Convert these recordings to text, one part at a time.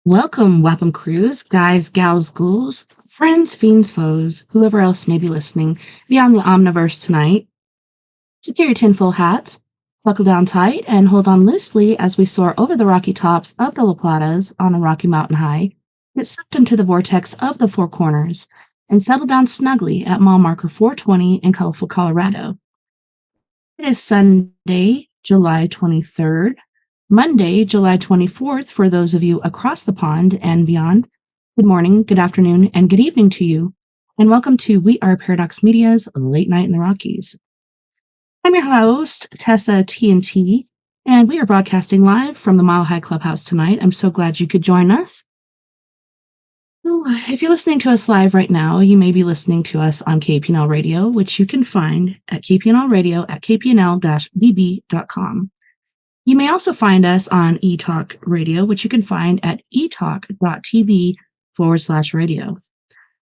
Welcome, Wapham Crews, guys, gals, ghouls, friends, fiends, foes, whoever else may be listening beyond the Omniverse tonight. Secure your tinfoil hats, buckle down tight, and hold on loosely as we soar over the rocky tops of the La Platas on a rocky mountain high, get sucked into the vortex of the Four Corners, and settle down snugly at mile marker 420 in colorful Colorado. It is Sunday, July 23rd. Monday, July 24th, for those of you across the pond and beyond. Good morning, good afternoon, and good evening to you, and welcome to We Are Paradox Media's Late Night in the Rockies. I'm your host, TessaTNT, and we are broadcasting live from the Mile High Clubhouse tonight. I'm so glad you could join us. If you're listening to us live right now, you may be listening to us on KPNL Radio, which you can find at KPNL Radio at kpnl-bb.com. You may also find us on eTalk Radio, which you can find at etalk.tv/radio.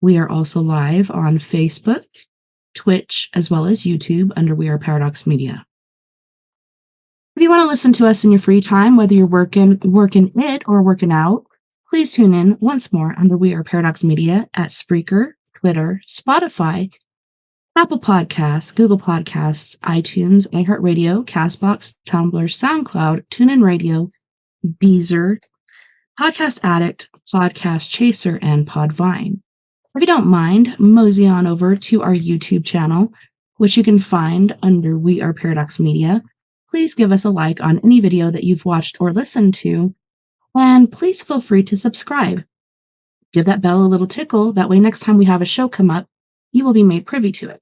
We are also live on Facebook, Twitch, as well as YouTube under We Are Paradox Media. If you want to listen to us in your free time, whether you're working it or working out, please tune in once more under We Are Paradox Media at Spreaker, Twitter, Spotify, Apple Podcasts, Google Podcasts, iTunes, iHeartRadio, CastBox, Tumblr, SoundCloud, TuneIn Radio, Deezer, Podcast Addict, Podcast Chaser, and Podvine. If you don't mind, mosey on over to our YouTube channel, which you can find under We Are Paradox Media. Please give us a like on any video that you've watched or listened to, and please feel free to subscribe. Give that bell a little tickle, that way next time we have a show come up, you will be made privy to it.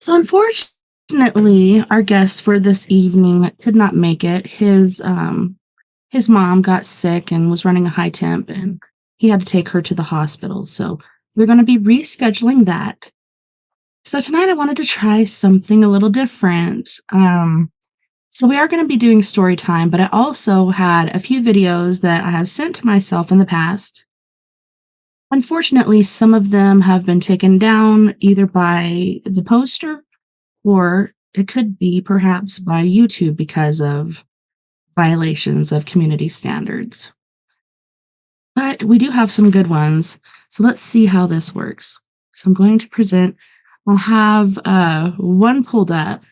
So unfortunately, our guest for this evening could not make it. His mom got sick and was running a high temp, and he had to take her to the hospital. So we're going to be rescheduling that. So tonight I wanted to try something a little different. So we are going to be doing story time, but I also had a few videos that I have sent to myself in the past. Unfortunately, some of them have been taken down either by the poster or it could be perhaps by YouTube because of violations of community standards. But we do have some good ones, so let's see how this works. So I'm going to present, I'll have one pulled up,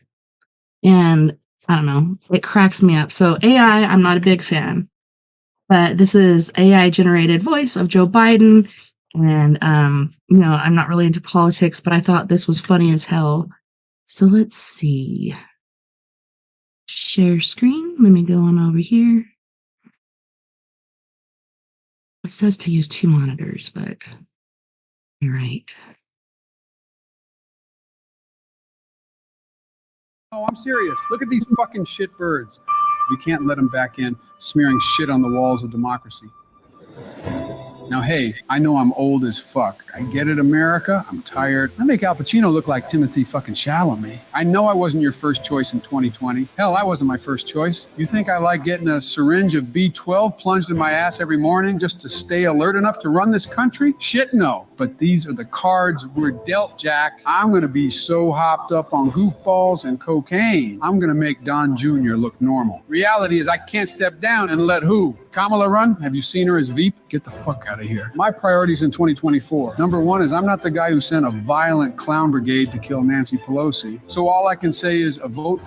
and I don't know, it cracks me up. So AI, I'm not a big fan, but this is AI-generated voice of Joe Biden. And, I'm not really into politics, but I thought this was funny as hell. So let's see. Share screen. Let me go on over here. It says to use 2 monitors, but you're right. Oh, I'm serious. Look at these fucking shit birds. We can't let them back in, smearing shit on the walls of democracy. Now, hey, I know I'm old as fuck. I get it, America. I'm tired. I make Al Pacino look like Timothy fucking Chalamet. I know I wasn't your first choice in 2020. Hell, I wasn't my first choice. You think I like getting a syringe of B12 plunged in my ass every morning just to stay alert enough to run this country? Shit, no. But these are the cards we're dealt, Jack. I'm gonna be so hopped up on goofballs and cocaine, I'm gonna make Don Jr. look normal. Reality is I can't step down and let who? Kamala run? Have you seen her as Veep? Get the fuck out of here. My priorities in 2024. Number one is I'm not the guy who sent a violent clown brigade to kill Nancy Pelosi. So all I can say is a vote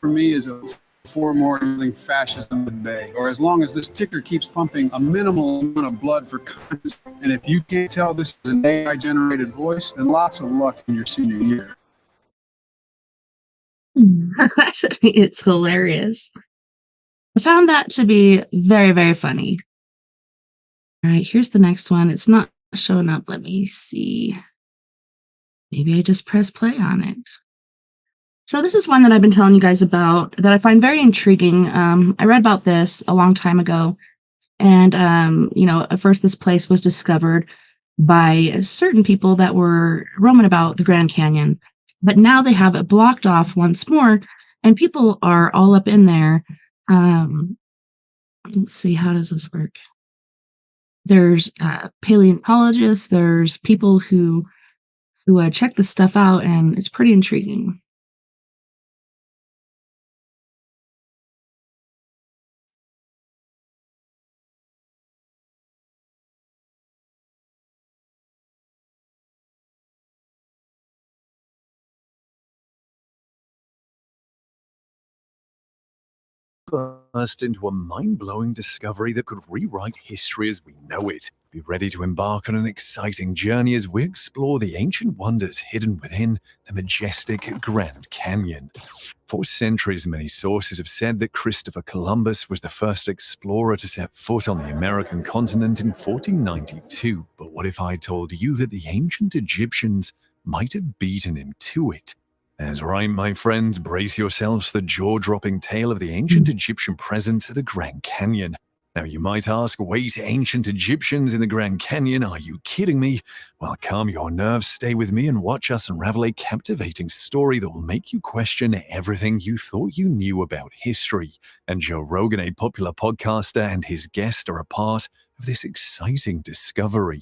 for me is a for more fascism today, or as long as this ticker keeps pumping a minimal amount of blood for conscience. And if you can't tell this is an AI-generated voice, then lots of luck in your senior year. It's hilarious. I found that to be very, very funny. All right, here's the next one. It's not showing up. Let me see. Maybe I just press play on it. So this is one that I've been telling you guys about that I find very intriguing. I read about this a long time ago, and at first this place was discovered by certain people that were roaming about the Grand Canyon, but now they have it blocked off once more, and people are all up in there. Um, let's see, how does this work? There's paleontologists, there's people who check this stuff out, and it's pretty intriguing. Burst into a mind-blowing discovery that could rewrite history as we know it. Be ready to embark on an exciting journey as we explore the ancient wonders hidden within the majestic Grand Canyon. For centuries, many sources have said that Christopher Columbus was the first explorer to set foot on the American continent in 1492. But what if I told you that the ancient Egyptians might have beaten him to it? That's right, my friends, brace yourselves for the jaw-dropping tale of the ancient Egyptian presence at the Grand Canyon. Now you might ask, wait, ancient Egyptians in the Grand Canyon, are you kidding me? Well, calm your nerves, stay with me and watch us unravel a captivating story that will make you question everything you thought you knew about history. And Joe Rogan, a popular podcaster, and his guest are a part of this exciting discovery.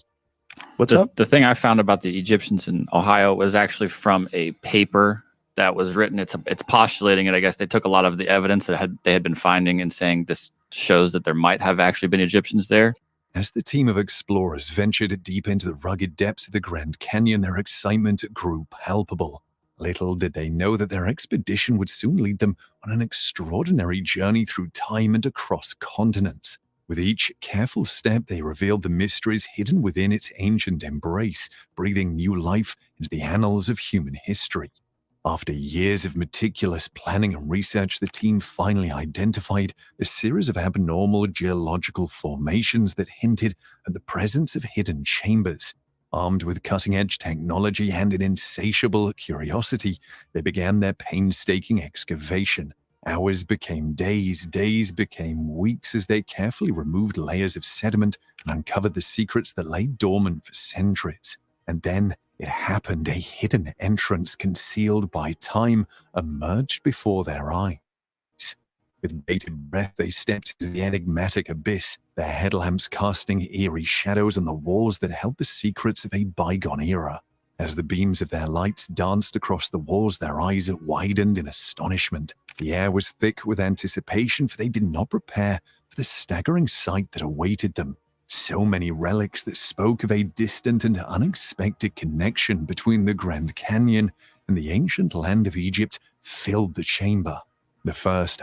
What's up? The thing I found about the Egyptians in Ohio was actually from a paper that was written. It's postulating it. I guess they took a lot of the evidence that they had been finding and saying this shows that there might have actually been Egyptians there. As the team of explorers ventured deep into the rugged depths of the Grand Canyon, their excitement grew palpable. Little did they know that their expedition would soon lead them on an extraordinary journey through time and across continents. With each careful step, they revealed the mysteries hidden within its ancient embrace, breathing new life into the annals of human history. After years of meticulous planning and research, the team finally identified a series of abnormal geological formations that hinted at the presence of hidden chambers. Armed with cutting-edge technology and an insatiable curiosity, they began their painstaking excavation. Hours became days, days became weeks as they carefully removed layers of sediment and uncovered the secrets that lay dormant for centuries. And then it happened. A hidden entrance concealed by time emerged before their eyes. With bated breath, they stepped into the enigmatic abyss, their headlamps casting eerie shadows on the walls that held the secrets of a bygone era. As the beams of their lights danced across the walls, their eyes widened in astonishment. The air was thick with anticipation, for they did not prepare for the staggering sight that awaited them. So many relics that spoke of a distant and unexpected connection between the Grand Canyon and the ancient land of Egypt filled the chamber. The first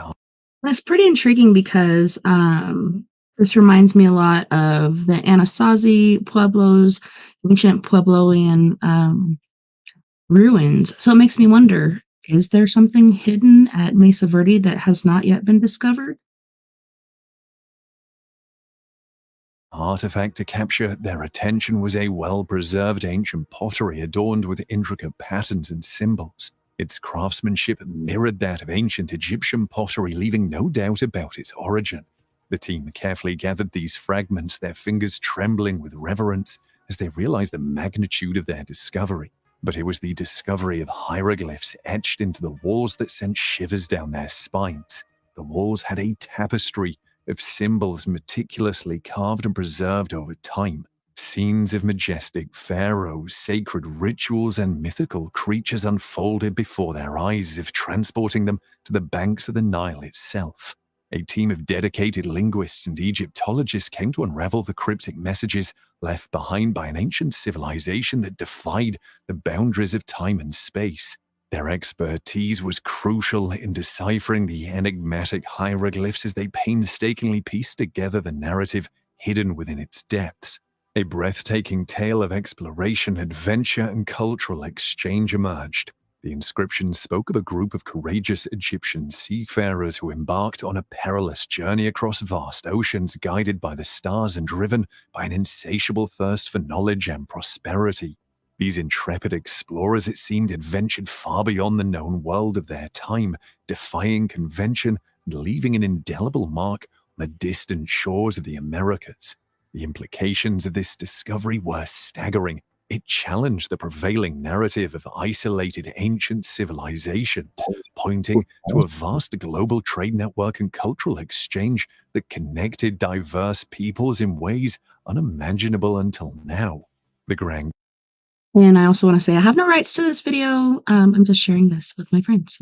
That's pretty intriguing because this reminds me a lot of the Anasazi Pueblos, ancient Puebloan ruins. So it makes me wonder, is there something hidden at Mesa Verde that has not yet been discovered? artifact to capture their attention was a well-preserved ancient pottery adorned with intricate patterns and symbols. Its craftsmanship mirrored that of ancient Egyptian pottery, leaving no doubt about its origin. The team carefully gathered these fragments, their fingers trembling with reverence as they realized the magnitude of their discovery. But it was the discovery of hieroglyphs etched into the walls that sent shivers down their spines. The walls had a tapestry of symbols meticulously carved and preserved over time. Scenes of majestic pharaohs, sacred rituals, and mythical creatures unfolded before their eyes, as if transporting them to the banks of the Nile itself. A team of dedicated linguists and Egyptologists came to unravel the cryptic messages left behind by an ancient civilization that defied the boundaries of time and space. Their expertise was crucial in deciphering the enigmatic hieroglyphs as they painstakingly pieced together the narrative hidden within its depths. A breathtaking tale of exploration, adventure, and cultural exchange emerged. The inscription spoke of a group of courageous Egyptian seafarers who embarked on a perilous journey across vast oceans, guided by the stars and driven by an insatiable thirst for knowledge and prosperity. These intrepid explorers, it seemed, had ventured far beyond the known world of their time, defying convention and leaving an indelible mark on the distant shores of the Americas. The implications of this discovery were staggering. It challenged the prevailing narrative of isolated ancient civilizations, pointing to a vast global trade network and cultural exchange that connected diverse peoples in ways unimaginable until now. The Grand And I also want to say I have no rights to this video. I'm just sharing this with my friends.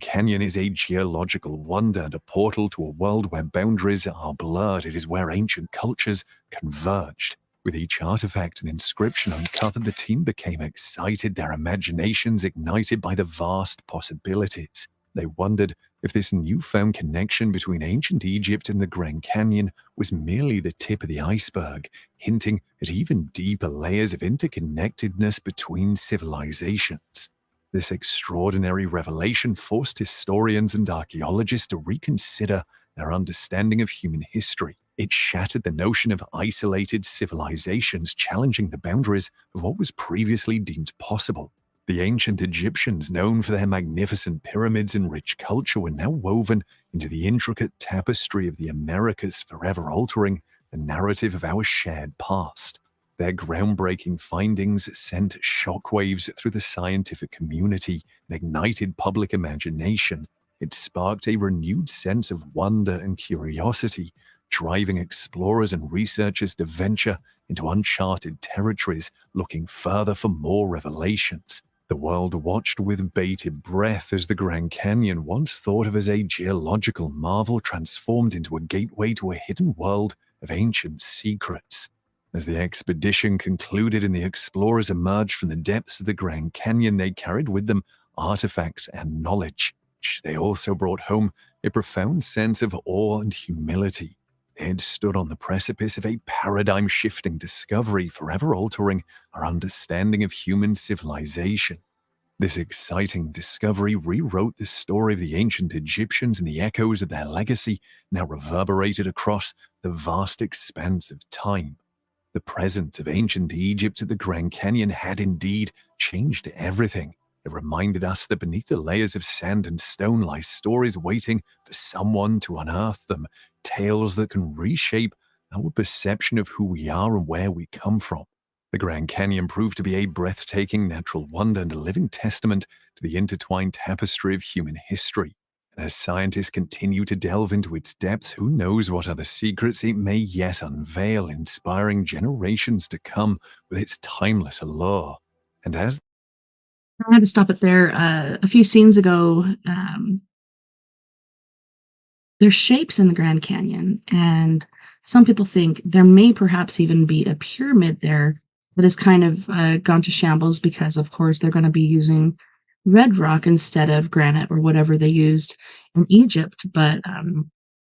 Canyon is a geological wonder and a portal to a world where boundaries are blurred. It is where ancient cultures converged. With each artifact and inscription uncovered, the team became excited, their imaginations ignited by the vast possibilities. They wondered if this newfound connection between ancient Egypt and the Grand Canyon was merely the tip of the iceberg, hinting at even deeper layers of interconnectedness between civilizations. This extraordinary revelation forced historians and archaeologists to reconsider their understanding of human history. It shattered the notion of isolated civilizations, challenging the boundaries of what was previously deemed possible. The ancient Egyptians, known for their magnificent pyramids and rich culture, were now woven into the intricate tapestry of the Americas, forever altering the narrative of our shared past. Their groundbreaking findings sent shockwaves through the scientific community and ignited public imagination. It sparked a renewed sense of wonder and curiosity, driving explorers and researchers to venture into uncharted territories, looking further for more revelations. The world watched with bated breath as the Grand Canyon, once thought of as a geological marvel, transformed into a gateway to a hidden world of ancient secrets. As the expedition concluded and the explorers emerged from the depths of the Grand Canyon, they carried with them artifacts and knowledge. They also brought home a profound sense of awe and humility. They had stood on the precipice of a paradigm-shifting discovery, forever altering our understanding of human civilization. This exciting discovery rewrote the story of the ancient Egyptians, and the echoes of their legacy now reverberated across the vast expanse of time. The presence of ancient Egypt at the Grand Canyon had indeed changed everything. It reminded us that beneath the layers of sand and stone lie stories waiting for someone to unearth them, tales that can reshape our perception of who we are and where we come from. The Grand Canyon proved to be a breathtaking natural wonder and a living testament to the intertwined tapestry of human history. And as scientists continue to delve into its depths, who knows what other secrets it may yet unveil, inspiring generations to come with its timeless allure. And as I had to stop it there. A few scenes ago, there's shapes in the Grand Canyon, and some people think there may perhaps even be a pyramid there that has kind of gone to shambles because, of course, they're going to be using red rock instead of granite or whatever they used in Egypt. But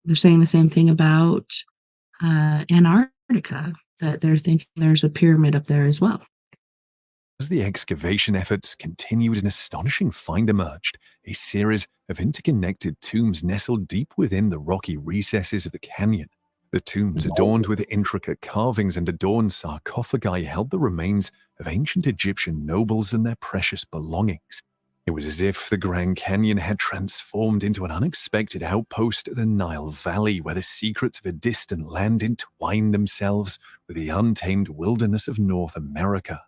they're saying the same thing about Antarctica, that they're thinking there's a pyramid up there as well. As the excavation efforts continued, an astonishing find emerged, a series of interconnected tombs nestled deep within the rocky recesses of the canyon. The tombs, adorned with intricate carvings and adorned sarcophagi, held the remains of ancient Egyptian nobles and their precious belongings. It was as if the Grand Canyon had transformed into an unexpected outpost of the Nile Valley, where the secrets of a distant land entwined themselves with the untamed wilderness of North America.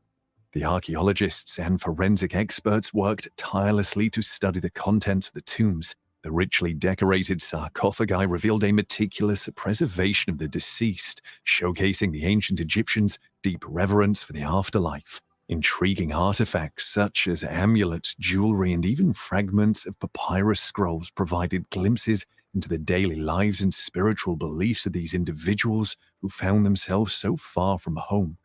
The archaeologists and forensic experts worked tirelessly to study the contents of the tombs. The richly decorated sarcophagi revealed a meticulous preservation of the deceased, showcasing the ancient Egyptians' deep reverence for the afterlife. Intriguing artifacts such as amulets, jewelry, and even fragments of papyrus scrolls provided glimpses into the daily lives and spiritual beliefs of these individuals who found themselves so far from home.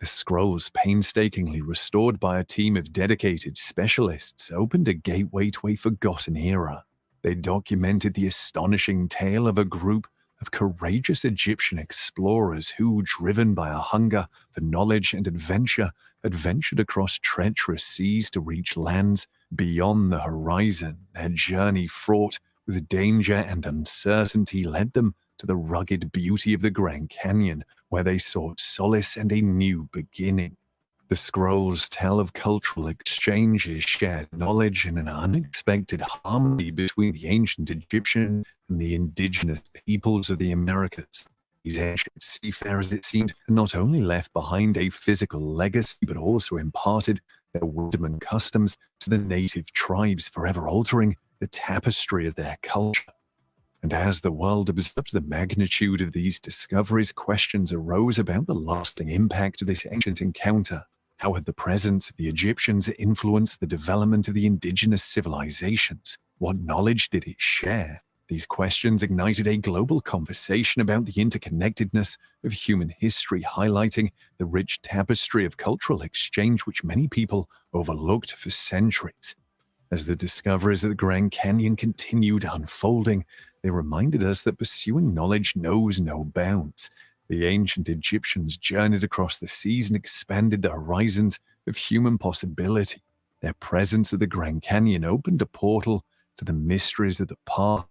The scrolls, painstakingly restored by a team of dedicated specialists, opened a gateway to a forgotten era. They documented the astonishing tale of a group of courageous Egyptian explorers who, driven by a hunger for knowledge and adventure, adventured across treacherous seas to reach lands beyond the horizon. Their journey, fraught with danger and uncertainty, led them to the rugged beauty of the Grand Canyon, where they sought solace and a new beginning. The scrolls tell of cultural exchanges, shared knowledge, and an unexpected harmony between the ancient Egyptian and the indigenous peoples of the Americas. These ancient seafarers, it seemed, had not only left behind a physical legacy, but also imparted their wisdom and customs to the native tribes, forever altering the tapestry of their culture. And as the world observed the magnitude of these discoveries, questions arose about the lasting impact of this ancient encounter. How had the presence of the Egyptians influenced the development of the indigenous civilizations? What knowledge did it share? These questions ignited a global conversation about the interconnectedness of human history, highlighting the rich tapestry of cultural exchange which many people overlooked for centuries. As the discoveries of the Grand Canyon continued unfolding, they reminded us that pursuing knowledge knows no bounds. The ancient Egyptians journeyed across the seas and expanded the horizons of human possibility. Their presence at the Grand Canyon opened a portal to the mysteries of the past,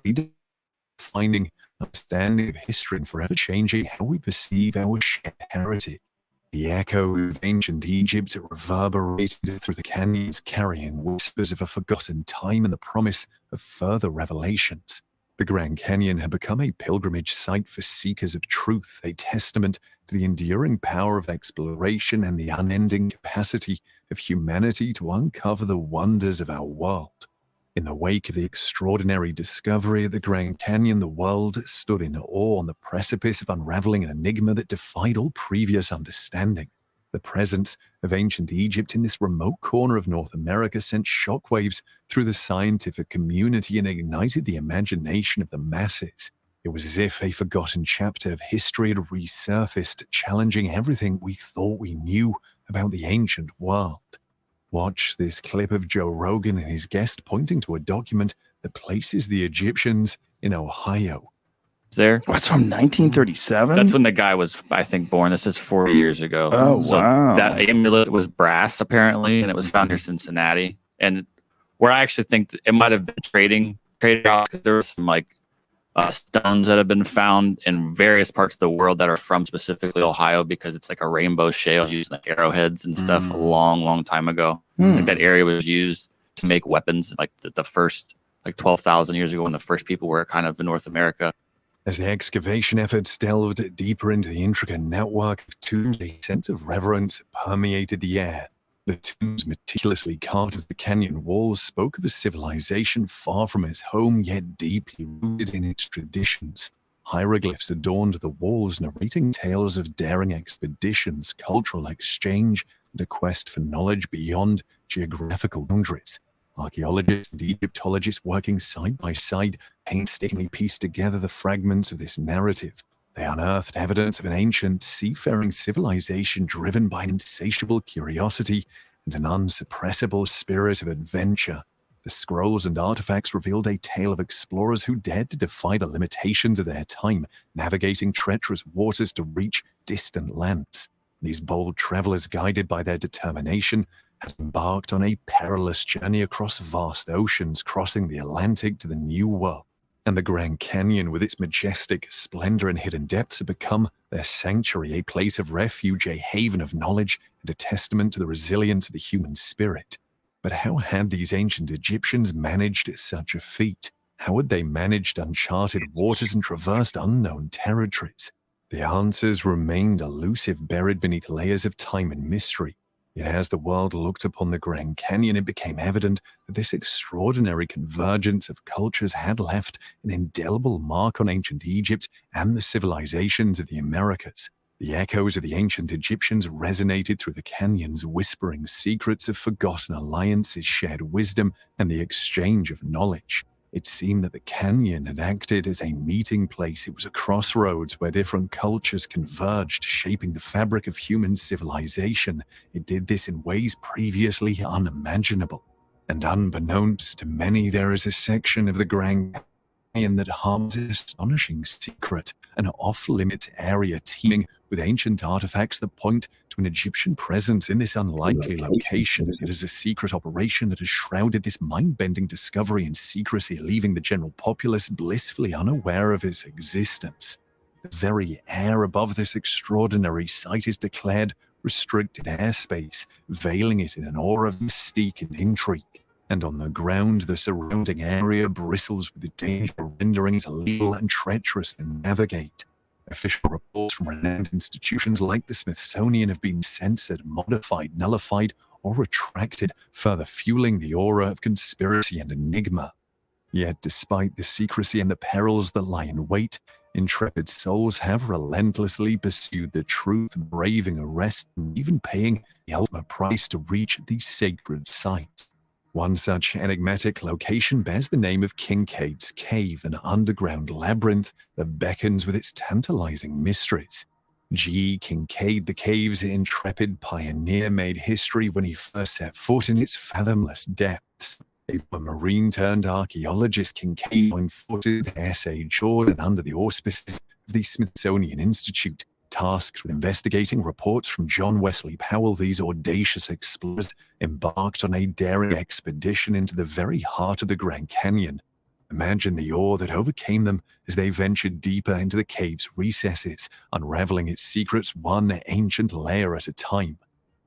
redefining understanding of history and forever changing how we perceive our shared heritage. The echo of ancient Egypt reverberated through the canyons, carrying whispers of a forgotten time and the promise of further revelations. The Grand Canyon had become a pilgrimage site for seekers of truth, a testament to the enduring power of exploration and the unending capacity of humanity to uncover the wonders of our world. In the wake of the extraordinary discovery of the Grand Canyon, the world stood in awe on the precipice of unraveling an enigma that defied all previous understanding. The presence of ancient Egypt in this remote corner of North America sent shockwaves through the scientific community and ignited the imagination of the masses. It was as if a forgotten chapter of history had resurfaced, challenging everything we thought we knew about the ancient world. Watch this clip of Joe Rogan and his guest pointing to a document that places the Egyptians in Ohio. There. What's from 1937? That's when the guy was, I think, born. This is 40 years ago. Oh, so wow. That amulet was brass, apparently, and it was found near Cincinnati. And where I actually think it might have been traded out, because there was some stones that have been found in various parts of the world that are from specifically Ohio, because it's like a rainbow shale used like arrowheads and stuff a long, long time ago. Like that area was used to make weapons, like the first 12,000 years ago when the first people were kind of in North America. As the excavation efforts delved deeper into the intricate network of tombs, a sense of reverence permeated the air. The tombs, meticulously carved into the canyon walls, spoke of a civilization far from its home, yet deeply rooted in its traditions. Hieroglyphs adorned the walls, narrating tales of daring expeditions, cultural exchange, and a quest for knowledge beyond geographical boundaries. Archaeologists and Egyptologists working side by side painstakingly pieced together the fragments of this narrative. They unearthed evidence of an ancient seafaring civilization driven by an insatiable curiosity and an unsuppressible spirit of adventure. The scrolls and artifacts revealed a tale of explorers who dared to defy the limitations of their time, navigating treacherous waters to reach distant lands. These bold travelers, guided by their determination, had embarked on a perilous journey across vast oceans, crossing the Atlantic to the New World. And the Grand Canyon, with its majestic splendor and hidden depths, had become their sanctuary, a place of refuge, a haven of knowledge, and a testament to the resilience of the human spirit. But how had these ancient Egyptians managed such a feat? How had they managed uncharted waters and traversed unknown territories? The answers remained elusive, buried beneath layers of time and mystery. Yet as the world looked upon the Grand Canyon, it became evident that this extraordinary convergence of cultures had left an indelible mark on ancient Egypt and the civilizations of the Americas. The echoes of the ancient Egyptians resonated through the canyons, whispering secrets of forgotten alliances, shared wisdom, and the exchange of knowledge. It seemed that the canyon had acted as a meeting place. It was a crossroads where different cultures converged, shaping the fabric of human civilization. It did this in ways previously unimaginable. And unbeknownst to many, there is a section of the Grand Canyon that harbors an astonishing secret, an off-limit area teeming with ancient artifacts that point to an Egyptian presence in this unlikely location. It is a secret operation that has shrouded this mind-bending discovery in secrecy, leaving the general populace blissfully unaware of its existence. The very air above this extraordinary site is declared restricted airspace, veiling it in an aura of mystique and intrigue. And on the ground, the surrounding area bristles with the danger, rendering it illegal and treacherous to navigate. Official reports from renowned institutions like the Smithsonian have been censored, modified, nullified, or retracted, further fueling the aura of conspiracy and enigma. Yet, despite the secrecy and the perils that lie in wait, intrepid souls have relentlessly pursued the truth, braving arrest and even paying the ultimate price to reach these sacred sites. One such enigmatic location bears the name of Kincaid's Cave, an underground labyrinth that beckons with its tantalizing mysteries. G. Kincaid, the cave's intrepid pioneer, made history when he first set foot in its fathomless depths. A marine-turned-archaeologist, Kincaid joined forces with S.A. Jordan under the auspices of the Smithsonian Institute. Tasked with investigating reports from John Wesley Powell, these audacious explorers embarked on a daring expedition into the very heart of the Grand Canyon. Imagine the awe that overcame them as they ventured deeper into the cave's recesses, unraveling its secrets one ancient layer at a time.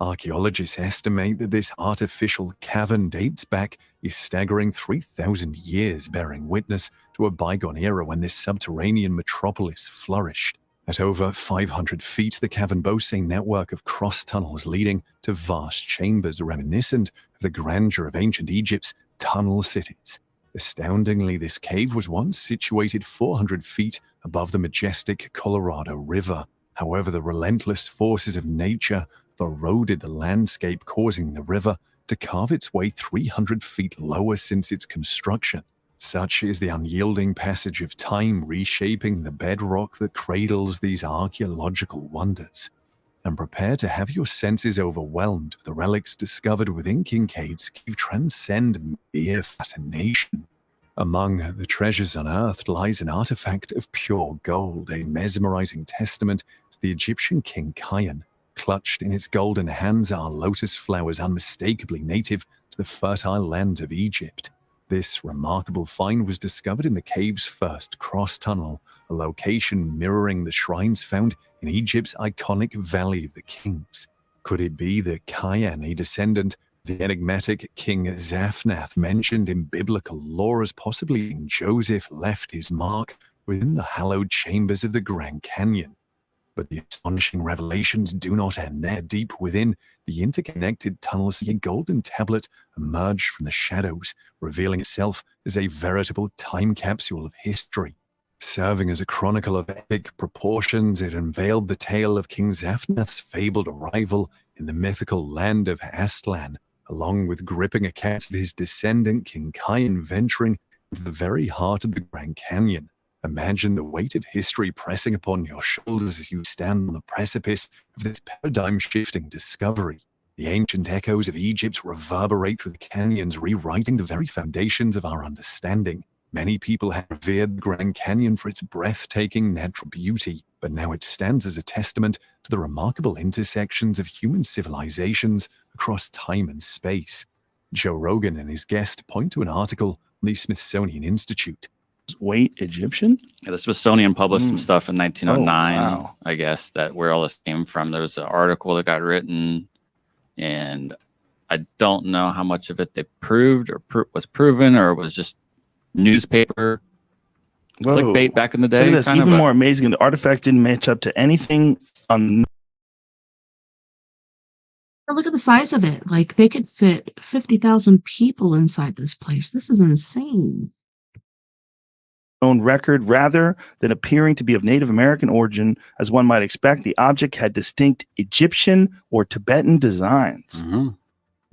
Archaeologists estimate that this artificial cavern dates back a staggering 3,000 years, bearing witness to a bygone era when this subterranean metropolis flourished. At over 500 feet, the cavern boasts a network of cross-tunnels leading to vast chambers reminiscent of the grandeur of ancient Egypt's tunnel cities. Astoundingly, this cave was once situated 400 feet above the majestic Colorado River. However, the relentless forces of nature have eroded the landscape, causing the river to carve its way 300 feet lower since its construction. Such is the unyielding passage of time, reshaping the bedrock that cradles these archaeological wonders. And prepare to have your senses overwhelmed. The relics discovered within Kincaid's Cave transcend mere fascination. Among the treasures unearthed lies an artifact of pure gold, a mesmerizing testament to the Egyptian king Kion. Clutched in its golden hands are lotus flowers unmistakably native to the fertile land of Egypt. This remarkable find was discovered in the cave's first cross-tunnel, a location mirroring the shrines found in Egypt's iconic Valley of the Kings. Could it be that Kion, a descendant of the enigmatic King Zaphnath mentioned in biblical lore as possibly King Joseph, left his mark within the hallowed chambers of the Grand Canyon? But the astonishing revelations do not end there. Deep within the interconnected tunnels, a golden tablet emerged from the shadows, revealing itself as a veritable time capsule of history. Serving as a chronicle of epic proportions, it unveiled the tale of King Zaphnath's fabled arrival in the mythical land of Aztlan, along with gripping accounts of his descendant King Kion venturing into the very heart of the Grand Canyon. Imagine the weight of history pressing upon your shoulders as you stand on the precipice of this paradigm-shifting discovery. The ancient echoes of Egypt reverberate through the canyons, rewriting the very foundations of our understanding. Many people have revered the Grand Canyon for its breathtaking natural beauty, but now it stands as a testament to the remarkable intersections of human civilizations across time and space. Joe Rogan and his guest point to an article on the Smithsonian Institute. Wait, Egyptian? Yeah, the Smithsonian published some stuff in 1909, Oh, wow. I guess, that where all this came from. There was an article that got written, and I don't know how much of it they proved or was proven or was just newspaper. It's like bait back in the day. Look at this. Even more amazing, the artifact didn't match up to anything on. Look at the size of it. Like, they could fit 50,000 people inside this place. This is insane. Own record. Rather than appearing to be of Native American origin, as one might expect, the object had distinct Egyptian or Tibetan designs. Mm-hmm.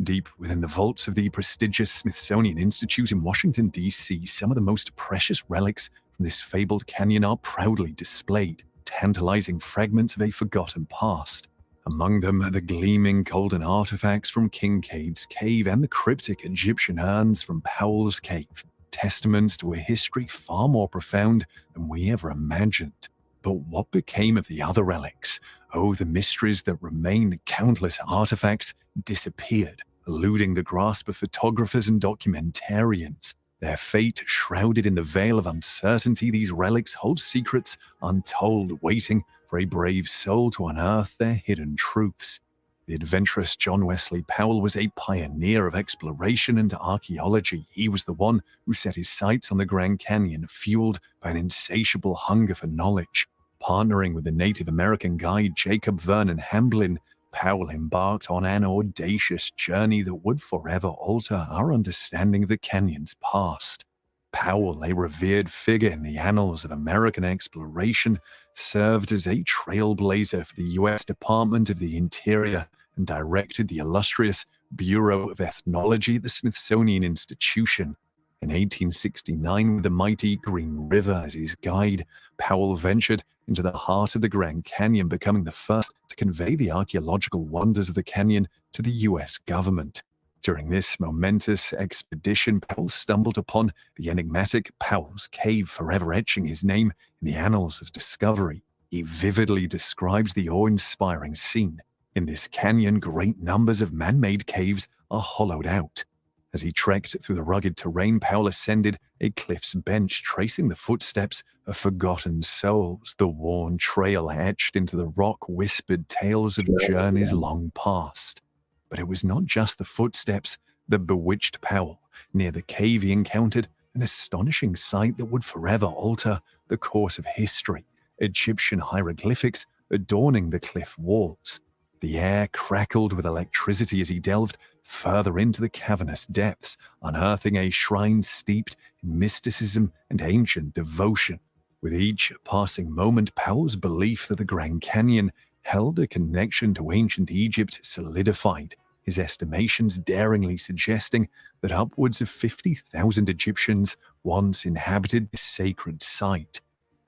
Deep within the vaults of the prestigious Smithsonian Institute in Washington, D.C., some of the most precious relics from this fabled canyon are proudly displayed, tantalizing fragments of a forgotten past. Among them are the gleaming golden artifacts from Kincaid's Cave and the cryptic Egyptian urns from Powell's Cave, testaments to a history far more profound than we ever imagined. But what became of the other relics? Oh, the mysteries that remain. Countless artifacts disappeared, eluding the grasp of photographers and documentarians. Their fate shrouded in the veil of uncertainty, these relics hold secrets untold, waiting for a brave soul to unearth their hidden truths. The adventurous John Wesley Powell was a pioneer of exploration and archaeology. He was the one who set his sights on the Grand Canyon, fueled by an insatiable hunger for knowledge. Partnering with the Native American guide Jacob Vernon Hamblin, Powell embarked on an audacious journey that would forever alter our understanding of the canyon's past. Powell, a revered figure in the annals of American exploration, served as a trailblazer for the U.S. Department of the Interior and directed the illustrious Bureau of Ethnology at the Smithsonian Institution. In 1869, with the mighty Green River as his guide, Powell ventured into the heart of the Grand Canyon, becoming the first to convey the archaeological wonders of the canyon to the U.S. government. During this momentous expedition, Powell stumbled upon the enigmatic Powell's Cave, forever etching his name in the annals of discovery. He vividly described the awe-inspiring scene. In this canyon, great numbers of man-made caves are hollowed out. As he trekked through the rugged terrain, Powell ascended a cliff's bench, tracing the footsteps of forgotten souls. The worn trail etched into the rock whispered tales of journeys long past. But it was not just the footsteps that bewitched Powell. Near the cave, he encountered an astonishing sight that would forever alter the course of history. Egyptian hieroglyphics adorning the cliff walls. The air crackled with electricity as he delved further into the cavernous depths, unearthing a shrine steeped in mysticism and ancient devotion. With each passing moment, Powell's belief that the Grand Canyon held a connection to ancient Egypt solidified, his estimations daringly suggesting that upwards of 50,000 Egyptians once inhabited this sacred site.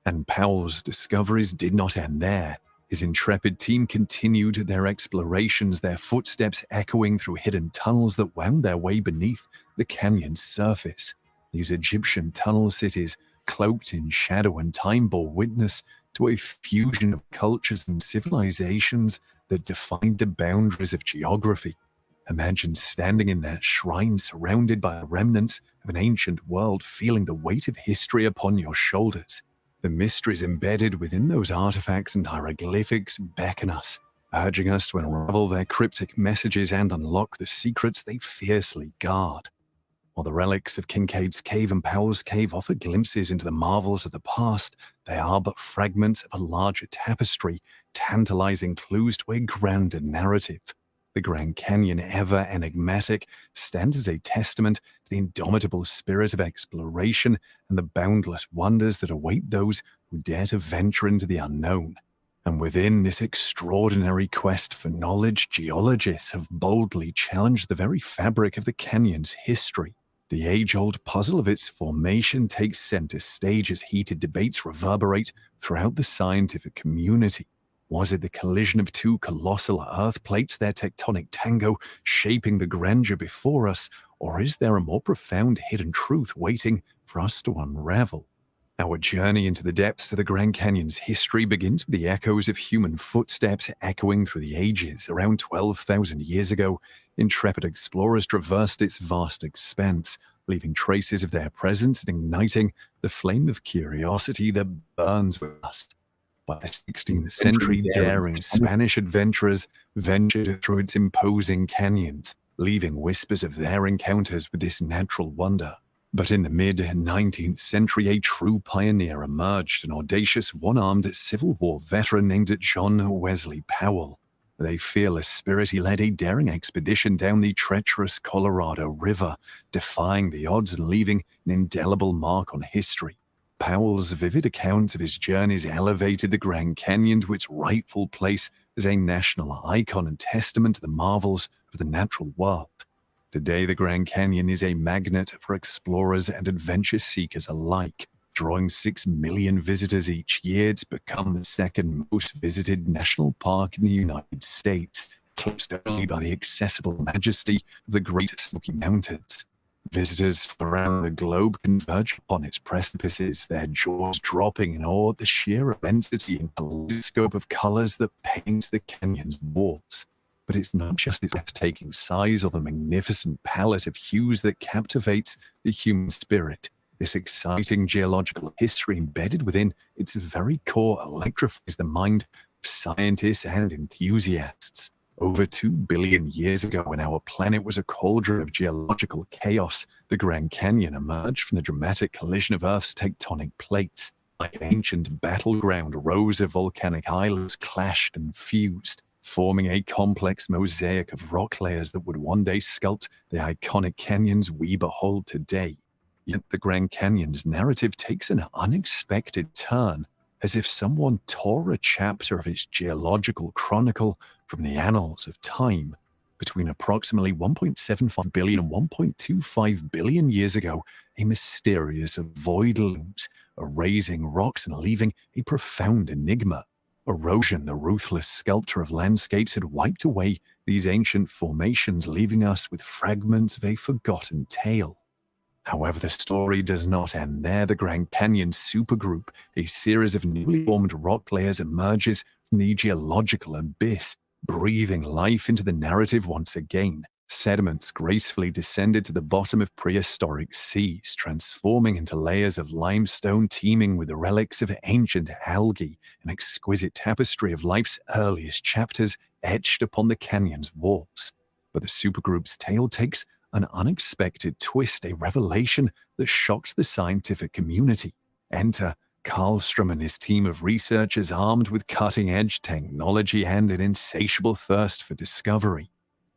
And Powell's discoveries did not end there. His intrepid team continued their explorations, their footsteps echoing through hidden tunnels that wound their way beneath the canyon's surface. These Egyptian tunnel cities, cloaked in shadow and time, bore witness to a fusion of cultures and civilizations that defied the boundaries of geography. Imagine standing in that shrine surrounded by the remnants of an ancient world, feeling the weight of history upon your shoulders. The mysteries embedded within those artifacts and hieroglyphics beckon us, urging us to unravel their cryptic messages and unlock the secrets they fiercely guard. While the relics of Kincaid's Cave and Powell's Cave offer glimpses into the marvels of the past, they are but fragments of a larger tapestry, tantalizing clues to a grander narrative. The Grand Canyon, ever enigmatic, stands as a testament to the indomitable spirit of exploration and the boundless wonders that await those who dare to venture into the unknown. And within this extraordinary quest for knowledge, geologists have boldly challenged the very fabric of the canyon's history. The age-old puzzle of its formation takes center stage as heated debates reverberate throughout the scientific community. Was it the collision of two colossal earth plates, their tectonic tango shaping the grandeur before us, or is there a more profound hidden truth waiting for us to unravel? Our journey into the depths of the Grand Canyon's history begins with the echoes of human footsteps echoing through the ages. Around 12,000 years ago, intrepid explorers traversed its vast expanse, leaving traces of their presence and igniting the flame of curiosity that burns with us. By the 16th century, daring Spanish adventurers ventured through its imposing canyons, leaving whispers of their encounters with this natural wonder. But in the mid-19th century, a true pioneer emerged, an audacious one-armed Civil War veteran named John Wesley Powell. With a fearless spirit, he led a daring expedition down the treacherous Colorado River, defying the odds and leaving an indelible mark on history. Powell's vivid accounts of his journeys elevated the Grand Canyon to its rightful place as a national icon and testament to the marvels of the natural world. Today, the Grand Canyon is a magnet for explorers and adventure seekers alike, drawing 6 million visitors each year. It's become the second most visited national park in the United States, eclipsed only by the accessible majesty of the Great Smoky Mountains. Visitors from around the globe converge upon its precipices, their jaws dropping in awe at the sheer immensity and kaleidoscope of colors that paints the canyon's walls. But it's not just its breathtaking size or the magnificent palette of hues that captivates the human spirit. This exciting geological history embedded within its very core electrifies the mind of scientists and enthusiasts. Over 2 billion years ago, when our planet was a cauldron of geological chaos, the Grand Canyon emerged from the dramatic collision of Earth's tectonic plates. Like an ancient battleground, rows of volcanic islands clashed and fused, forming a complex mosaic of rock layers that would one day sculpt the iconic canyons we behold today. Yet the Grand Canyon's narrative takes an unexpected turn, as if someone tore a chapter of its geological chronicle from the annals of time. Between approximately 1.75 billion and 1.25 billion years ago, a mysterious void looms, erasing rocks and leaving a profound enigma. Erosion, the ruthless sculptor of landscapes, had wiped away these ancient formations, leaving us with fragments of a forgotten tale. However, the story does not end there. The Grand Canyon Supergroup, a series of newly formed rock layers, emerges from the geological abyss, breathing life into the narrative once again. Sediments gracefully descended to the bottom of prehistoric seas, transforming into layers of limestone teeming with relics of ancient algae, an exquisite tapestry of life's earliest chapters etched upon the canyon's walls. But the supergroup's tale takes an unexpected twist, a revelation that shocks the scientific community. Enter Karlstrom and his team of researchers armed with cutting-edge technology and an insatiable thirst for discovery.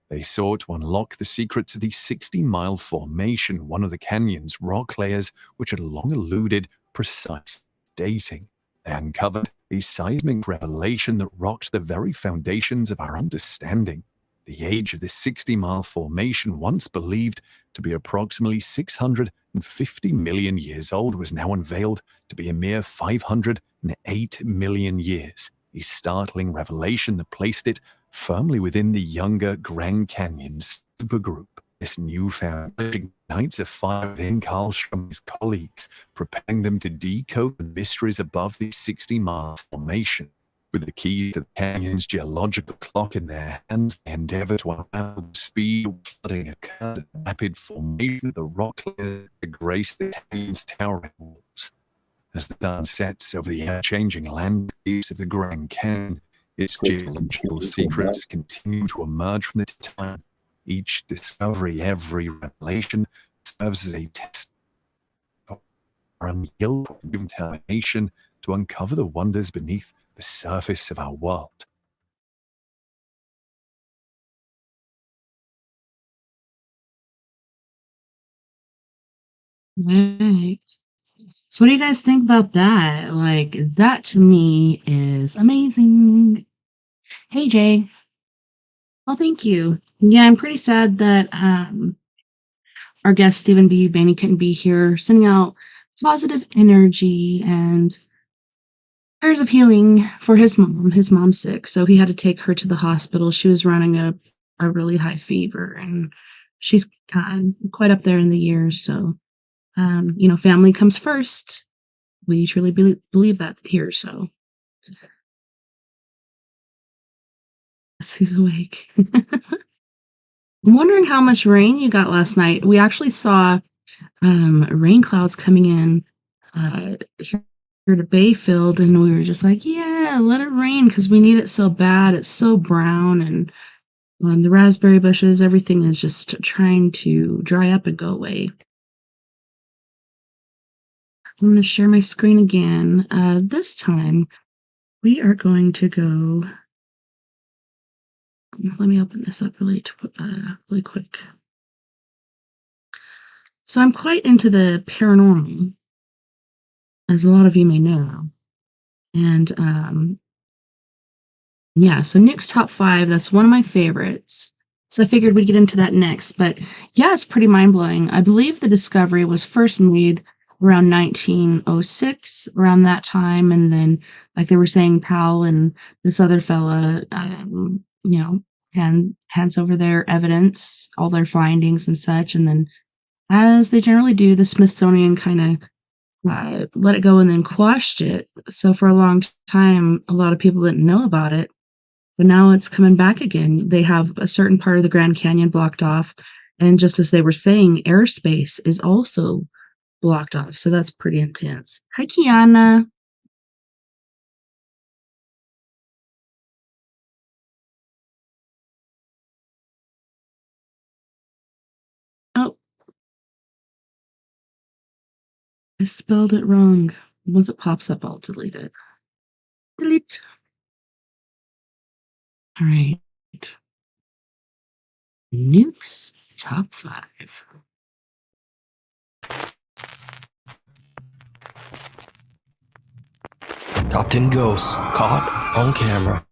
They sought to unlock the secrets of the 60-mile formation, one of the canyon's rock layers which had long eluded precise dating. They uncovered a seismic revelation that rocked the very foundations of our understanding. The age of the 60-mile formation, once believed to be approximately 650 million years old, was now unveiled to be a mere 508 million years, a startling revelation that placed it firmly within the younger Grand Canyon supergroup. This newfound ignites a fire within Karlstrom and his colleagues, preparing them to decode the mysteries above the 60-mile formation. With the keys to the canyon's geological clock in their hands, they endeavor to unravel the speed of flooding occurred at the rapid formation of the rock layers that grace the canyon's towering walls. As the sun sets over the ever-changing landscapes of the Grand Canyon, its geological secrets continue to emerge from its time. Each discovery, every revelation, serves as a test of our unyielding determination to uncover the wonders beneath the surface of our world. Right. So what do you guys think about that? Like, that to me is amazing. Hey, Jay. Well, thank you. Yeah, I'm pretty sad that our guest Stephen B. Bainey couldn't be here, sending out positive energy and prayers of healing for his mom. His mom's sick, so he had to take her to the hospital. She was running a really high fever, and she's quite up there in the years. So, family comes first. We truly believe that here. So, yes, who's awake? I'm wondering how much rain you got last night. We actually saw rain clouds coming in here to Bayfield, and we were just like, yeah, let it rain because we need it so bad. It's so brown, and the raspberry bushes, everything is just trying to dry up and go away. I'm going to share my screen again. This time, we are going to go. Let me open this up really quick. So I'm quite into the paranormal, as a lot of you may know. And yeah, so Nuke's Top 5, that's one of my favorites. So I figured we'd get into that next. But yeah, it's pretty mind-blowing. I believe the discovery was first made around 1906, around that time. And then, like they were saying, Powell and this other fella, hands over their evidence, all their findings and such. And then, as they generally do, the Smithsonian kind of let it go and then quashed it. So for a long time, a lot of people didn't know about it. But now it's coming back again. They have a certain part of the Grand Canyon blocked off. And just as they were saying, airspace is also blocked off. So that's pretty intense. Hi, Kiana. I spelled it wrong. Once it pops up, I'll delete it. Delete. All right. Nukes top 5. Top 10 ghosts caught on camera.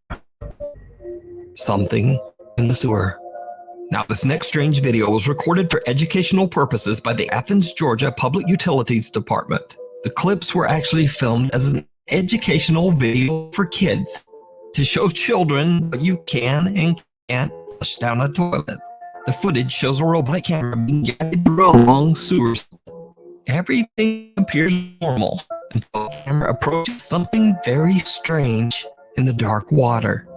Something in the sewer. Now, this next strange video was recorded for educational purposes by the Athens, Georgia Public Utilities Department. The clips were actually filmed as an educational video for kids to show children what you can and can't flush down a toilet. The footage shows a robotic camera being guided through a long sewer. Everything appears normal until the camera approaches something very strange in the dark water.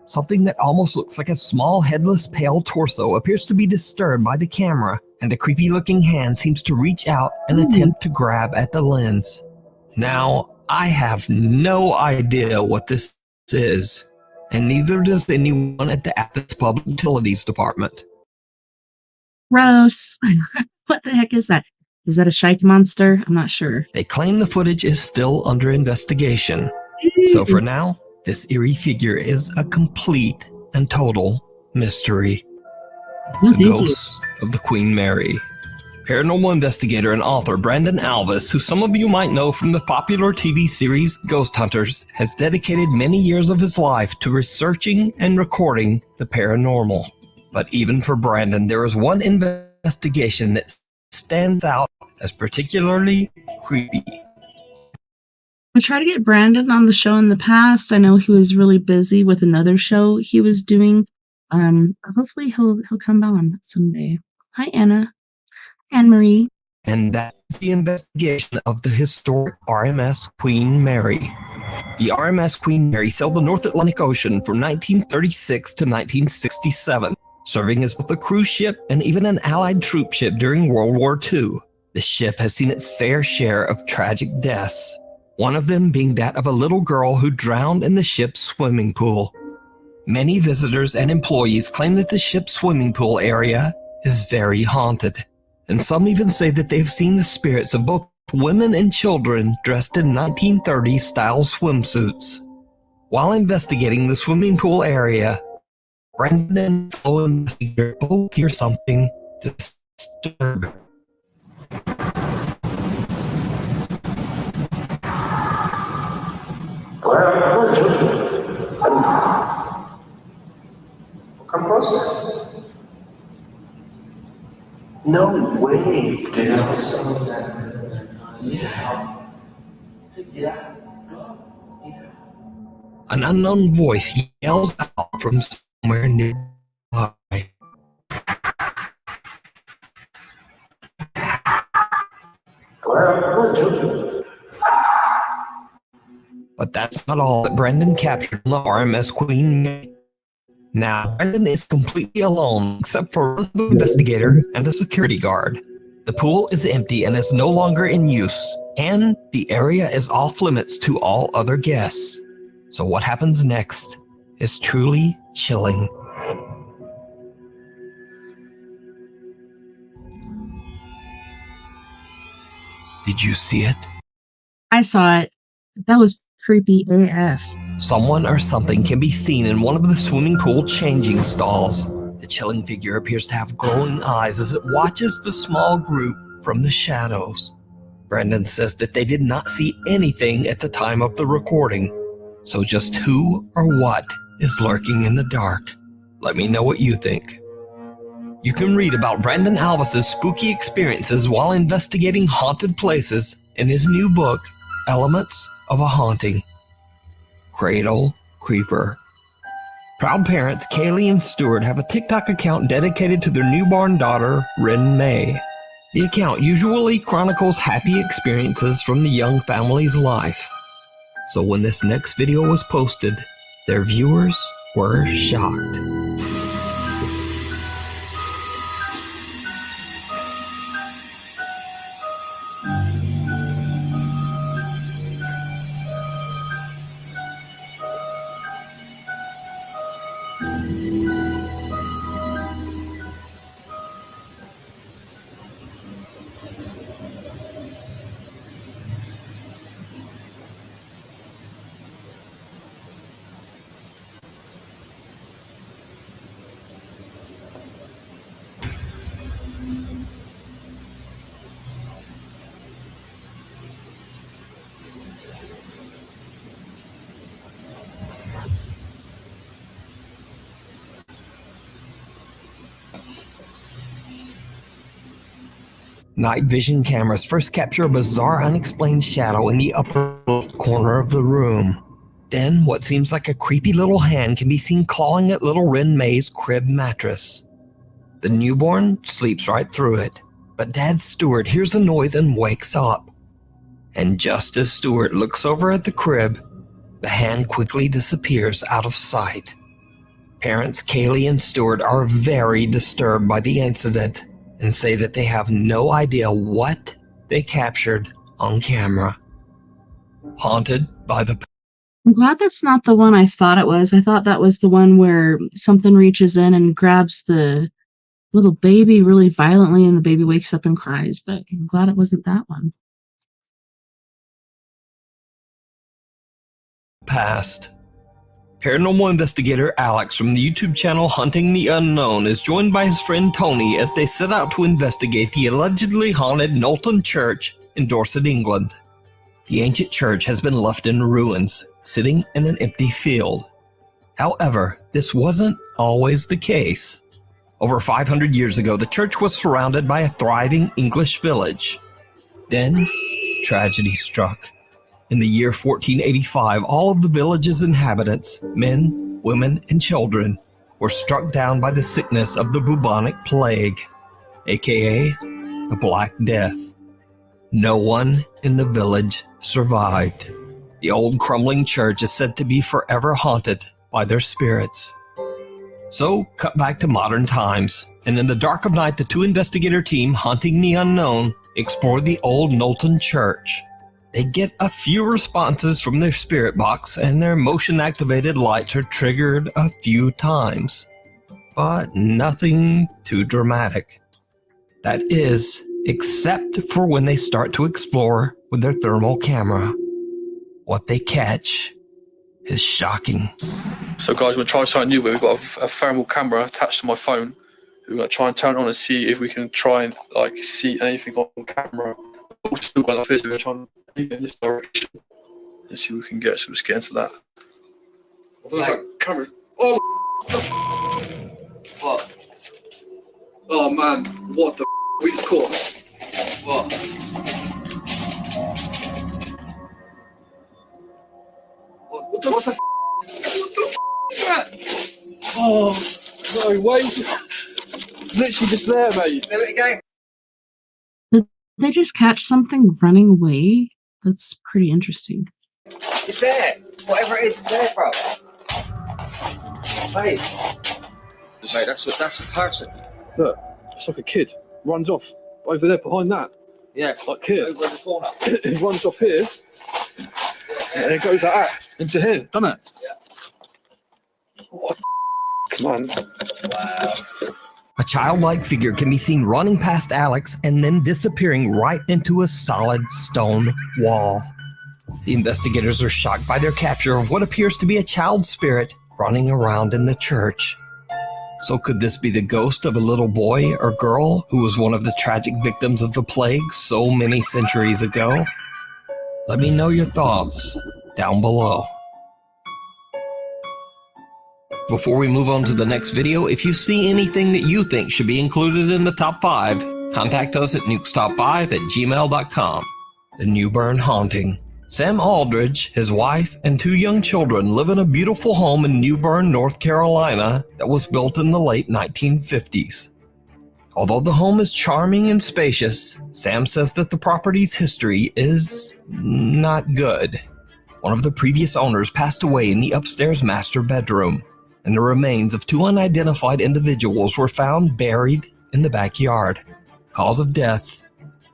Something that almost looks like a small headless pale torso appears to be disturbed by the camera, and a creepy looking hand seems to reach out and attempt to grab at the lens. Now, I have no idea what this is, and neither does anyone at the Athens Public Utilities Department. Gross. What the heck is that? Is that a shite monster? I'm not sure. They claim the footage is still under investigation. So for now, this eerie figure is a complete and total mystery. No, The thank you. ghosts of the Queen Mary. Paranormal investigator and author Brandon Alvis, who some of you might know from the popular TV series Ghost Hunters, has dedicated many years of his life to researching and recording the paranormal. But even for Brandon, there is one investigation that stands out as particularly creepy. I tried to get Brandon on the show in the past. I know he was really busy with another show he was doing. Hopefully he'll come on someday. Hi, Anna. Anne-Marie. And that's the investigation of the historic RMS Queen Mary. The RMS Queen Mary sailed the North Atlantic Ocean from 1936 to 1967, serving as both a cruise ship and even an Allied troop ship during World War II. The ship has seen its fair share of tragic deaths, one of them being that of a little girl who drowned in the ship's swimming pool. Many visitors and employees claim that the ship's swimming pool area is very haunted, and some even say that they've seen the spirits of both women and children dressed in 1930s style swimsuits. While investigating the swimming pool area, Brandon and fellow investigator both hear something disturbing. Come closer. No way. Yeah. An unknown voice yells out from somewhere nearby. But that's not all that Brandon captured on the RMS Queen Mary. Now, Brandon is completely alone except for the investigator and a security guard. The pool is empty and is no longer in use, and the area is off limits to all other guests. So what happens next is truly chilling. Did you see it? I saw it. That was creepy AF. Someone or something can be seen in one of the swimming pool changing stalls. The chilling figure appears to have glowing eyes as it watches the small group from the shadows. Brandon says that they did not see anything at the time of the recording. So just who or what is lurking in the dark? Let me know what you think. You can read about Brandon Alvis's spooky experiences while investigating haunted places in his new book, Elements of a Haunting. Cradle Creeper. Proud parents Kaylee and Stuart have a TikTok account dedicated to their newborn daughter, Rin May. The account usually chronicles happy experiences from the young family's life. So when this next video was posted, their viewers were shocked. Night vision cameras first capture a bizarre unexplained shadow in the upper left corner of the room. Then, what seems like a creepy little hand can be seen clawing at little Ren May's crib mattress. The newborn sleeps right through it, but Dad Stewart hears the noise and wakes up. And just as Stewart looks over at the crib, the hand quickly disappears out of sight. Parents Kaylee and Stewart are very disturbed by the incident and say that they have no idea what they captured on camera. Haunted by the... I'm glad that's not the one I thought it was. I thought that was the one where something reaches in and grabs the little baby really violently and the baby wakes up and cries, but I'm glad it wasn't that one. Past. Paranormal investigator Alex from the YouTube channel Hunting the Unknown is joined by his friend Tony as they set out to investigate the allegedly haunted Knowlton Church in Dorset, England. The ancient church has been left in ruins, sitting in an empty field. However, this wasn't always the case. Over 500 years ago, the church was surrounded by a thriving English village. Then, tragedy struck. In the year 1485, all of the village's inhabitants, men, women, and children, were struck down by the sickness of the bubonic plague, aka the Black Death. No one in the village survived. The old crumbling church is said to be forever haunted by their spirits. So, cut back to modern times, and in the dark of night, the two investigator team Hunting the Unknown explore the old Knowlton Church. They get a few responses from their spirit box, and their motion-activated lights are triggered a few times. But nothing too dramatic. That is, except for when they start to explore with their thermal camera. What they catch is shocking. So guys, we're going to try something new. We've got a thermal camera attached to my phone. We're going to try and turn it on and see if we can try and see anything on camera. We've still got that face. We're going to try and leave it in this direction and see if we can get. So let's get into that. I don't know if that camera. Oh, what? Oh man, what the? We just caught. What? What the? What the? Is that? Oh no, wait! Literally just there, mate. There we go. Did they just catch something running away? That's pretty interesting. It's there. Whatever it is, it's there, bro. Mate, that's a person. Look, it's like a kid. Runs off over there behind that. Yeah, like here. Over in the corner. It runs off here, and it goes like that into here, doesn't it? Yeah. What the man? Wow. A childlike figure can be seen running past Alex and then disappearing right into a solid stone wall. The investigators are shocked by their capture of what appears to be a child spirit running around in the church. So could this be the ghost of a little boy or girl who was one of the tragic victims of the plague so many centuries ago? Let me know your thoughts down below. Before we move on to the next video, if you see anything that you think should be included in the top 5, contact us at nukestop5@gmail.com. The Newburn Haunting. Sam Aldridge, his wife, and 2 young children live in a beautiful home in Newburn, North Carolina that was built in the late 1950s. Although the home is charming and spacious, Sam says that the property's history is not good. One of the previous owners passed away in the upstairs master bedroom, and the remains of 2 unidentified individuals were found buried in the backyard. Cause of death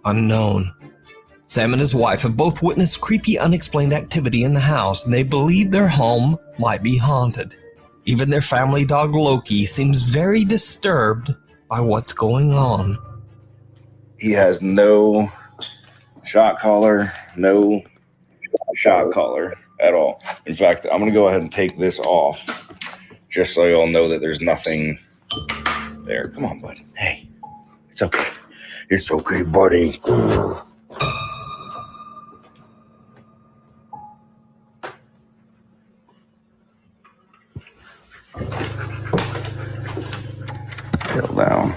unknown. Sam and his wife have both witnessed creepy, unexplained activity in the house, and they believe their home might be haunted. Even their family dog Loki seems very disturbed by what's going on. He has no shot collar, no shot collar at all. In fact, I'm going to go ahead and take this off just so you'll know that there's nothing there. Come on, bud. Hey, it's okay. It's okay, buddy. Tail down.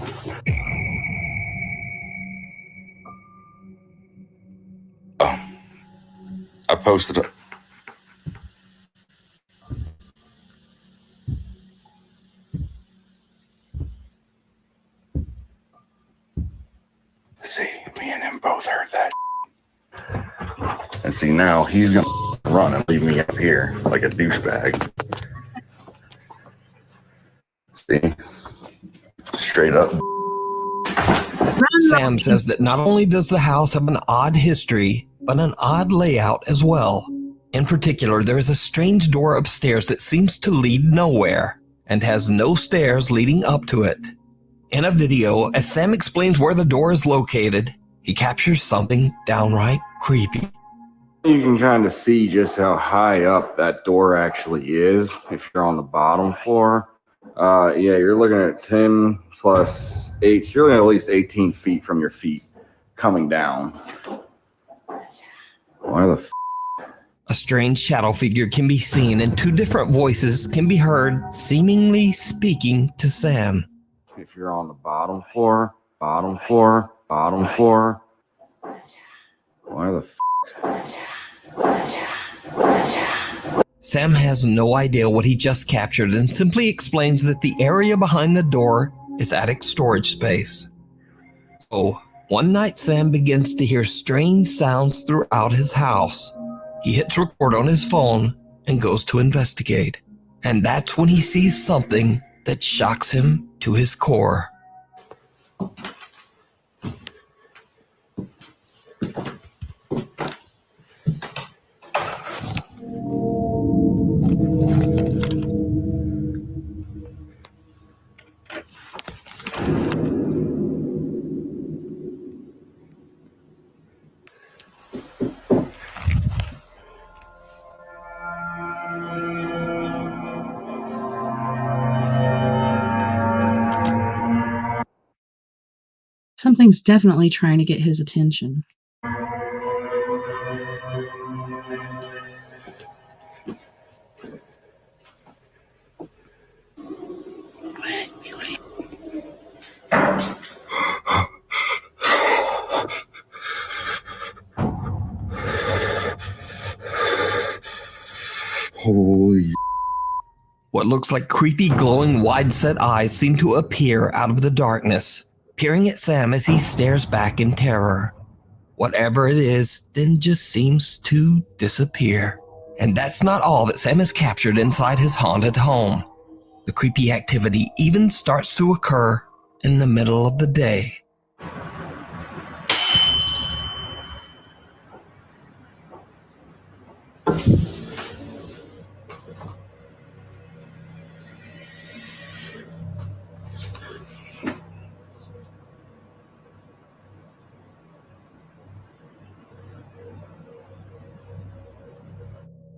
posted it. See, me and him both heard that. And see, now he's gonna run and leave me up here like a douchebag. See? Straight up. Sam says that not only does the house have an odd history, but an odd layout as well. In particular, there is a strange door upstairs that seems to lead nowhere and has no stairs leading up to it. In a video, as Sam explains where the door is located, he captures something downright creepy. You can kind of see just how high up that door actually is if you're on the bottom floor. Yeah, you're looking at 10 plus 8. So you're looking at least 18 feet from your feet coming down. Why the f? A strange shadow figure can be seen and two different voices can be heard seemingly speaking to Sam. If you're on the bottom floor, bottom floor, bottom floor. Why the f? Sam has no idea what he just captured and simply explains that the area behind the door is attic storage space. Oh, one night Sam begins to hear strange sounds throughout his house. He hits record on his phone and goes to investigate. And that's when he sees something that shocks him to his core. Something's definitely trying to get his attention. Holy. What looks like creepy, glowing, wide-set eyes seem to appear out of the darkness, peering at Sam as he stares back in terror. Whatever it is, then just seems to disappear. And that's not all that Sam has captured inside his haunted home. The creepy activity even starts to occur in the middle of the day.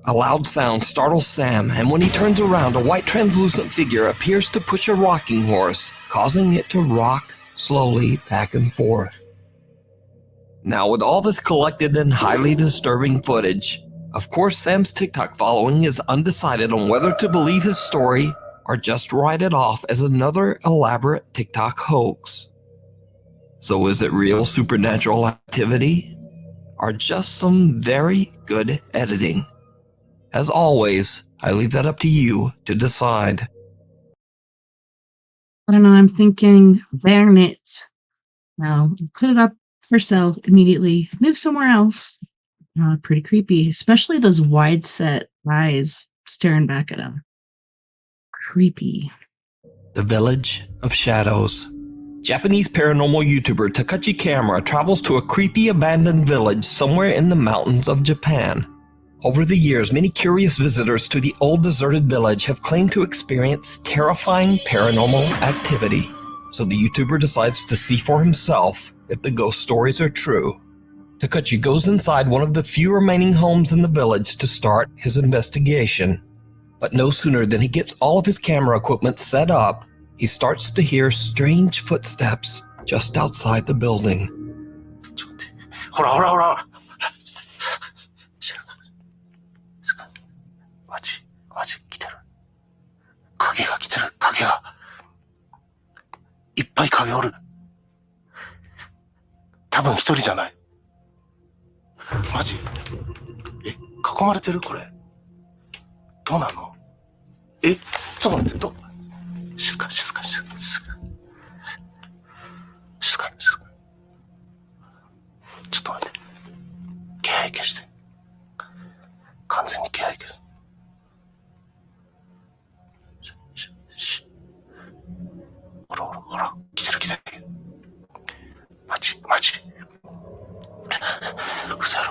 A loud sound startles Sam, and when he turns around, a white translucent figure appears to push a rocking horse, causing it to rock slowly back and forth. Now, with all this collected and highly disturbing footage, of course Sam's TikTok following is undecided on whether to believe his story or just write it off as another elaborate TikTok hoax. So is it real supernatural activity, or just some very good editing? As always, I leave that up to you to decide. I don't know, I'm thinking burn it. Now, put it up for sale immediately. Move somewhere else. Pretty creepy, especially those wide set eyes staring back at him. Creepy. The Village of Shadows. Japanese paranormal YouTuber Takachi Camera travels to a creepy abandoned village somewhere in the mountains of Japan. Over the years, many curious visitors to the old deserted village have claimed to experience terrifying paranormal activity. So the YouTuber decides to see for himself if the ghost stories are true. Takachi goes inside one of the few remaining homes in the village to start his investigation. But no sooner than he gets all of his camera equipment set up, he starts to hear strange footsteps just outside the building. 囲まれてるこれ。どうなの？え、ちょっと待って、静かに。静かに。ちょっと待って。気配消して。完全に気配消す。ほら。来てる。マジ。うせろ。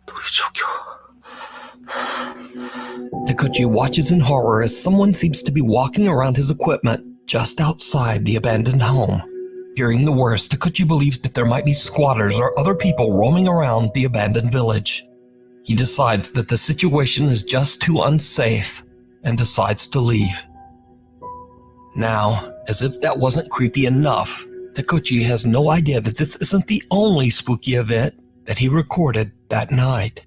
どういう状況？Takuchi watches in horror as someone seems to be walking around his equipment just outside the abandoned home. Fearing the worst, Takuchi believes that there might be squatters or other people roaming around the abandoned village. He decides that the situation is just too unsafe and decides to leave. Now, as if that wasn't creepy enough, Takuchi has no idea that this isn't the only spooky event that he recorded that night.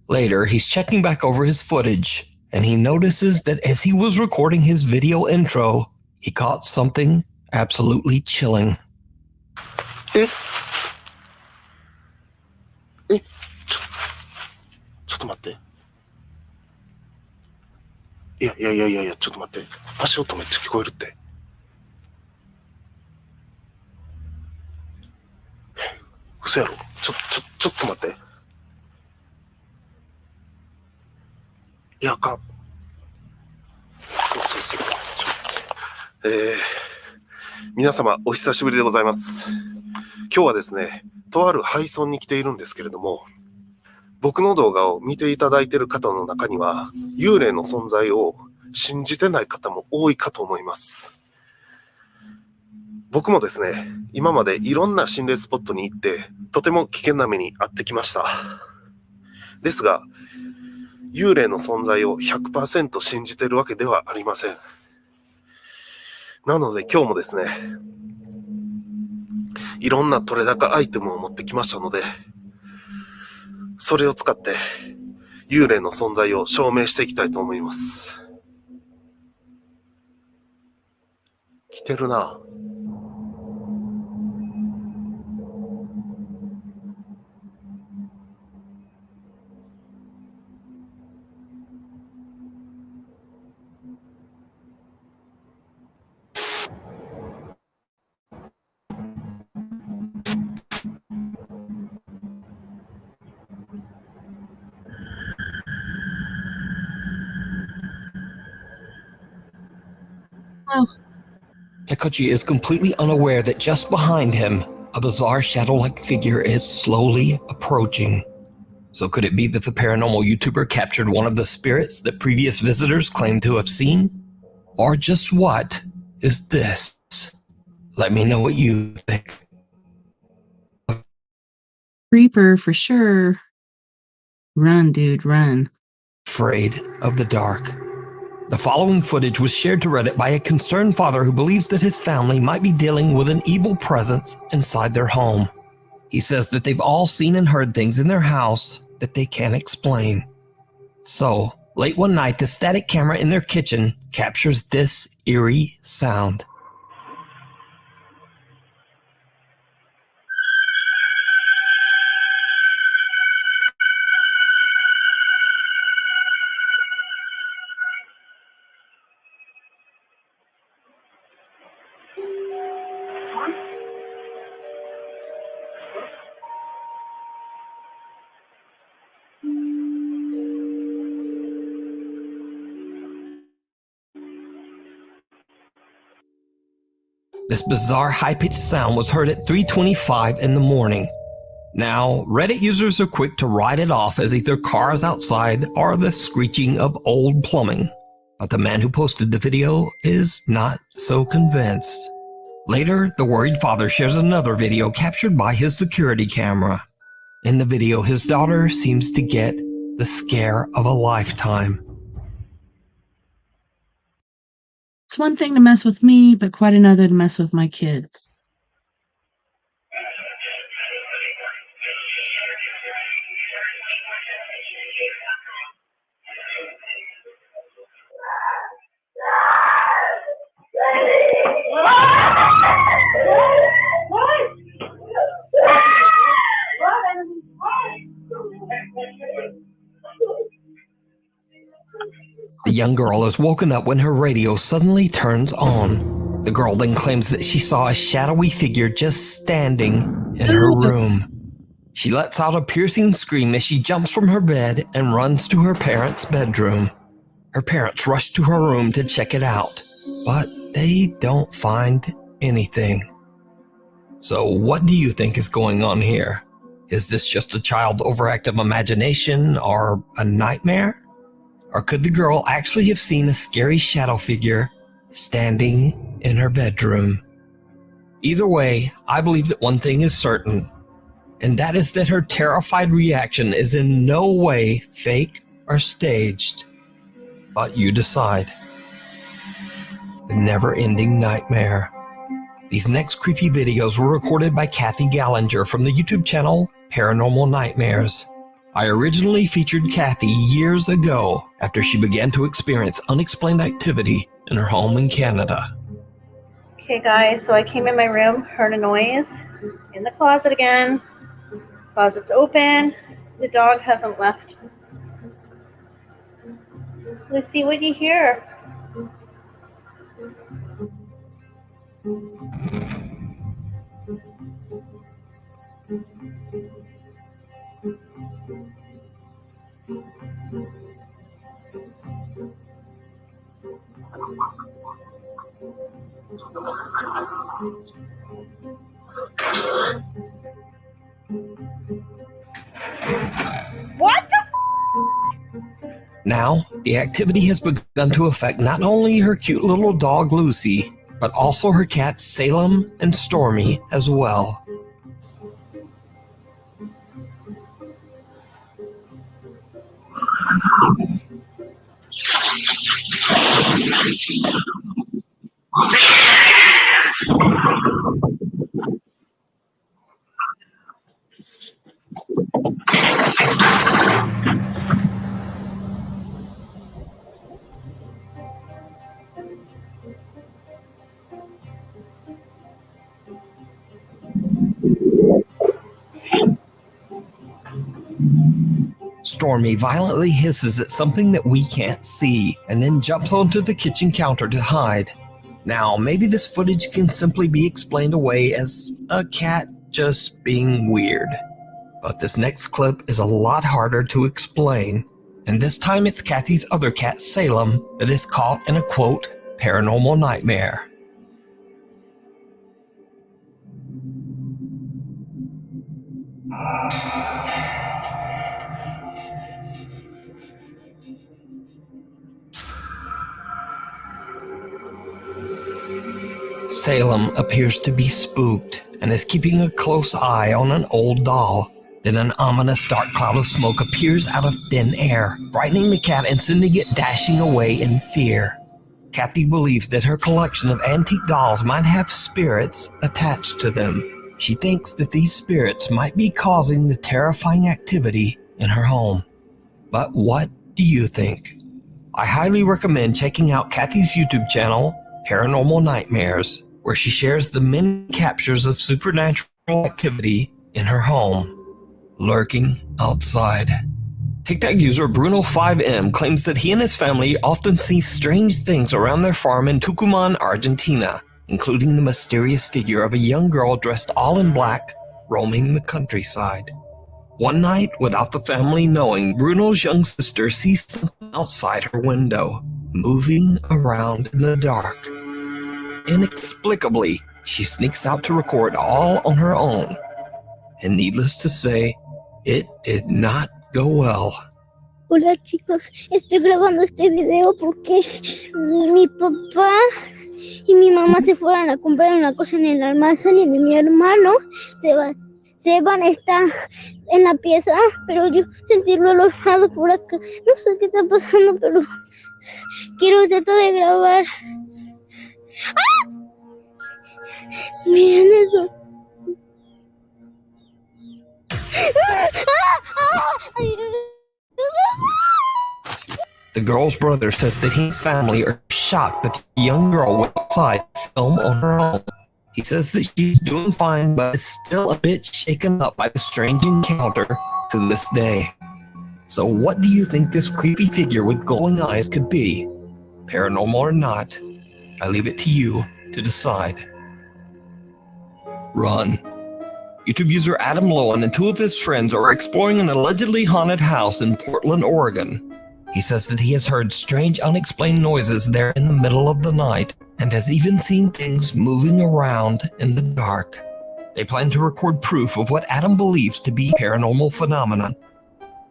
Later, he's checking back over his footage, and he notices that as he was recording his video intro, he caught something absolutely chilling. ちょっと待って。いや、ちょっと待って。足音めっちゃ聞こえるって。嘘やろ？ちょっと待って。いや、そう。皆様、お久しぶりでございます。今日はですね、とある廃村に来ているんですけれども、僕の動画を見ていただいている方の中には、幽霊の存在を信じてない方も多いかと思います。僕もですね、今までいろんな心霊スポットに行って、とても危険な目に遭ってきました。ですが、幽霊の存在を 100% 信じているわけではありません。なので今日もですね、いろんな取れ高アイテムを持ってきましたので、それを使って幽霊の存在を証明していきたいと思います。来てるな。Takuchi is completely unaware that just behind him, a bizarre shadow-like figure is slowly approaching. So could it be that the paranormal YouTuber captured one of the spirits that previous visitors claimed to have seen? Or just what is this? Let me know what you think. Creeper for sure. Run, dude, run. Afraid of the dark. The following footage was shared to Reddit by a concerned father who believes that his family might be dealing with an evil presence inside their home. He says that they've all seen and heard things in their house that they can't explain. So, late one night, the static camera in their kitchen captures this eerie sound. This bizarre high-pitched sound was heard at 3:25 in the morning. Now, Reddit users are quick to write it off as either cars outside or the screeching of old plumbing. But the man who posted the video is not so convinced. Later, the worried father shares another video captured by his security camera. In the video, his daughter seems to get the scare of a lifetime. It's one thing to mess with me, but quite another to mess with my kids. young girl is woken up when her radio suddenly turns on. The girl then claims that she saw a shadowy figure just standing in her room. She lets out a piercing scream as she jumps from her bed and runs to her parents' bedroom. Her parents rush to her room to check it out, but they don't find anything. So what do you think is going on here? Is this just a child's overactive imagination or a nightmare? Or could the girl actually have seen a scary shadow figure standing in her bedroom? Either way, I believe that one thing is certain, and that is that her terrified reaction is in no way fake or staged. But you decide. The never-ending nightmare. These next creepy videos were recorded by Kathy Gallinger from the YouTube channel Paranormal Nightmares. I originally featured Kathy years ago after she began to experience unexplained activity in her home in Canada. Okay guys, so I came in my room, heard a noise, in the closet again. Closet's open, the dog hasn't left. Let's see what you hear. What the Now, the activity has begun to affect not only her cute little dog Lucy, but also her cats Salem and Stormy as well. Stormy violently hisses at something that we can't see and then jumps onto the kitchen counter to hide. Now, maybe this footage can simply be explained away as a cat just being weird. But this next clip is a lot harder to explain, and this time it's Kathy's other cat, Salem, that is caught in a quote, paranormal nightmare. Salem appears to be spooked and is keeping a close eye on an old doll. Then an ominous dark cloud of smoke appears out of thin air, frightening the cat and sending it dashing away in fear. Kathy believes that her collection of antique dolls might have spirits attached to them. She thinks that these spirits might be causing the terrifying activity in her home. But what do you think? I highly recommend checking out Kathy's YouTube channel, Paranormal Nightmares, where she shares the many captures of supernatural activity in her home, lurking outside. TikTok user Bruno5M claims that he and his family often see strange things around their farm in Tucumán, Argentina, including the mysterious figure of a young girl dressed all in black, roaming the countryside. One night, without the family knowing, Bruno's young sister sees something outside her window, moving around in the dark. Inexplicably, she sneaks out to record all on her own. And needless to say, it did not go well. Hola chicos, estoy grabando este video porque mi papá y mi mamá se fueron a comprar una cosa en el almacén y mi hermano Seban está en la pieza, pero yo sentirlo alojado por acá. No sé qué está pasando, pero quiero tratar de grabar. ¡Ah! Miren eso. The girl's brother says that his family are shocked that the young girl went outside to film on her own. He says that she's doing fine, but is still a bit shaken up by the strange encounter to this day. So what do you think this creepy figure with glowing eyes could be? Paranormal or not, I leave it to you to decide. Run. YouTube user Adam Lowen and two of his friends are exploring an allegedly haunted house in Portland, Oregon. He says that he has heard strange, unexplained noises there in the middle of the night and has even seen things moving around in the dark. They plan to record proof of what Adam believes to be paranormal phenomenon.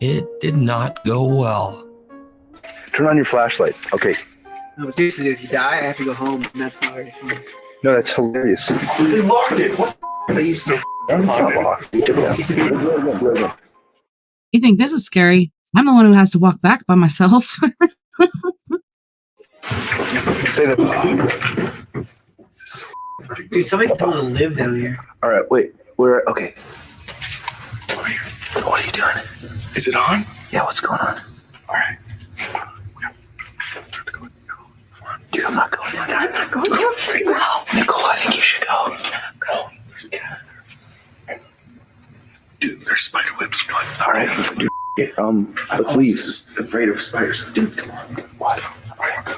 It did not go well. Turn on your flashlight. Okay. No, but seriously, if you die, I have to go home, and that's not very fun. No, that's hilarious. They locked it. What? It's so locked. You think this is scary? I'm the one who has to walk back by myself. Say that. Dude, somebody's told to live down here. All right, wait. We're okay. What are you doing? Is it on? Yeah, what's going on? All right. Dude, I'm not going in. I'm not going in. No. Nicole, I think you should go. Go. Dude, there's spider webs. All right, dude. Please. Afraid of spiders. Dude, come on. What? All right, go.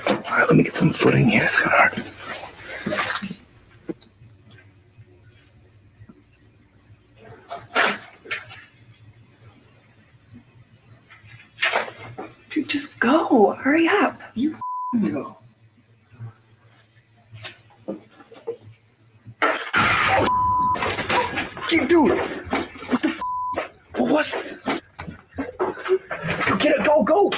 All right, let me get some footing here. It's kind of hard. Dude, just go. Hurry up. You go. Dude, what the what was it? Get it, go.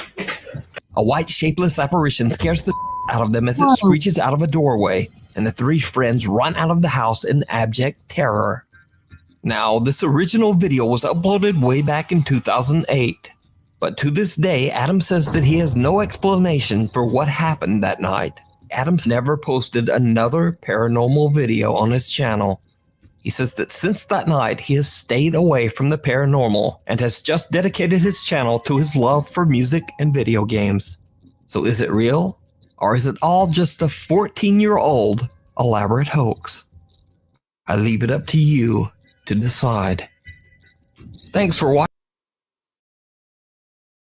A white shapeless apparition scares the out of them as it screeches out of a doorway, and the three friends run out of the house in abject terror. Now, this original video was uploaded way back in 2008, but to this day, Adam says that he has no explanation for what happened that night. Adam's never posted another paranormal video on his channel. He says that since that night, he has stayed away from the paranormal and has just dedicated his channel to his love for music and video games. So is it real? Or is it all just a 14-year-old elaborate hoax? I leave it up to you to decide. Thanks for watching.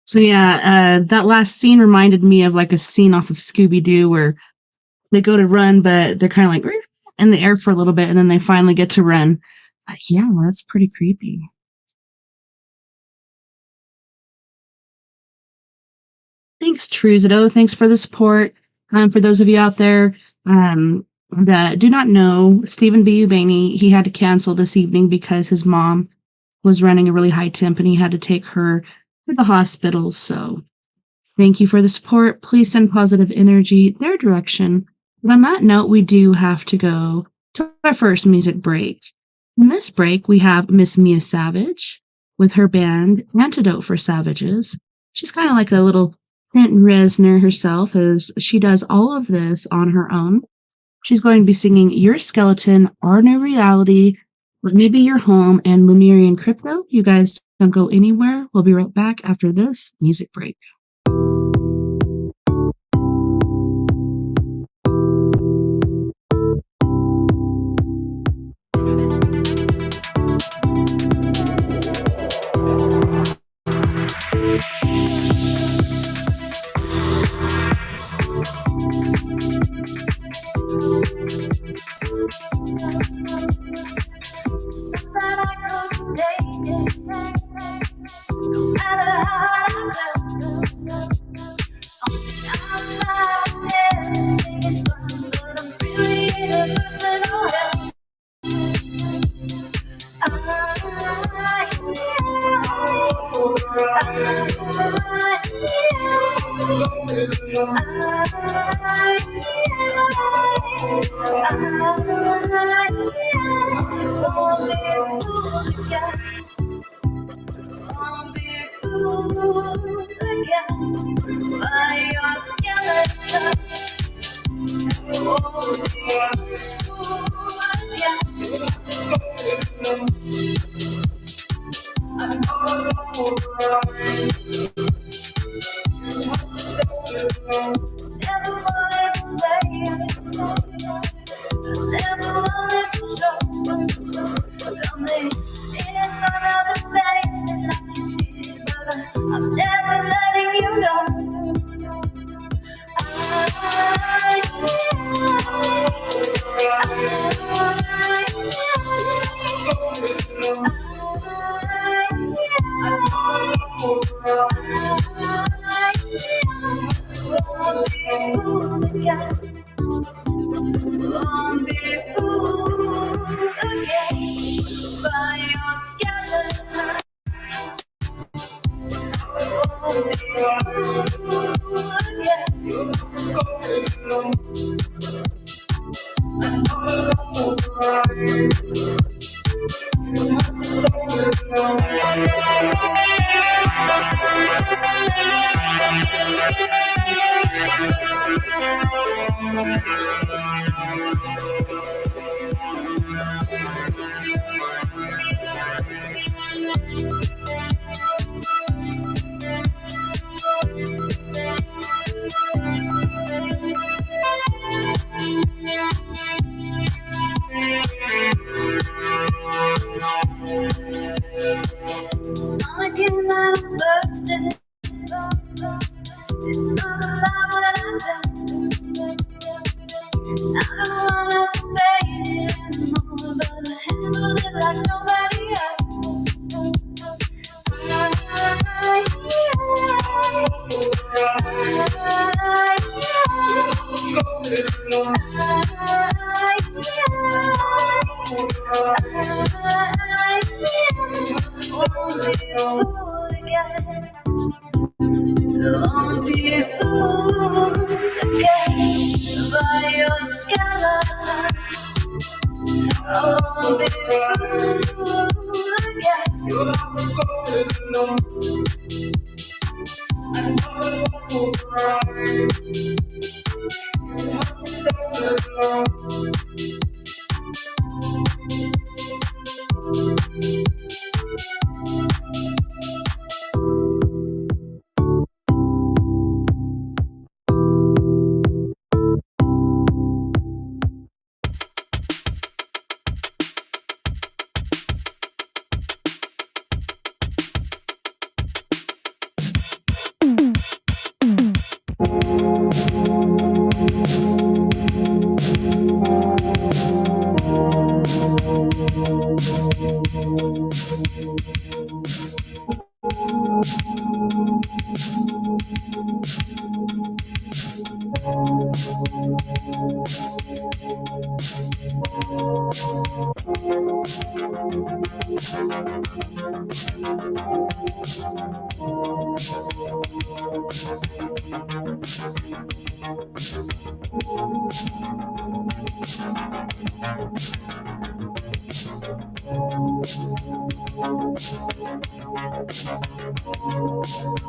So yeah, that last scene reminded me of like a scene off of Scooby-Doo where they go to run, but they're kind of like in the air for a little bit, and then they finally get to run. But yeah, that's pretty creepy. Thanks, Truzido. Thanks for the support. For those of you out there that do not know, Stephen B. Ubaney, he had to cancel this evening because his mom was running a really high temp and he had to take her to the hospital. So thank you for the support. Please send positive energy their direction. But on that note, we do have to go to our first music break. In this break, we have Miss Mia Savage with her band Antidote for Savages. She's kind of like a little Trent Reznor herself, as she does all of this on her own. She's going to be singing Your Skeleton, Our New Reality, Let Me Be Your Home, and Lemurian Crypto. You guys don't go anywhere. We'll be right back after this music break. Don't be fooled again by your skeleton. I won't be fooled again. You're not going alone. I know you'll cry. You're not going alone.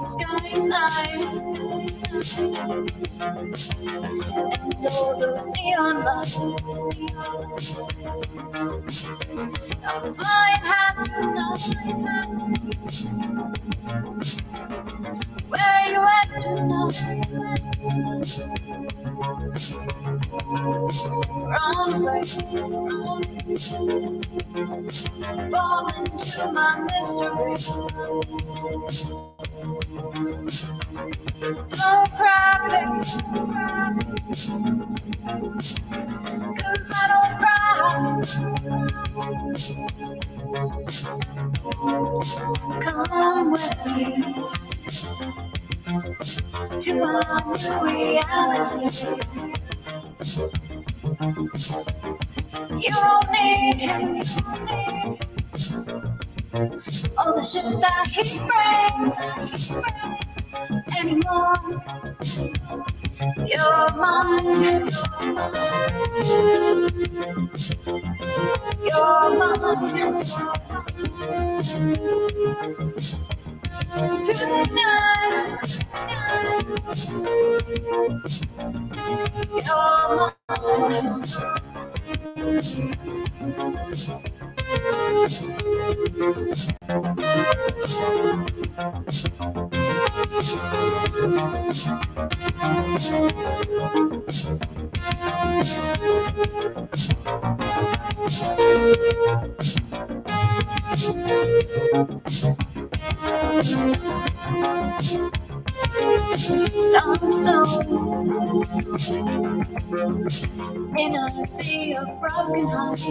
Skylines and all those neon lights. I'm flying high tonight. Where you at tonight? Run away, fall into my mystery. Don't cry, baby, 'cause I don't cry. Come with me to a new reality. You don't need him, all the shit that he brings anymore. You're mine, you're mine. Tonight, you're mine. I'm so in a sea of broken hearts.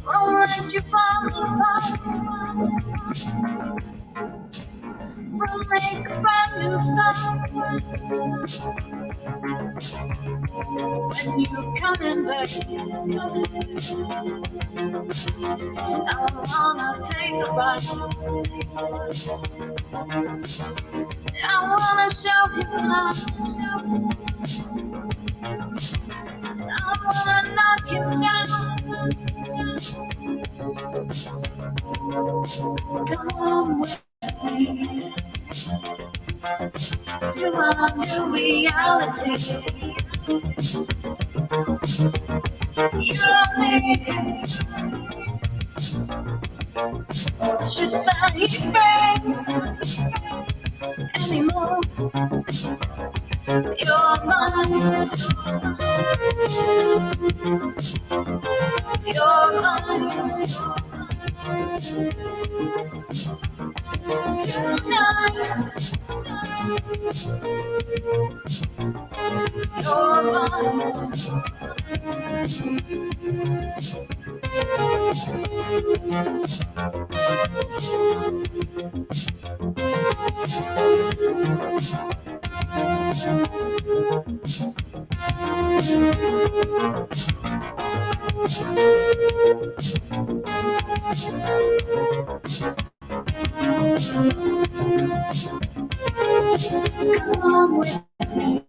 Won't let you fall apart. We'll make a brand new start. When you coming back, I wanna take a ride. I wanna show him love. I wanna knock him down. reality. You don't need all the shit that he brings anymore. You're mine. You're mine. Tonight. You're mine. Come with me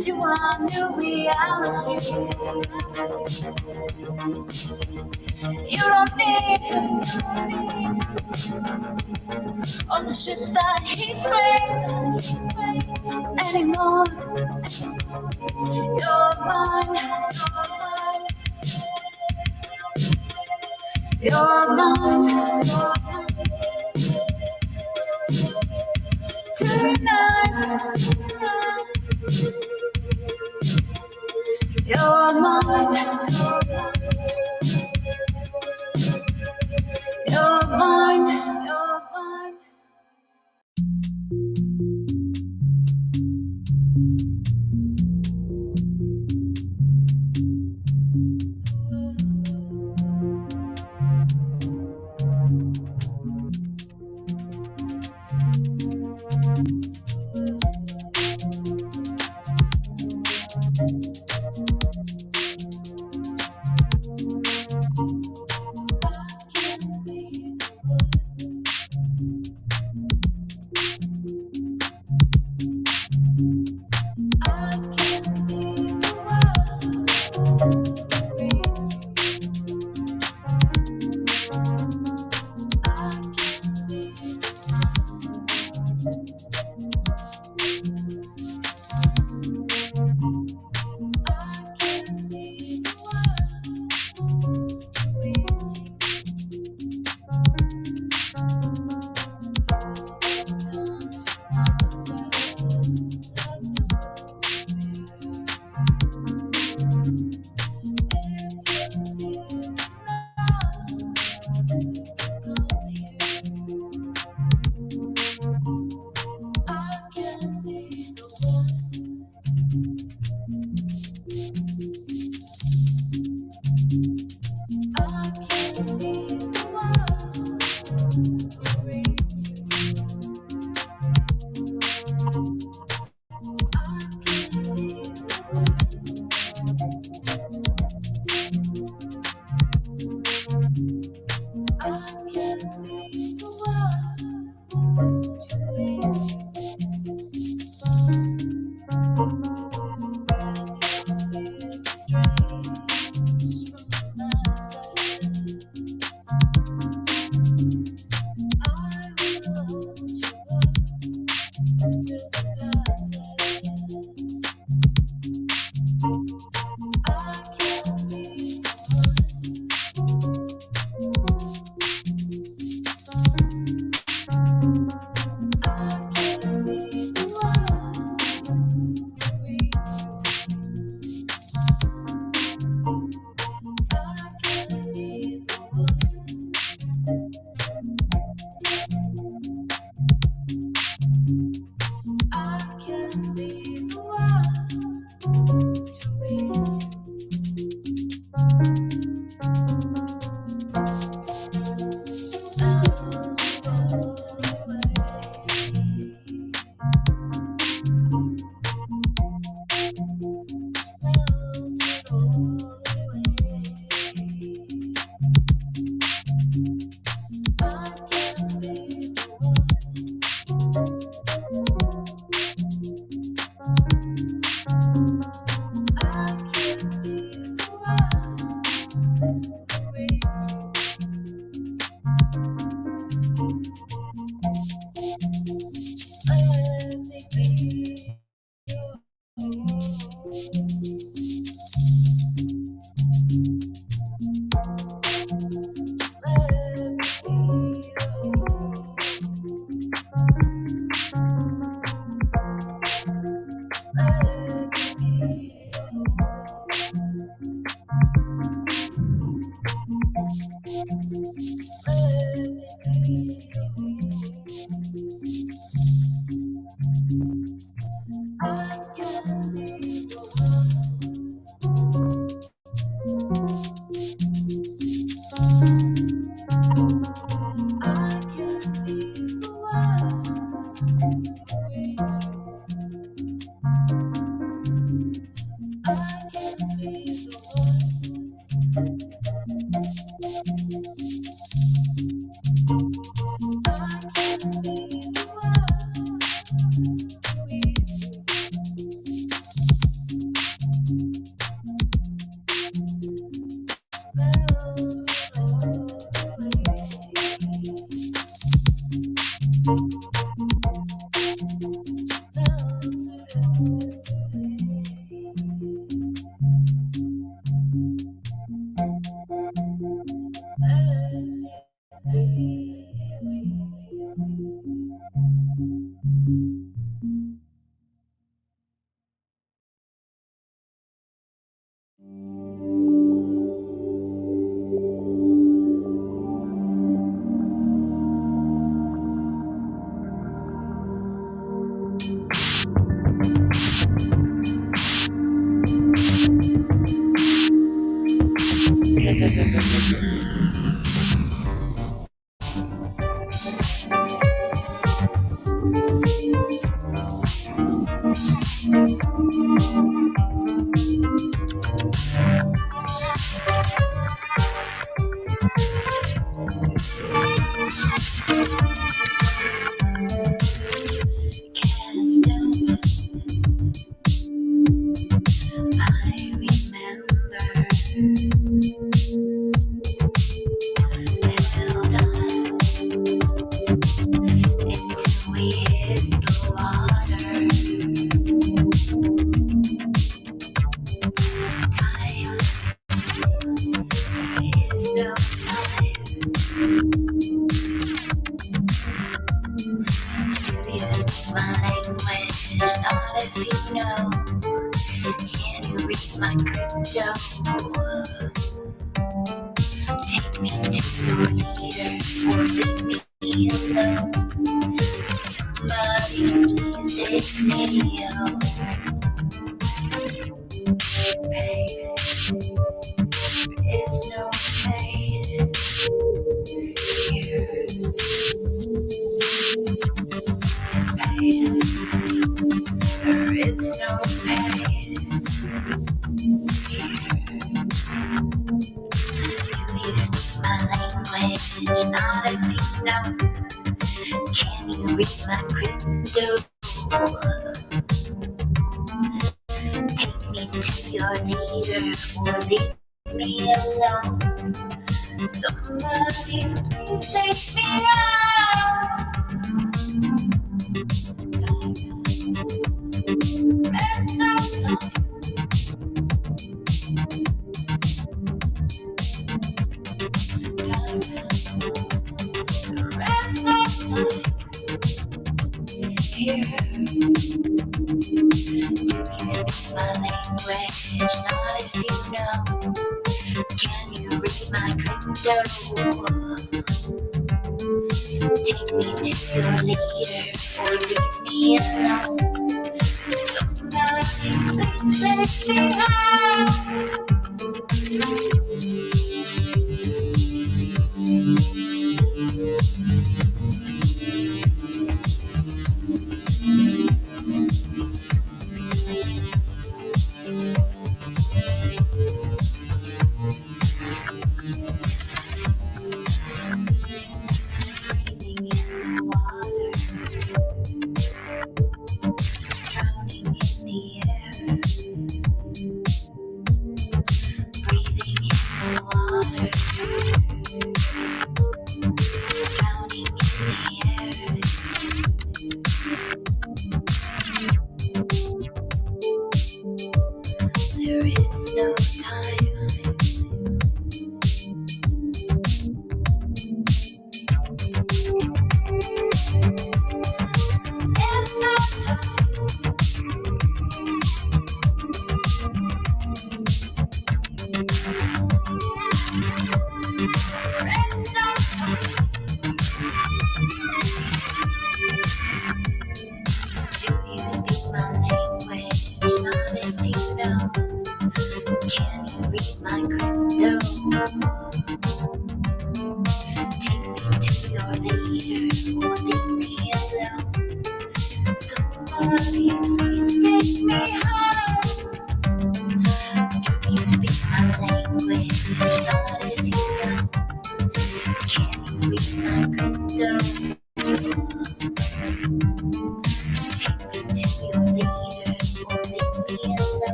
to our new reality. You don't need all the shit that he brings anymore. You're mine. You're mine. Tonight. You're mine. You're mine. You're mine.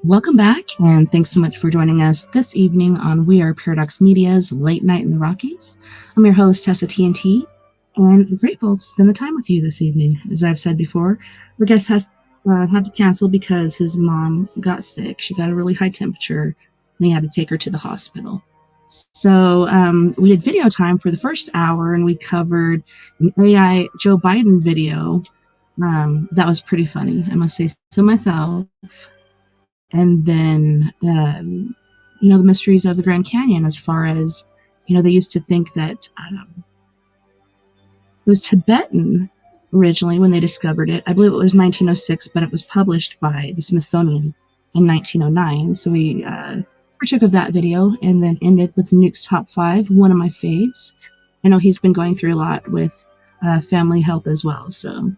Welcome back, and thanks so much for joining us this evening on We Are Paradox Media's Late Night in the Rockies. I'm your host, TessaTNT, and I'm grateful to spend the time with you this evening. As I've said before, our guest has had to cancel because his mom got sick. She got a really high temperature, and he had to take her to the hospital. So we did video time for the first hour, and we covered an AI Joe Biden video. That was pretty funny, I must say so myself. And then, the mysteries of the Grand Canyon, as far as, they used to think that it was Tibetan originally when they discovered it. I believe it was 1906, but it was published by the Smithsonian in 1909. So we partook of that video and then ended with Nuke's Top 5, one of my faves. I know he's been going through a lot with family health as well, so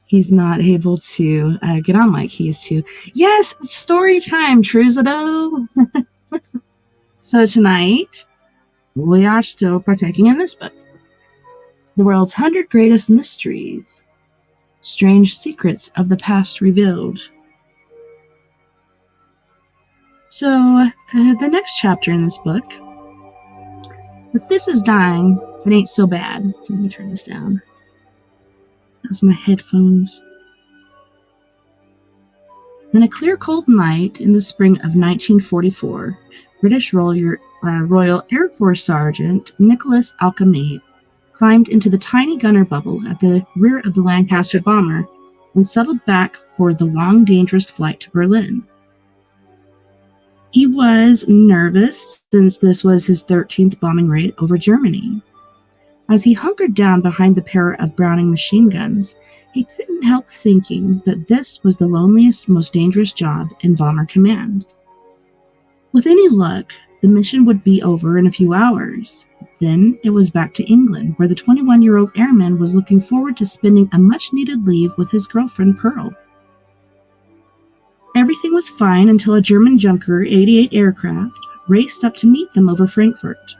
he's not able to get on like he used to. Yes, story time, Truzado. So tonight, we are still partaking in this book. The World's 100 Greatest Mysteries. Strange Secrets of the Past Revealed. So, the next chapter in this book. If this is dying, if it ain't so bad. Let me turn this down. Those are my headphones. On a clear, cold night in the spring of 1944, British Royal Air Force Sergeant Nicholas Alcomade climbed into the tiny gunner bubble at the rear of the Lancaster bomber and settled back for the long, dangerous flight to Berlin. He was nervous since this was his 13th bombing raid over Germany. As he hunkered down behind the pair of Browning machine guns, he couldn't help thinking that this was the loneliest, most dangerous job in Bomber Command. With any luck, the mission would be over in a few hours. Then it was back to England, where the 21-year-old airman was looking forward to spending a much-needed leave with his girlfriend, Pearl. Everything was fine until a German Junker 88 aircraft raced up to meet them over Frankfurt.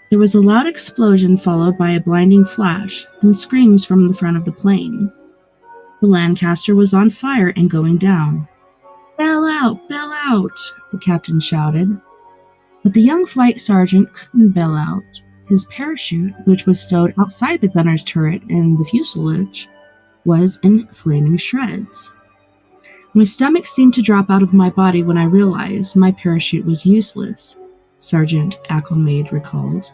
There was a loud explosion followed by a blinding flash, then screams from the front of the plane. The Lancaster was on fire and going down. "Bail out! Bail out!" the captain shouted. But the young flight sergeant couldn't bail out. His parachute, which was stowed outside the gunner's turret and the fuselage, was in flaming shreds. My stomach seemed to drop out of my body when I realized my parachute was useless, Sergeant Alcomade recalled.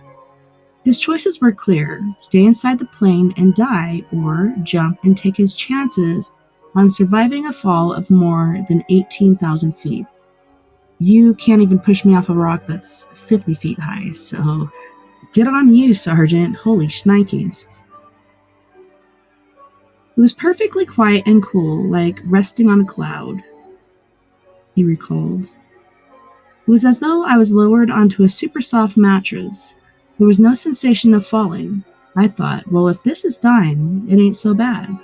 His choices were clear: stay inside the plane and die, or jump and take his chances on surviving a fall of more than 18,000 feet. You can't even push me off a rock that's 50 feet high, so get on you, Sergeant. Holy shnikes. It was perfectly quiet and cool, like resting on a cloud, he recalled. It was as though I was lowered onto a super soft mattress. There was no sensation of falling. I thought, well, if this is dying, it ain't so bad.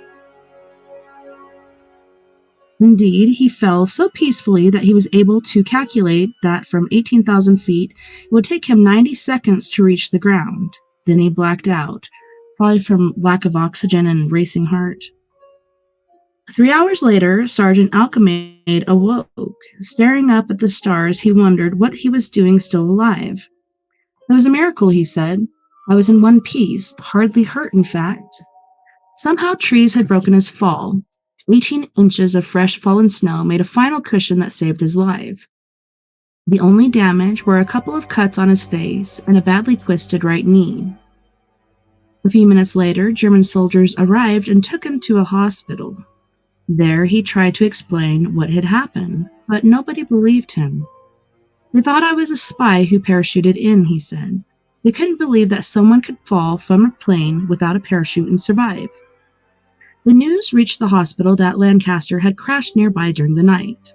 Indeed, he fell so peacefully that he was able to calculate that from 18,000 feet, it would take him 90 seconds to reach the ground. Then he blacked out, probably from lack of oxygen and racing heart. 3 hours later, Sergeant Alcomade awoke. Staring up at the stars, he wondered what he was doing still alive. It was a miracle, he said. I was in one piece, hardly hurt, in fact. Somehow trees had broken his fall. 18 inches of fresh fallen snow made a final cushion that saved his life. The only damage were a couple of cuts on his face and a badly twisted right knee. A few minutes later, German soldiers arrived and took him to a hospital. There he tried to explain what had happened, but nobody believed him. They thought I was a spy who parachuted in, he said. They couldn't believe that someone could fall from a plane without a parachute and survive. The news reached the hospital that Lancaster had crashed nearby during the night.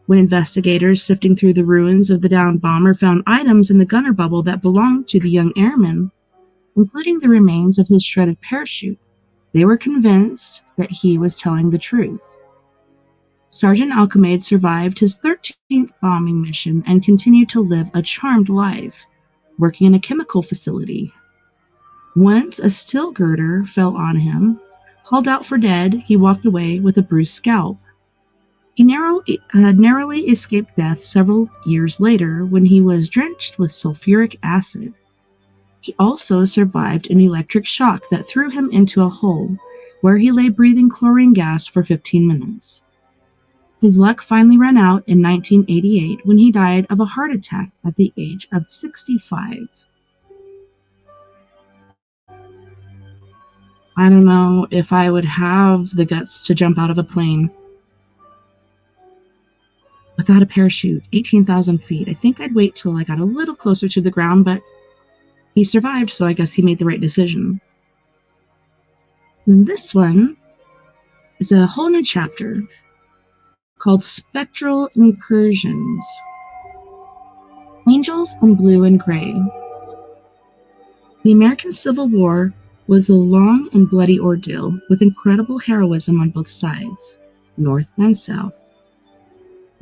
When investigators sifting through the ruins of the downed bomber found items in the gunner bubble that belonged to the young airman, including the remains of his shredded parachute, they were convinced that he was telling the truth. Sergeant Alcomade survived his 13th bombing mission and continued to live a charmed life, working in a chemical facility. Once a steel girder fell on him. Called out for dead, he walked away with a bruised scalp. He narrowly escaped death several years later when he was drenched with sulfuric acid. He also survived an electric shock that threw him into a hole, where he lay breathing chlorine gas for 15 minutes. His luck finally ran out in 1988 when he died of a heart attack at the age of 65. I don't know if I would have the guts to jump out of a plane without a parachute, 18,000 feet. I think I'd wait till I got a little closer to the ground, but he survived, so I guess he made the right decision. And this one is a whole new chapter called Spectral Incursions. Angels in Blue and Gray. The American Civil War was a long and bloody ordeal with incredible heroism on both sides, North and South.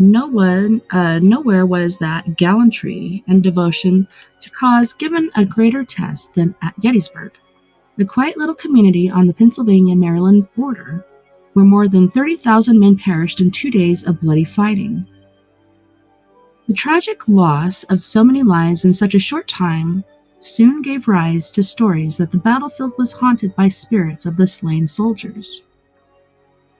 Nowhere was that gallantry and devotion to cause given a greater test than at Gettysburg, the quiet little community on the Pennsylvania-Maryland border, where more than 30,000 men perished in 2 days of bloody fighting. The tragic loss of so many lives in such a short time soon gave rise to stories that the battlefield was haunted by spirits of the slain soldiers.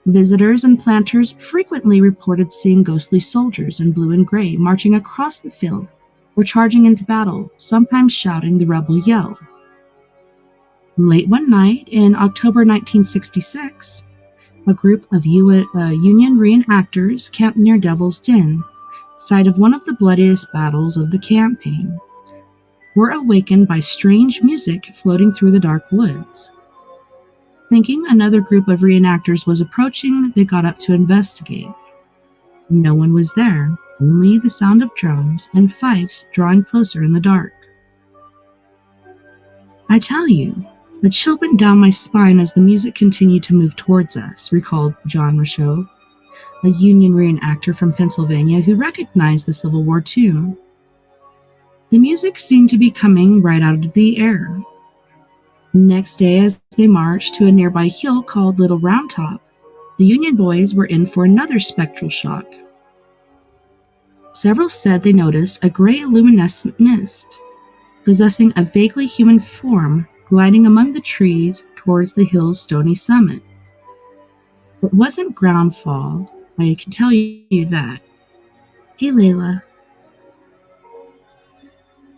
Visitors and planters frequently reported seeing ghostly soldiers in blue and gray marching across the field or charging into battle, sometimes shouting the rebel yell. Late one night in October 1966, a group of Union reenactors camped near Devil's Den, site of one of the bloodiest battles of the campaign, were awakened by strange music floating through the dark woods. Thinking another group of reenactors was approaching, they got up to investigate. No one was there, only the sound of drums and fifes drawing closer in the dark. I tell you, a chill went down my spine as the music continued to move towards us, recalled John Rochot, a Union reenactor from Pennsylvania who recognized the Civil War tune. The music seemed to be coming right out of the air. Next day, as they marched to a nearby hill called Little Round Top, the Union boys were in for another spectral shock. Several said they noticed a gray luminescent mist, possessing a vaguely human form, gliding among the trees towards the hill's stony summit. It wasn't ground fall, I can tell you that. Hey, Layla.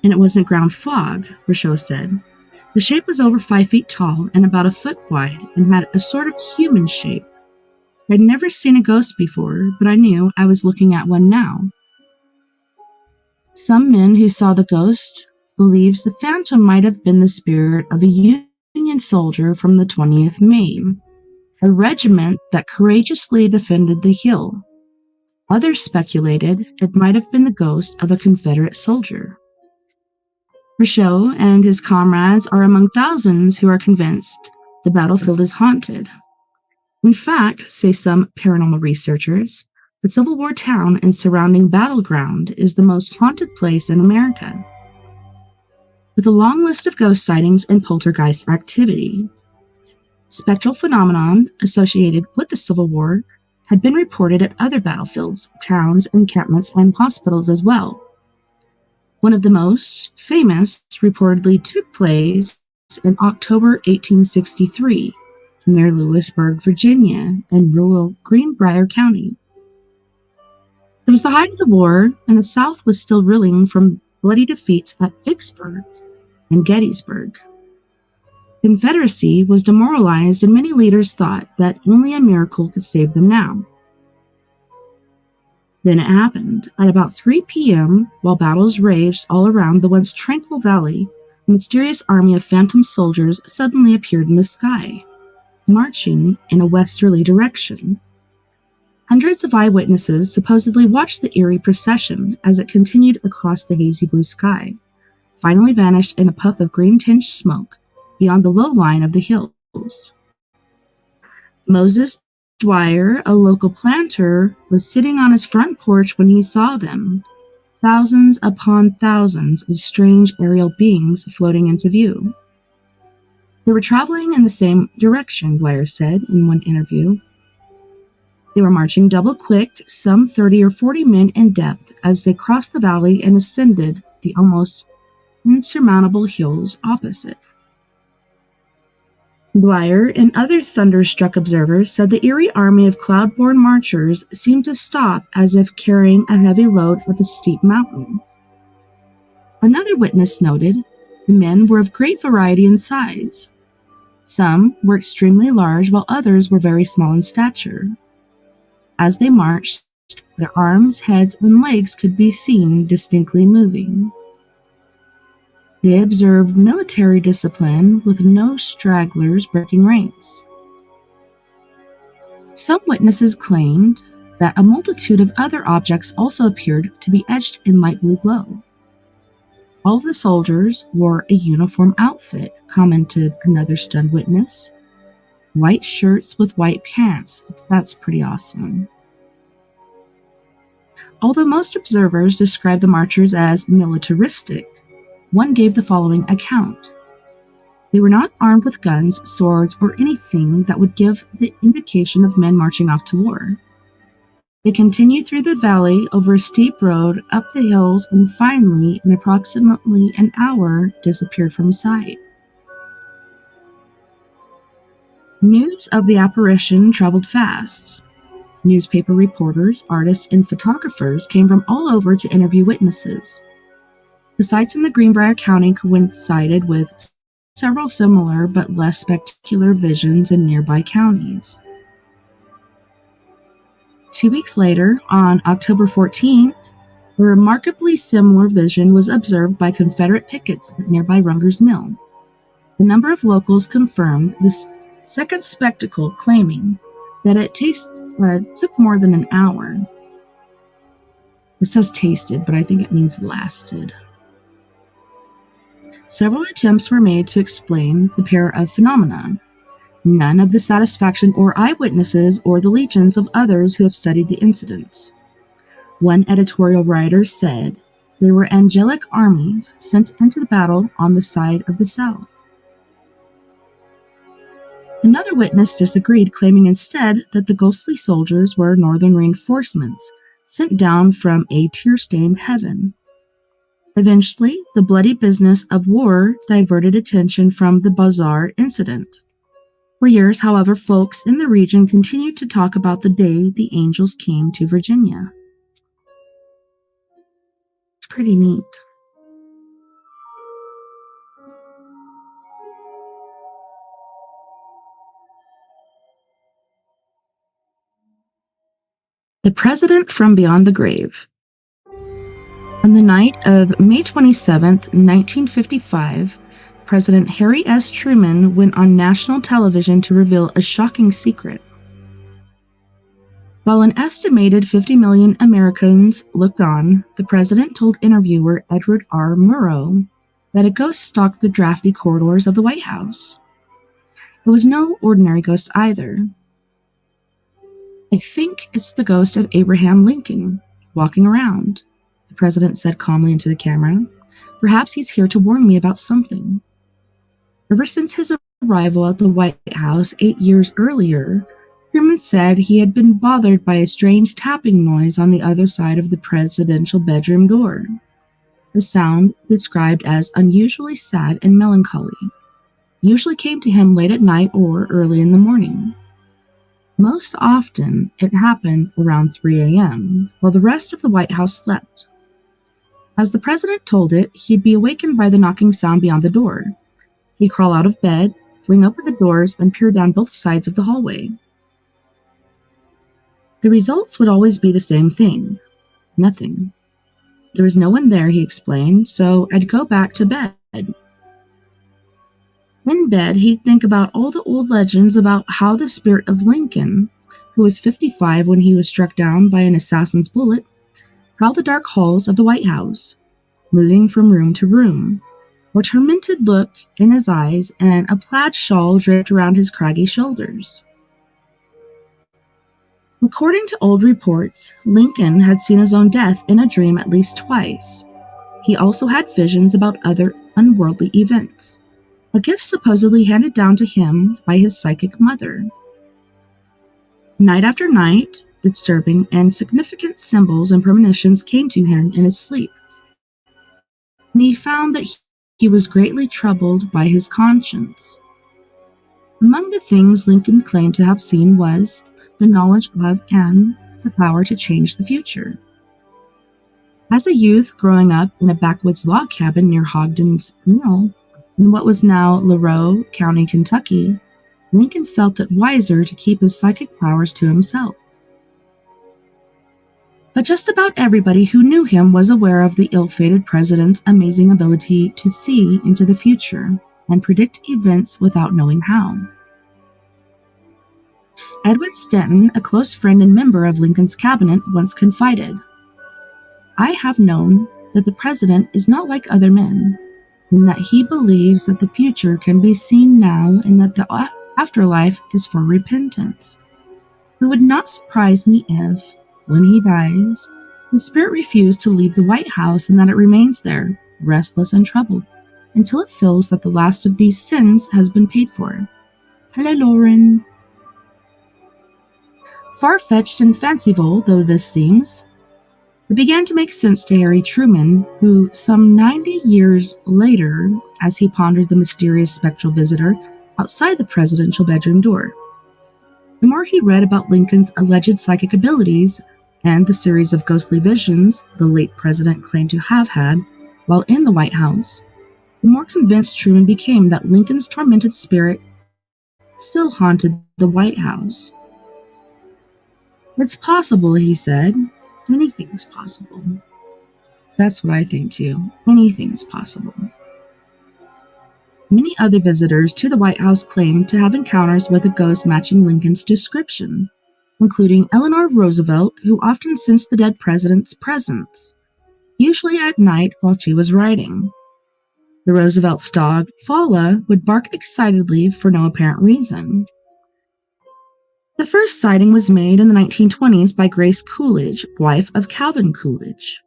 And it wasn't ground fog, Rochot said. The shape was over 5 feet tall and about a foot wide and had a sort of human shape. I'd never seen a ghost before, but I knew I was looking at one now. Some men who saw the ghost believes the phantom might have been the spirit of a Union soldier from the 20th Maine, a regiment that courageously defended the hill. Others speculated it might have been the ghost of a Confederate soldier. Rochot and his comrades are among thousands who are convinced the battlefield is haunted. In fact, say some paranormal researchers, the Civil War town and surrounding battleground is the most haunted place in America, with a long list of ghost sightings and poltergeist activity. Spectral phenomenon associated with the Civil War had been reported at other battlefields, towns, encampments, and hospitals as well. One of the most famous reportedly took place in October 1863, near Lewisburg, Virginia, in rural Greenbrier County. It was the height of the war, and the South was still reeling from bloody defeats at Vicksburg and Gettysburg. Confederacy was demoralized, and many leaders thought that only a miracle could save them now. Then it happened. At about 3 p.m., while battles raged all around the once tranquil valley, a mysterious army of phantom soldiers suddenly appeared in the sky, marching in a westerly direction. Hundreds of eyewitnesses supposedly watched the eerie procession as it continued across the hazy blue sky, finally vanished in a puff of green-tinged smoke beyond the low line of the hills. Moses Dwyer, a local planter, was sitting on his front porch when he saw them, thousands upon thousands of strange aerial beings floating into view. They were traveling in the same direction, Dwyer said in one interview. They were marching double quick, some 30 or 40 men in depth, as they crossed the valley and ascended the almost insurmountable hills opposite. Dwyer and other thunderstruck observers said the eerie army of cloud-born marchers seemed to stop as if carrying a heavy load up a steep mountain. Another witness noted the men were of great variety in size. Some were extremely large, while others were very small in stature. As they marched, their arms, heads, and legs could be seen distinctly moving. They observed military discipline with no stragglers breaking ranks. Some witnesses claimed that a multitude of other objects also appeared to be etched in light blue glow. All of the soldiers wore a uniform outfit, commented another stunned witness. White shirts with white pants. That's pretty awesome. Although most observers described the marchers as militaristic, one gave the following account. They were not armed with guns, swords, or anything that would give the indication of men marching off to war. They continued through the valley, over a steep road, up the hills, and finally, in approximately an hour, disappeared from sight. News of the apparition traveled fast. Newspaper reporters, artists, and photographers came from all over to interview witnesses. The sites in the Greenbrier County coincided with several similar but less spectacular visions in nearby counties. 2 weeks later, on October 14th, a remarkably similar vision was observed by Confederate pickets at nearby Runger's Mill. A number of locals confirmed this second spectacle, claiming that it took more than an hour. It says tasted, but I think it means lasted. Several attempts were made to explain the pair of phenomena, none of the satisfaction or eyewitnesses or the legions of others who have studied the incidents. One editorial writer said they were angelic armies sent into the battle on the side of the South. Another witness disagreed, claiming instead that the ghostly soldiers were northern reinforcements sent down from a tear-stained heaven. Eventually, the bloody business of war diverted attention from the bizarre incident. For years, however, folks in the region continued to talk about the day the angels came to Virginia. It's pretty neat. The President from Beyond the Grave. On the night of May 27, 1955, President Harry S. Truman went on national television to reveal a shocking secret. While an estimated 50 million Americans looked on, the president told interviewer Edward R. Murrow that a ghost stalked the drafty corridors of the White House. It was no ordinary ghost either. "I think it's the ghost of Abraham Lincoln walking around," the president said calmly into the camera. "Perhaps he's here to warn me about something." Ever since his arrival at the White House 8 years earlier, Truman said he had been bothered by a strange tapping noise on the other side of the presidential bedroom door, a sound described as unusually sad and melancholy. usually came to him late at night or early in the morning. Most often, it happened around 3 a.m., while the rest of the White House slept. As the president told it, he'd be awakened by the knocking sound beyond the door. He'd crawl out of bed, fling open the doors, and peer down both sides of the hallway. The results would always be the same thing: nothing. There was no one there, he explained, so I'd go back to bed. In bed, he'd think about all the old legends about how the spirit of Lincoln, who was 55 when he was struck down by an assassin's bullet, prowled the dark halls of the White House, moving from room to room, a tormented look in his eyes and a plaid shawl draped around his craggy shoulders. According to old reports, Lincoln had seen his own death in a dream at least twice. He also had visions about other unworldly events, a gift supposedly handed down to him by his psychic mother. Night after night, disturbing and significant symbols and premonitions came to him in his sleep, and he found that he was greatly troubled by his conscience. Among the things Lincoln claimed to have seen was the knowledge of and the power to change the future. As a youth growing up in a backwoods log cabin near Hogden's Mill, in what was now Larue County, Kentucky, Lincoln felt it wiser to keep his psychic powers to himself. But just about everybody who knew him was aware of the ill-fated president's amazing ability to see into the future and predict events without knowing how. Edwin Stanton, a close friend and member of Lincoln's cabinet, once confided, "I have known that the president is not like other men, and that he believes that the future can be seen now and that the afterlife is for repentance. It would not surprise me if, when he dies, his spirit refused to leave the White House and that it remains there, restless and troubled, until it feels that the last of these sins has been paid for." Hello, Lauren. Far-fetched and fanciful though this seems, it began to make sense to Harry Truman, who, some 90 years later, as he pondered the mysterious spectral visitor outside the presidential bedroom door. The more he read about Lincoln's alleged psychic abilities and the series of ghostly visions the late president claimed to have had while in the White House, the more convinced Truman became that Lincoln's tormented spirit still haunted the White House. "It's possible," he said. "Anything's possible." That's what I think too. Anything's possible. Many other visitors to the White House claimed to have encounters with a ghost matching Lincoln's description, including Eleanor Roosevelt, who often sensed the dead president's presence, usually at night while she was writing. The Roosevelt's dog, Fala, would bark excitedly for no apparent reason. The first sighting was made in the 1920s by Grace Coolidge, wife of Calvin Coolidge.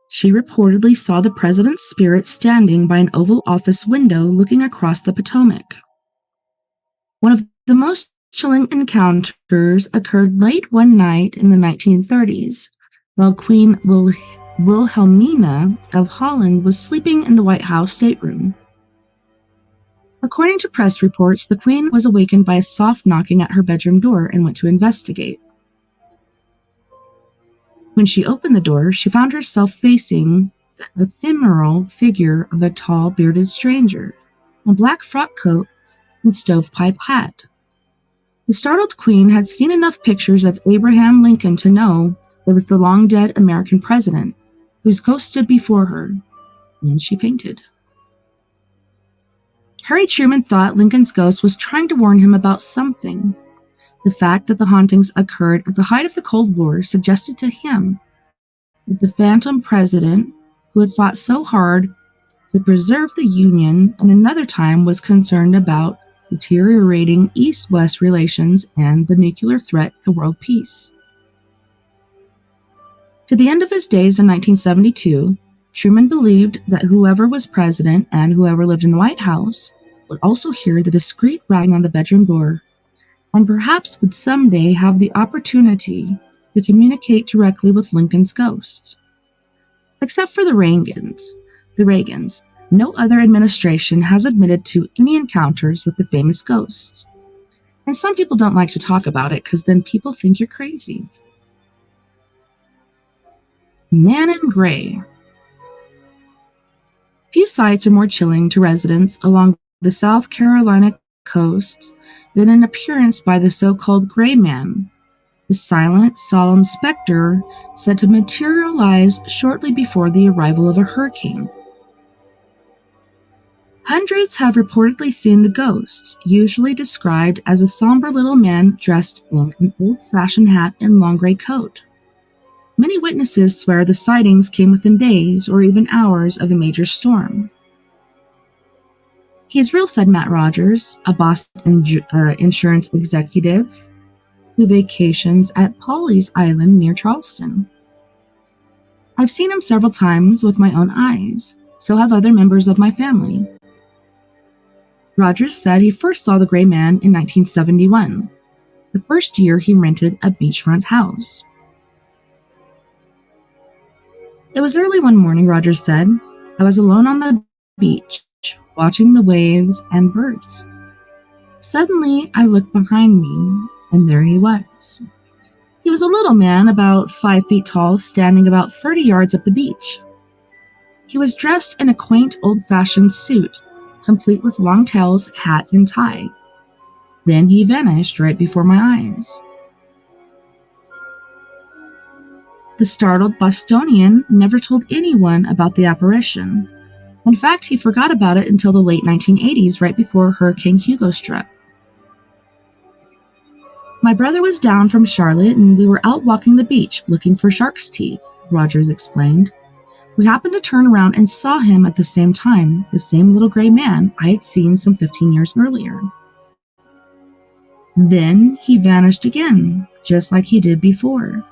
She reportedly saw the president's spirit standing by an Oval Office window looking across the Potomac. One of the most chilling encounters occurred late one night in the 1930s, while Queen Wilhelmina of Holland was sleeping in the White House stateroom. According to press reports, the Queen was awakened by a soft knocking at her bedroom door and went to investigate. When she opened the door, she found herself facing the ephemeral figure of a tall, bearded stranger, a black frock coat and stovepipe hat. The startled Queen had seen enough pictures of Abraham Lincoln to know it was the long-dead American president, whose ghost stood before her, and she fainted. Harry Truman thought Lincoln's ghost was trying to warn him about something. The fact that the hauntings occurred at the height of the Cold War suggested to him that the phantom president, who had fought so hard to preserve the Union and another time was concerned about deteriorating East-West relations and the nuclear threat to world peace. To the end of his days in 1972, Truman believed that whoever was president and whoever lived in the White House would also hear the discreet rapping on the bedroom door, and perhaps would someday have the opportunity to communicate directly with Lincoln's ghost. Except for the Reagans. No other administration has admitted to any encounters with the famous ghosts. And some people don't like to talk about it because then people think you're crazy. Man in Gray. Few sights are more chilling to residents along the South Carolina coast than an appearance by the so-called Gray Man, the silent, solemn specter said to materialize shortly before the arrival of a hurricane. Hundreds have reportedly seen the ghost, usually described as a somber little man dressed in an old-fashioned hat and long gray coat. Many witnesses swear the sightings came within days or even hours of a major storm. "He's real," said Matt Rogers, a Boston insurance executive who vacations at Pawleys Island near Charleston. "I've seen him several times with my own eyes, so have other members of my family." Rogers said he first saw the Gray Man in 1971, the first year he rented a beachfront house. "It was early one morning," Rogers said. "I was alone on the beach, watching the waves and birds. Suddenly, I looked behind me, and there he was. He was a little man, about 5 feet tall, standing about 30 yards up the beach. He was dressed in a quaint, old-fashioned suit, complete with long tails, hat, and tie. Then he vanished right before my eyes." The startled Bostonian never told anyone about the apparition. In fact, he forgot about it until the late 1980s, right before Hurricane Hugo struck. "My brother was down from Charlotte, and we were out walking the beach looking for shark's teeth," Rogers explained. "We happened to turn around and saw him at the same time, the same little gray man I had seen some 15 years earlier. Then he vanished again, just like he did before."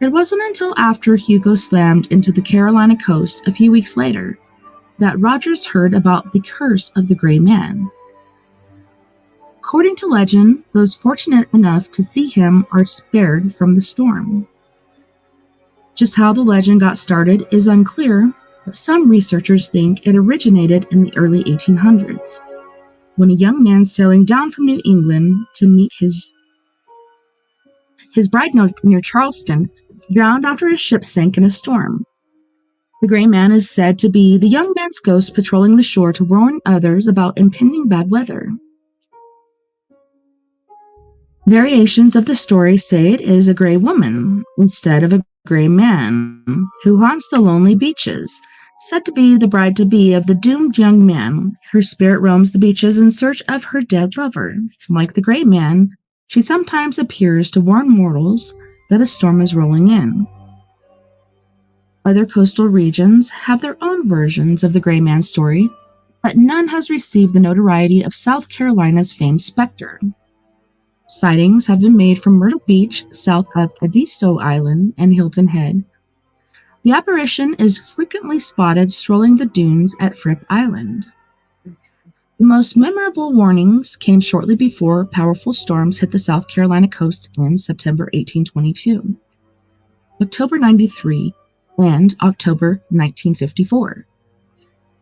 It wasn't until after Hugo slammed into the Carolina coast a few weeks later that Rogers heard about the curse of the Gray Man. According to legend, those fortunate enough to see him are spared from the storm. Just how the legend got started is unclear, but some researchers think it originated in the early 1800s, when a young man sailing down from New England to meet his bride near Charleston drowned after his ship sank in a storm. The Gray Man is said to be the young man's ghost patrolling the shore to warn others about impending bad weather. Variations of the story say it is a gray woman instead of a gray man who haunts the lonely beaches, said to be the bride-to-be of the doomed young man. Her spirit roams the beaches in search of her dead lover. Like the Gray Man, she sometimes appears to warn mortals that a storm is rolling in. Other coastal regions have their own versions of the Gray Man story, but none has received the notoriety of South Carolina's famed specter. Sightings have been made from Myrtle Beach, south of Edisto Island and Hilton Head. The apparition is frequently spotted strolling the dunes at Fripp Island. The most memorable warnings came shortly before powerful storms hit the South Carolina coast in September 1822, October 93, and October 1954.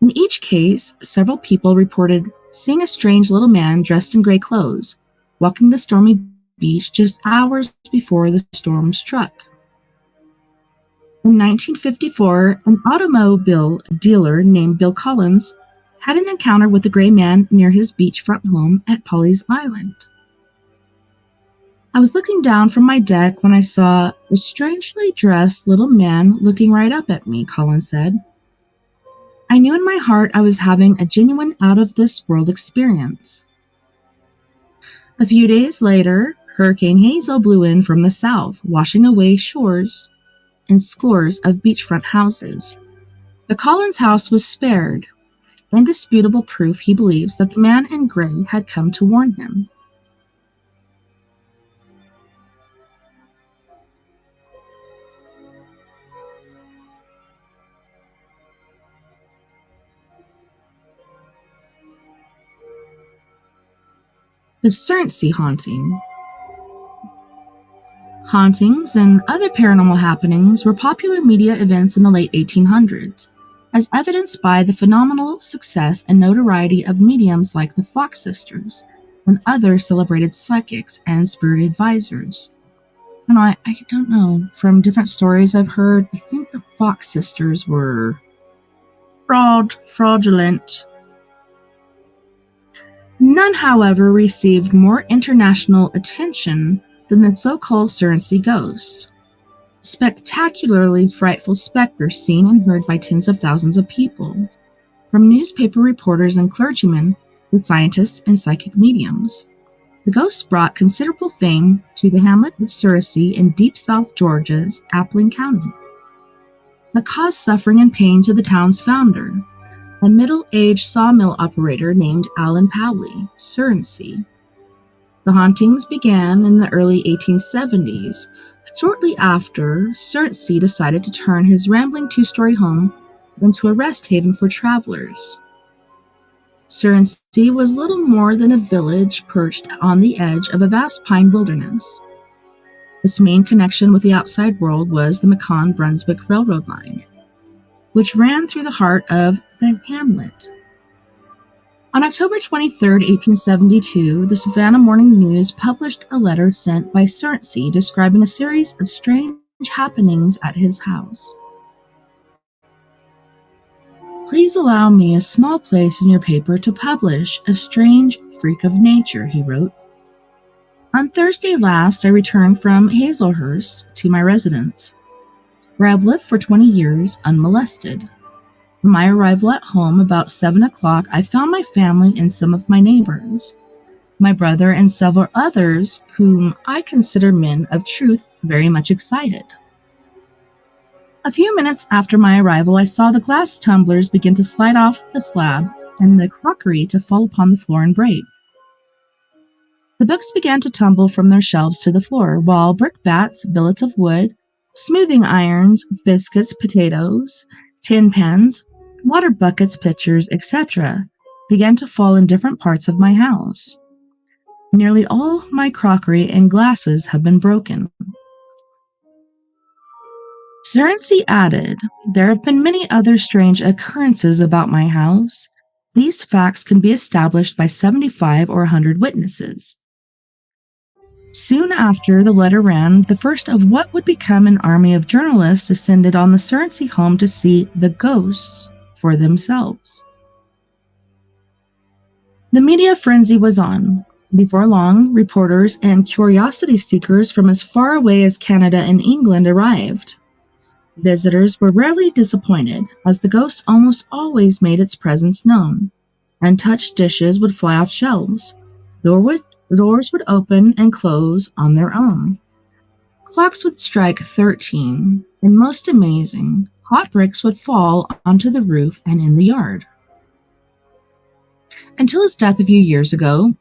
In each case, several people reported seeing a strange little man dressed in gray clothes, walking the stormy beach just hours before the storm struck. In 1954, an automobile dealer named Bill Collins had an encounter with the Gray Man near his beachfront home at Pawleys Island. "I was looking down from my deck when I saw a strangely dressed little man looking right up at me," Collins said. "I knew in my heart I was having a genuine out-of-this-world experience." A few days later, Hurricane Hazel blew in from the south, washing away shores and scores of beachfront houses. The Collins house was spared, indisputable proof he believes that the man in gray had come to warn him. The Cernsea haunting. Hauntings and other paranormal happenings were popular media events in the late 1800s. as evidenced by the phenomenal success and notoriety of mediums like the Fox sisters and other celebrated psychics and spirit advisors. You know, I don't know. From different stories I've heard, I think the Fox sisters were fraudulent. None, however, received more international attention than the so-called Surrency ghost. Spectacularly frightful specters seen and heard by tens of thousands of people, from newspaper reporters and clergymen to scientists and psychic mediums. The ghost brought considerable fame to the hamlet of Surrency in deep South Georgia's Appling County, but caused suffering and pain to the town's founder, a middle-aged sawmill operator named Alan Powley, Surrency. The hauntings began in the early 1870s. Shortly after, Surrency decided to turn his rambling two-story home into a rest haven for travelers. Surrency was little more than a village perched on the edge of a vast pine wilderness. Its main connection with the outside world was the Macon-Brunswick Railroad line, which ran through the heart of the hamlet. On October 23, 1872, the Savannah Morning News published a letter sent by Surrency describing a series of strange happenings at his house. "Please allow me a small place in your paper to publish a strange freak of nature," he wrote. "On Thursday last, I returned from Hazelhurst to my residence, where I've lived for 20 years unmolested. On my arrival at home about 7 o'clock, I found my family and some of my neighbors, my brother and several others whom I consider men of truth, very much excited. A few minutes after my arrival, I saw the glass tumblers begin to slide off the slab and the crockery to fall upon the floor and break. The books began to tumble from their shelves to the floor, while brickbats, billets of wood, smoothing irons, biscuits, potatoes, tin pans, water buckets, pitchers, etc., began to fall in different parts of my house. Nearly all my crockery and glasses have been broken." Surrency added, "There have been many other strange occurrences about my house. These facts can be established by 75 or 100 witnesses." Soon after, the letter ran, the first of what would become an army of journalists descended on the Surrency home to see the ghosts for themselves. The media frenzy was on. Before long, reporters and curiosity seekers from as far away as Canada and England arrived. Visitors were rarely disappointed, as the ghost almost always made its presence known. Untouched dishes would fly off shelves. Doors would open and close on their own. Clocks would strike 13, and most amazing, hot bricks would fall onto the roof and in the yard. Until his death a few years ago,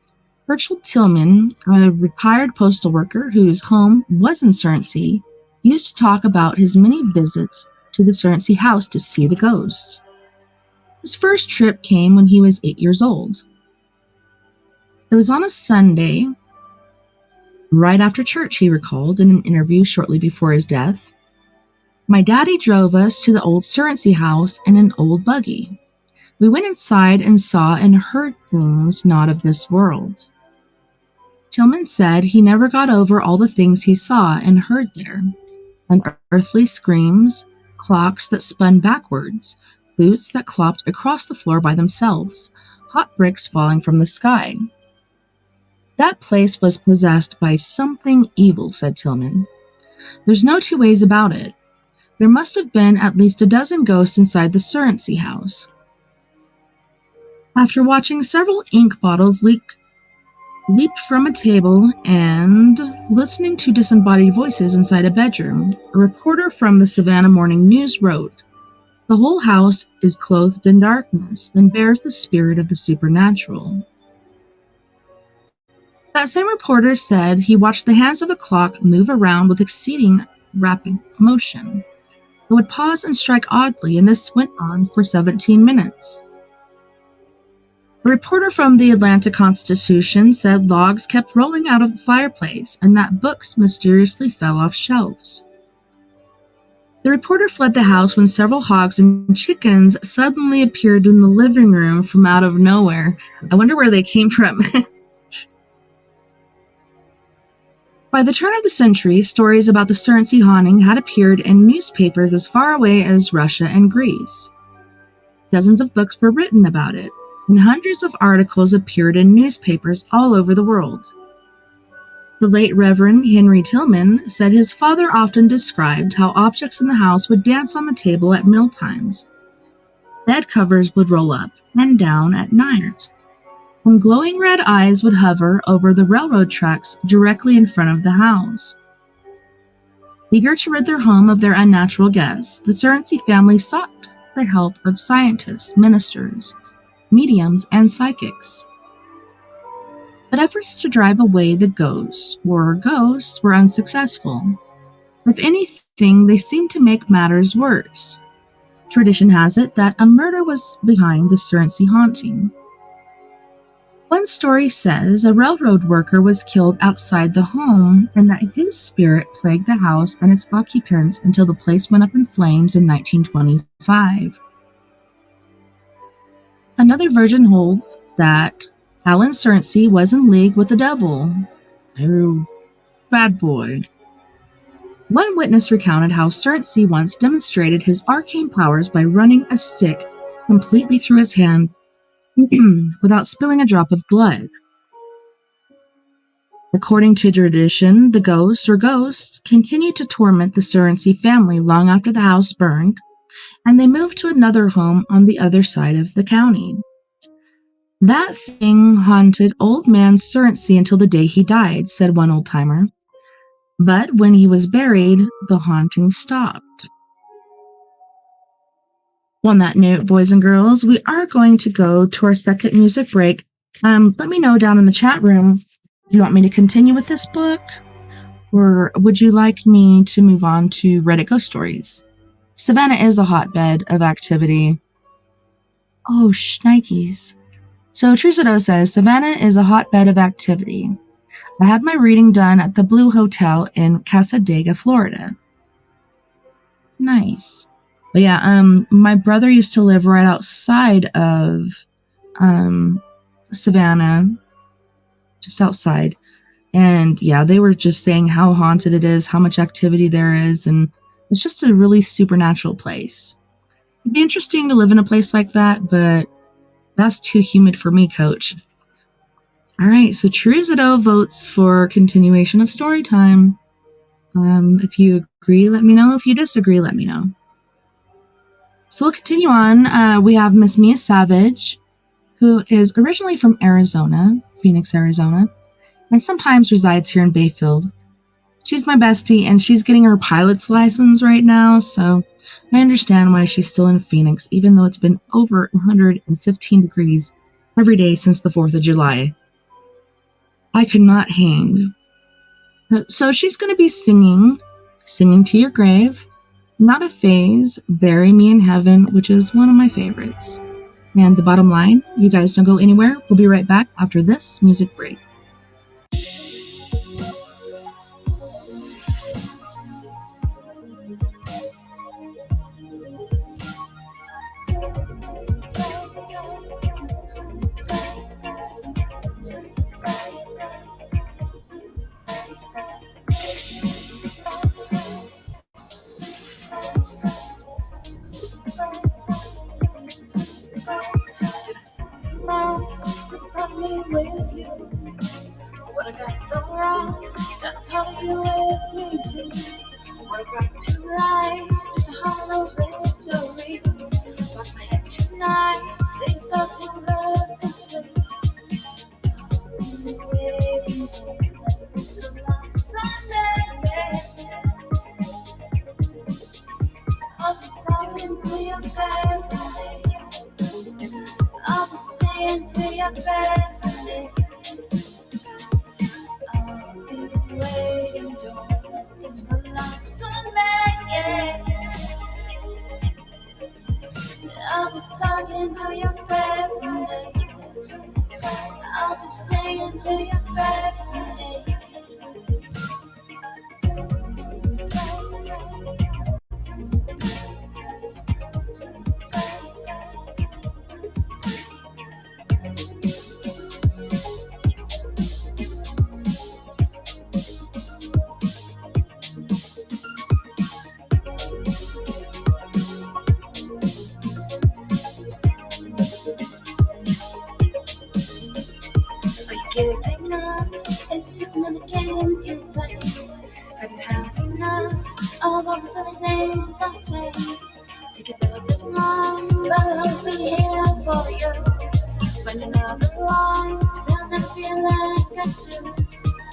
Herschel Tillman, a retired postal worker whose home was in Surrency, used to talk about his many visits to the Surrency house to see the ghosts. His first trip came when he was 8 years old. It was on a Sunday, right after church, he recalled in an interview shortly before his death. "My daddy drove us to the old Surrency house in an old buggy. We went inside and saw and heard things not of this world." Tillman said he never got over all the things he saw and heard there. Unearthly screams, clocks that spun backwards, boots that clopped across the floor by themselves, hot bricks falling from the sky. "That place was possessed by something evil," said Tillman. "There's no two ways about it. There must have been at least a dozen ghosts inside the Surrency house." After watching several ink bottles leap from a table and listening to disembodied voices inside a bedroom, a reporter from the Savannah Morning News wrote, "The whole house is clothed in darkness and bears the spirit of the supernatural." That same reporter said he watched the hands of a clock move around with exceeding rapid motion. It would pause and strike oddly, and this went on for 17 minutes. A reporter from the Atlanta Constitution said logs kept rolling out of the fireplace and that books mysteriously fell off shelves. The reporter fled the house when several hogs and chickens suddenly appeared in the living room from out of nowhere. I wonder where they came from. By the turn of the century, stories about the Surrency haunting had appeared in newspapers as far away as Russia and Greece. Dozens of books were written about it, and hundreds of articles appeared in newspapers all over the world. The late Reverend Henry Tillman said his father often described how objects in the house would dance on the table at mealtimes. Bed covers would roll up and down at night, and glowing red eyes would hover over the railroad tracks directly in front of the house. Eager to rid their home of their unnatural guests, the Surrency family sought the help of scientists, ministers, mediums, and psychics. But efforts to drive away the ghosts were unsuccessful. If anything, they seemed to make matters worse. Tradition has it that a murder was behind the Surrency haunting. One story says a railroad worker was killed outside the home and that his spirit plagued the house and its occupants until the place went up in flames in 1925. Another version holds that Alan Surrency was in league with the devil. Oh, bad boy. One witness recounted how Surrency once demonstrated his arcane powers by running a stick completely through his hand without spilling a drop of blood. According to tradition, the ghosts continued to torment the Surrency family long after the house burned, and they moved to another home on the other side of the county. That thing haunted old man Surrency until the day he died, said one old-timer. But when he was buried, the haunting stopped. On that note, boys and girls, we are going to go to our second music break. Let me know down in the chat room if you want me to continue with this book, or would you like me to move on to Reddit Ghost Stories? Savannah is a hotbed of activity. Oh, shnikes. So Trucido says, Savannah is a hotbed of activity. I had my reading done at the Blue Hotel in Casadega, Florida. Nice. But yeah, my brother used to live right outside of Savannah, just outside. And yeah, they were just saying how haunted it is, how much activity there is, and it's just a really supernatural place. It'd be interesting to live in a place like that, but that's too humid for me, coach. All right, so Truzido votes for continuation of story time. If you agree, let me know. If you disagree, let me know. So we'll continue on. We have Miss Mia Savage, who is originally from Arizona, Phoenix, Arizona, and sometimes resides here in Bayfield. She's my bestie, and she's getting her pilot's license right now, so I understand why she's still in Phoenix, even though it's been over 115 degrees every day since the 4th of July. I could not hang. So she's going to be singing to Your Grave, Not a Phase, Bury Me in Heaven, which is one of my favorites. And the bottom line, you guys don't go anywhere. We'll be right back after this music break. With you, what I got so wrong, got a part of you with me too. What I brought to life, just a hollow victory. Lost my head tonight, they start with love and sleep. Waiting to this long Sunday. I'll be talking to your family. I'll be saying to your family. I'll be waiting, don't let this collapse on me, yeah. I'll be talking to your family. I'll be saying to your family. the game you play. Have you had enough of all the silly things I say? Take it a little bit more, but I'll always be here for you. When you're not alone, they'll never feel like I do.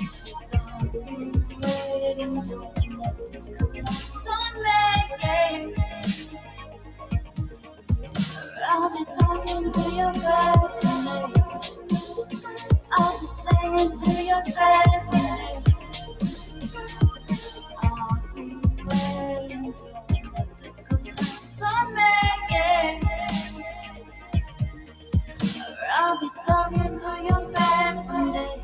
It's all through waiting, don't let this come up. So I'll be talking to your face tonight. I'll be singing to your face tonight. I'll be waiting, don't let this come up. So I'll be talking to your face tonight.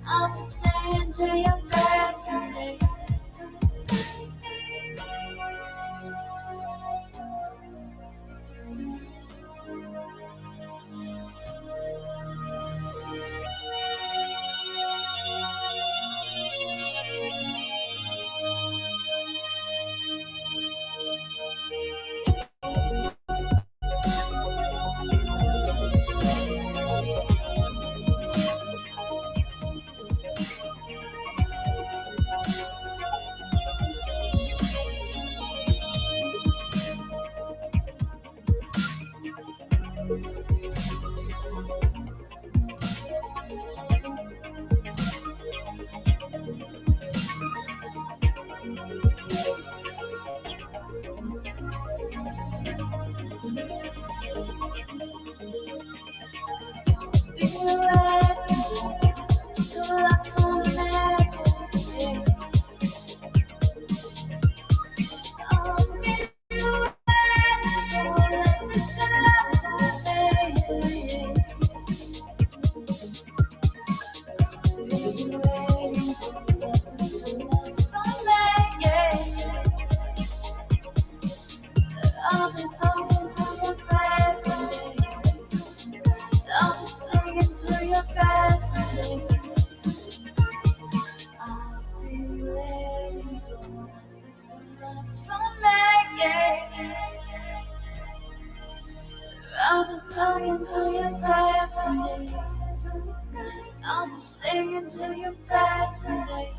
I'll be singing to your face tonight. I'll be talking to your face I'll be singing to your face I'll be waiting to let this come up someday. I'll be talking to your face I'll be singing to your face someday.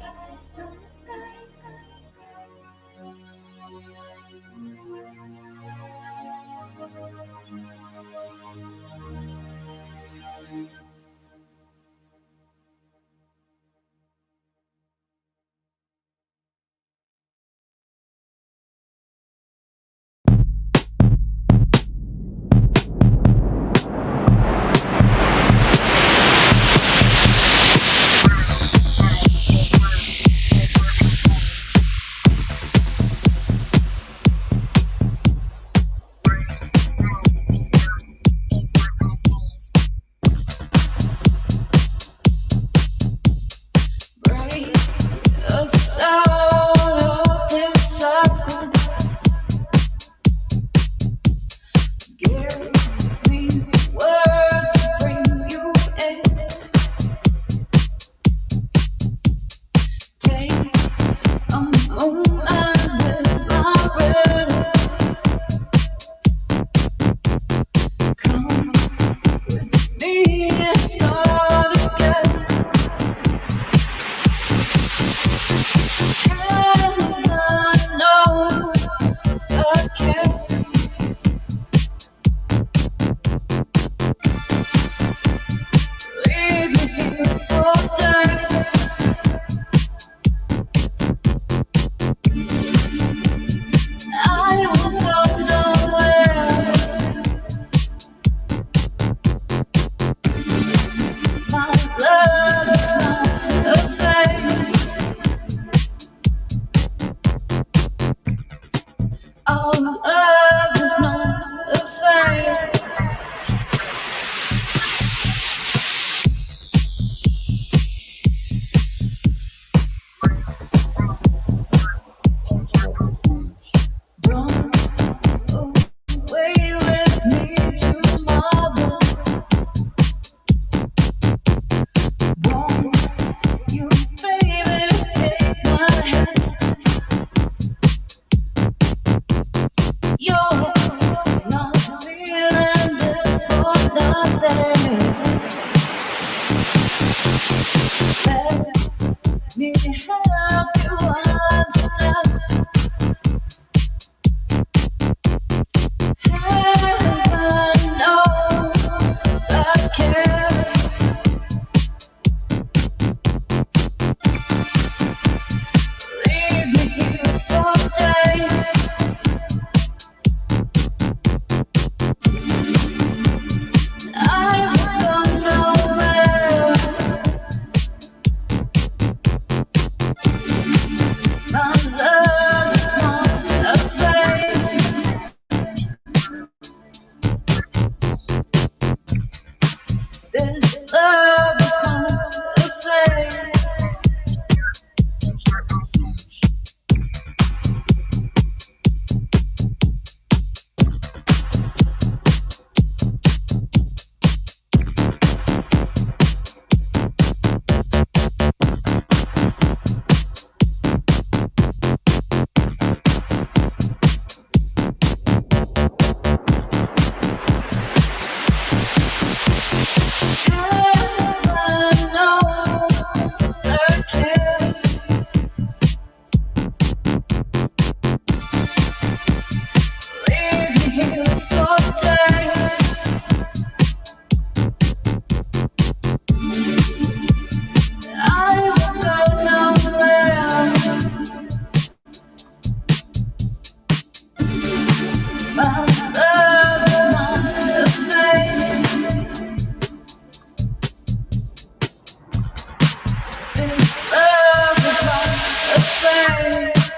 This love is not a phase.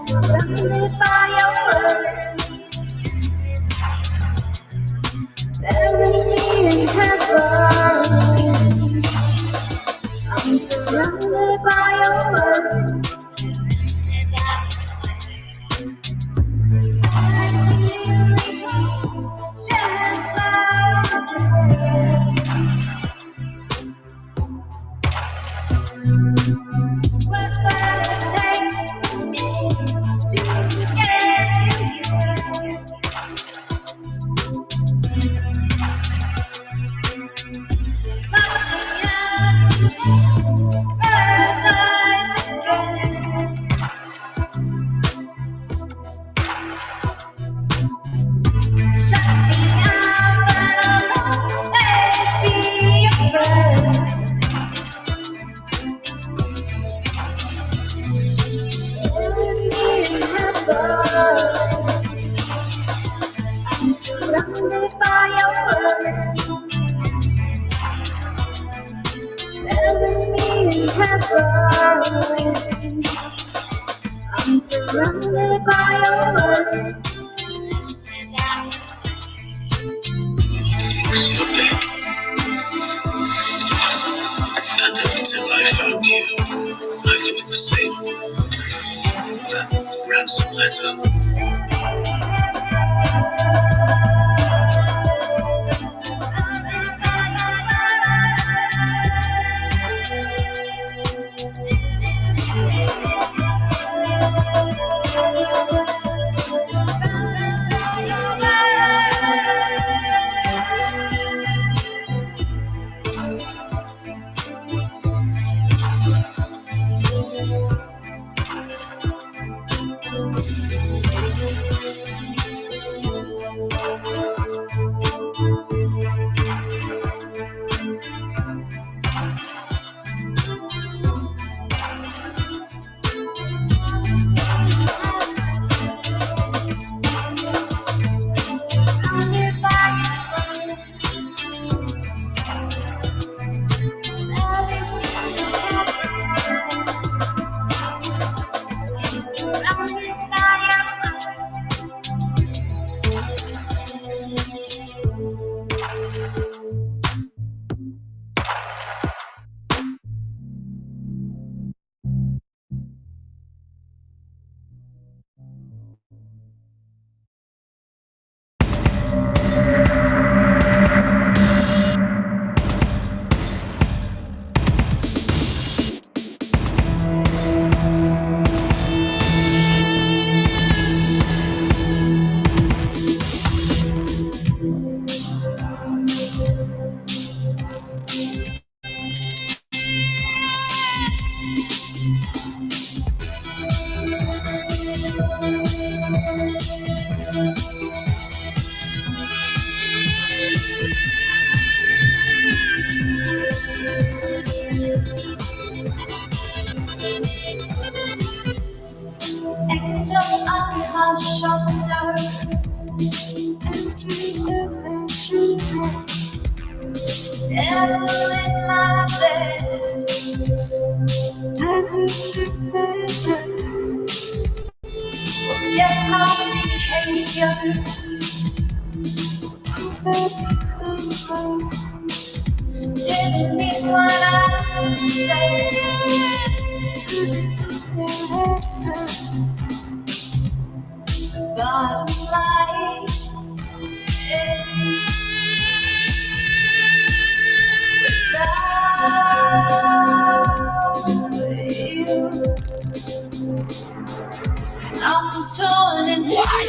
Surrounded by your words, bury me in heaven. I'm surrounded by your words. I hear emotions loud and clear. What will it take for me to get you here? Lock me up in paradise again. Shut me out, but I'll always be your friend. Bury me in heaven. I'm surrounded by your words. Bury me in heaven. I'm surrounded by your words. Things look back. And then until I found you, I felt the same. That ransom letter. angel on my shoulder. Devil in my bed. Forget my behavior. Didn't mean what I said. Bottom line is I'm torn and I'm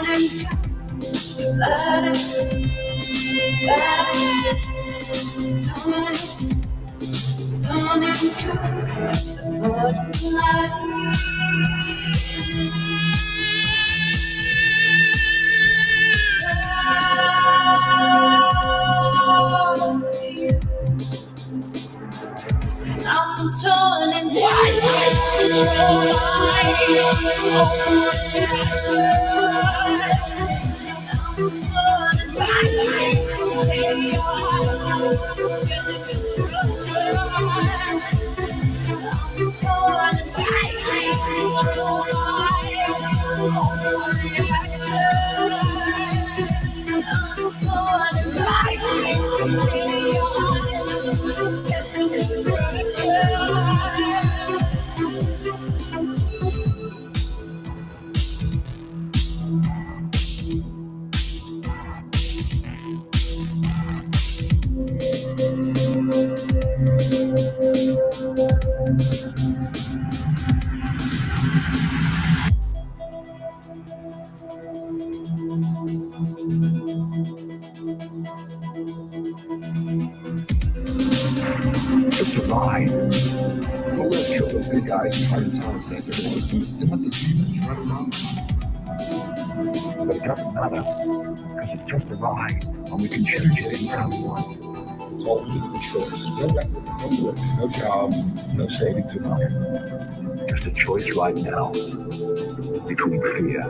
torn and It's a lie. We're gonna kill those good guys and try to tell us that they're supposed to let the demons run around. But it doesn't matter, because it's just a lie, and we can change it anytime we want. It's all we need, the choice. No record, no work, no job, no savings or nothing. Just a choice right now between fear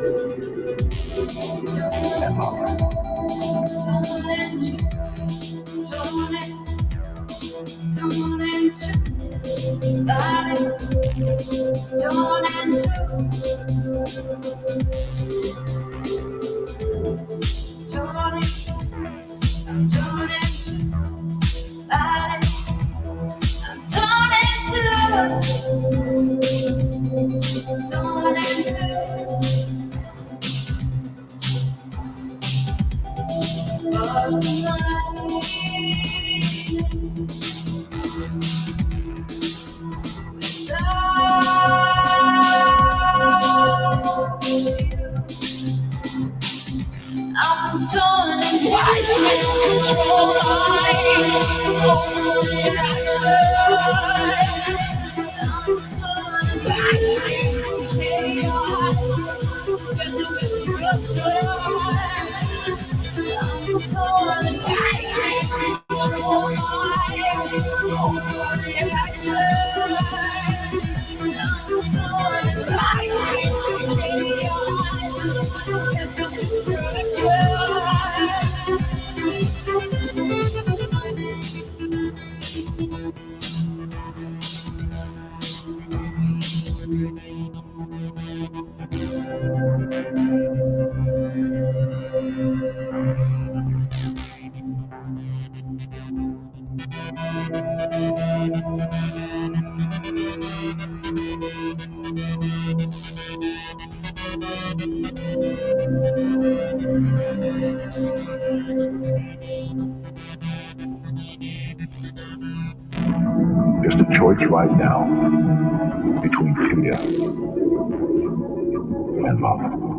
and love. I'm torn and control choice right now between fear and love.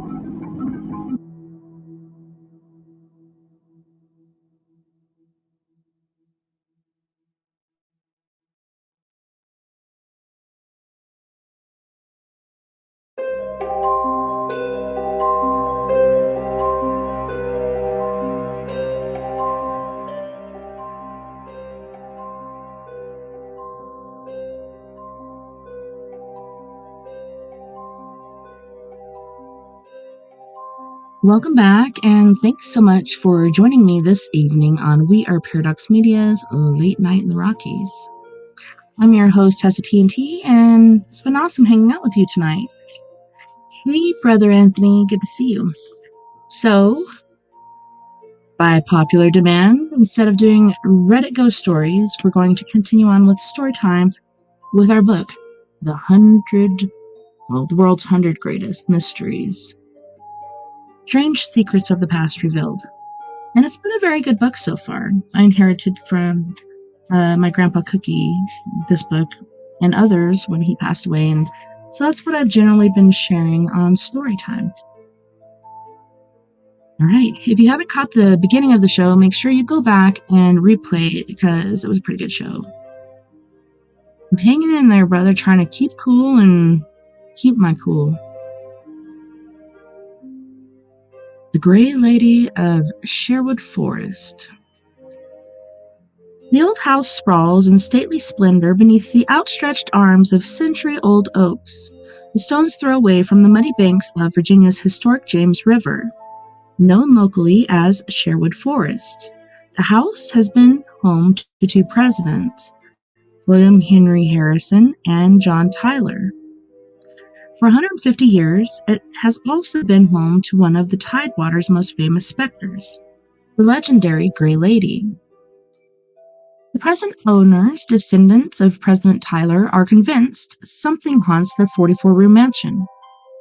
Welcome back, and thanks so much for joining me this evening on We Are Paradox Media's Late Night in the Rockies. I'm your host, TessaTNT, and it's been awesome hanging out with you tonight. Hey, Brother Anthony, good to see you. So, by popular demand, instead of doing Reddit ghost stories, we're going to continue on with story time with our book, the world's 100 Greatest Mysteries. Strange Secrets of the Past Revealed. And it's been a very good book so far. I inherited from my grandpa Cookie this book and others when he passed away, and so that's what I've generally been sharing on Storytime. Alright, if you haven't caught the beginning of the show, make sure you go back and replay it because it was a pretty good show. I'm hanging in there, brother, trying to keep cool and keep my cool. The Grey Lady of Sherwood Forest. The old house sprawls in stately splendor beneath the outstretched arms of century-old oaks, the stone's throw away from the muddy banks of Virginia's historic James River. Known locally as Sherwood Forest, the house has been home to two presidents, William Henry Harrison and John Tyler. For 150 years, it has also been home to one of the Tidewater's most famous specters, the legendary Grey Lady. The present owners, descendants of President Tyler, are convinced something haunts their 44-room mansion.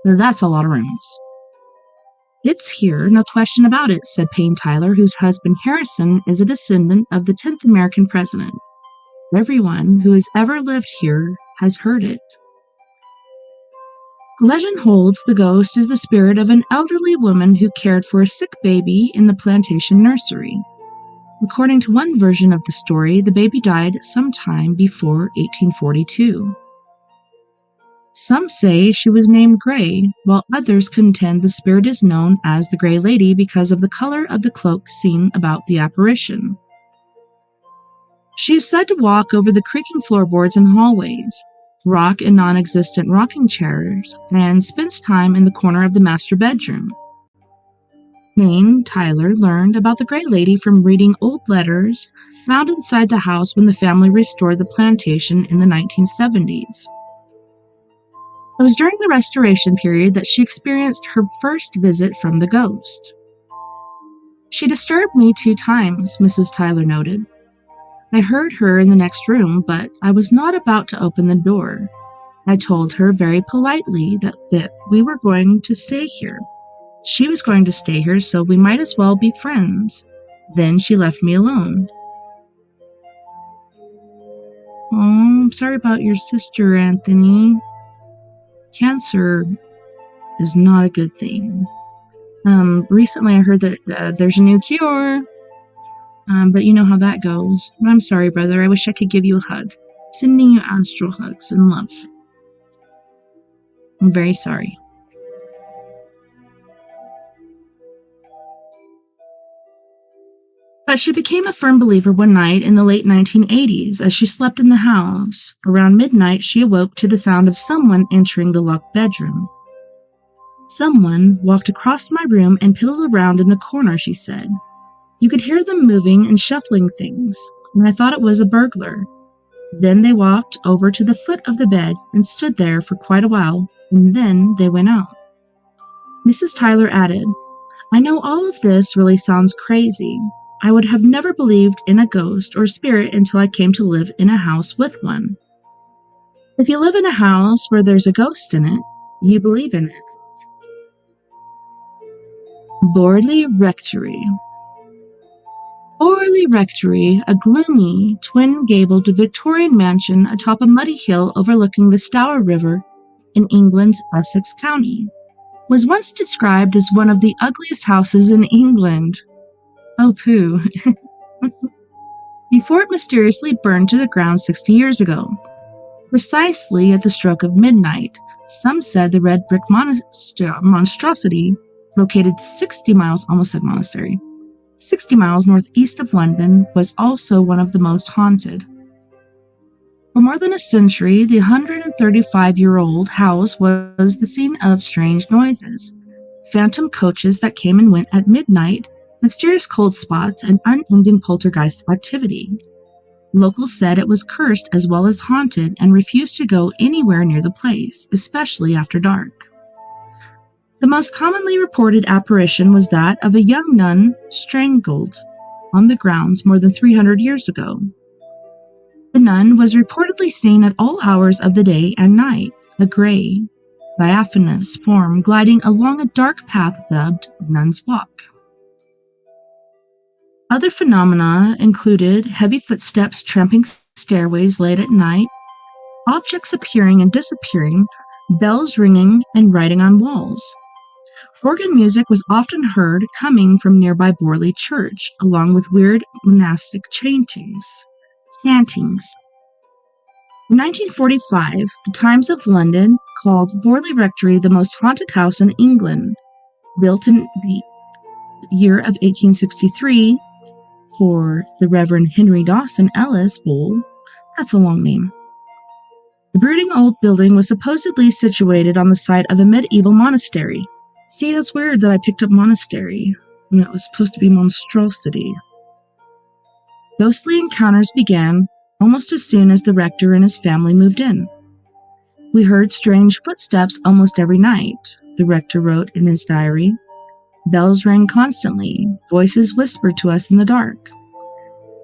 That's a lot of rooms. It's here, no question about it, said Payne Tyler, whose husband Harrison is a descendant of the 10th American president. Everyone who has ever lived here has heard it. Legend holds the ghost is the spirit of an elderly woman who cared for a sick baby in the plantation nursery. According to one version of the story, the baby died sometime before 1842. Some say she was named Grey, while others contend the spirit is known as the Grey Lady because of the color of the cloak seen about the apparition. She is said to walk over the creaking floorboards and hallways, rock in non-existent rocking chairs, and spends time in the corner of the master bedroom. Payne Tyler learned about the Grey Lady from reading old letters found inside the house when the family restored the plantation in the 1970s. It was during the restoration period that she experienced her first visit from the ghost. She disturbed me 2 times, Mrs. Tyler noted. I heard her in the next room, but I was not about to open the door. I told her very politely that we were going to stay here. She was going to stay here, so we might as well be friends. Then she left me alone. Oh, I'm sorry about your sister, Anthony. Cancer is not a good thing. Recently I heard that there's a new cure, but you know how that goes. I'm sorry, brother. I wish I could give you a hug. Sending you astral hugs and love. I'm very sorry. But she became a firm believer one night in the late 1980s as she slept in the house. Around midnight, she awoke to the sound of someone entering the locked bedroom. Someone walked across my room and piddled around in the corner, she said. You could hear them moving and shuffling things, and I thought it was a burglar. Then they walked over to the foot of the bed and stood there for quite a while, and then they went out. Mrs. Tyler added, I know all of this really sounds crazy. I would have never believed in a ghost or spirit until I came to live in a house with one. If you live in a house where there's a ghost in it, you believe in it. Borley Rectory. Borley Rectory, a gloomy, twin-gabled Victorian mansion atop a muddy hill overlooking the Stour River in England's Essex County, was once described as one of the ugliest houses in England. Oh, poo. Before it mysteriously burned to the ground 60 years ago. Precisely at the stroke of midnight, some said the red brick monstrosity, located 60 miles, almost said monastery, 60 miles northeast of London, was also one of the most haunted. For more than a century, the 135-year-old house was the scene of strange noises, phantom coaches that came and went at midnight, mysterious cold spots, and unending poltergeist activity. Locals said it was cursed as well as haunted and refused to go anywhere near the place, especially after dark. The most commonly reported apparition was that of a young nun strangled on the grounds more than 300 years ago. The nun was reportedly seen at all hours of the day and night, a gray, diaphanous form gliding along a dark path dubbed Nun's Walk. Other phenomena included heavy footsteps tramping stairways late at night, objects appearing and disappearing, bells ringing and writing on walls. Organ music was often heard coming from nearby Borley Church, along with weird monastic chantings. In 1945, the Times of London called Borley Rectory the most haunted house in England, built in the year of 1863 for the Reverend Henry Dawson Ellis Bull. That's a long name. The brooding old building was supposedly situated on the site of a medieval monastery. See, that's weird that I picked up monastery when it was supposed to be monstrosity. Ghostly encounters began almost as soon as the rector and his family moved in. We heard strange footsteps almost every night, the rector wrote in his diary. Bells rang constantly, voices whispered to us in the dark.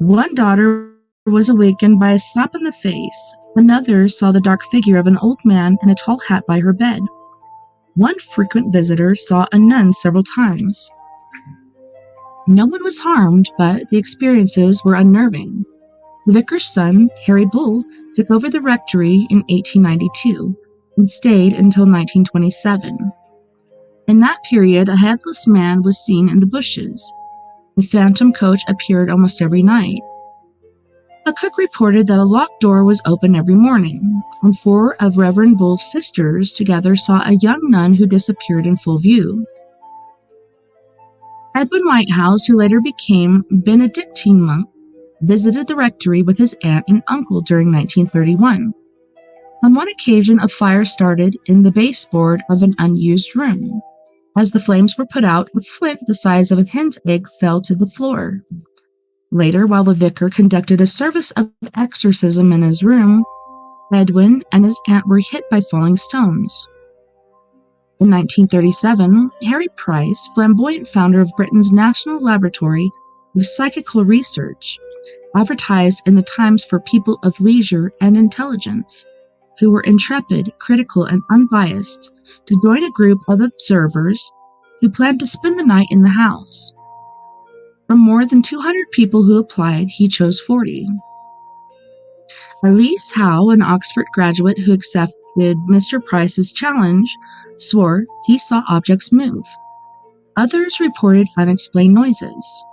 One daughter was awakened by a slap in the face. Another saw the dark figure of an old man in a tall hat by her bed. One frequent visitor saw a nun several times. No one was harmed, but the experiences were unnerving. The vicar's son, Harry Bull, took over the rectory in 1892 and stayed until 1927. In that period, a headless man was seen in the bushes. The phantom coach appeared almost every night. A cook reported that a locked door was open every morning, and 4 of Reverend Bull's sisters together saw a young nun who disappeared in full view. Edwin Whitehouse, who later became Benedictine monk, visited the rectory with his aunt and uncle during 1931. On one occasion, a fire started in the baseboard of an unused room. As the flames were put out, a flint the size of a hen's egg fell to the floor. Later, while the vicar conducted a service of exorcism in his room, Edwin and his aunt were hit by falling stones. In 1937, Harry Price, flamboyant founder of Britain's National Laboratory of Psychical Research, advertised in the Times for people of leisure and intelligence, who were intrepid, critical, and unbiased, to join a group of observers who planned to spend the night in the house. From more than 200 people who applied, he chose 40. Elise Howe, an Oxford graduate who accepted Mr. Price's challenge, swore he saw objects move. Others reported unexplained noises.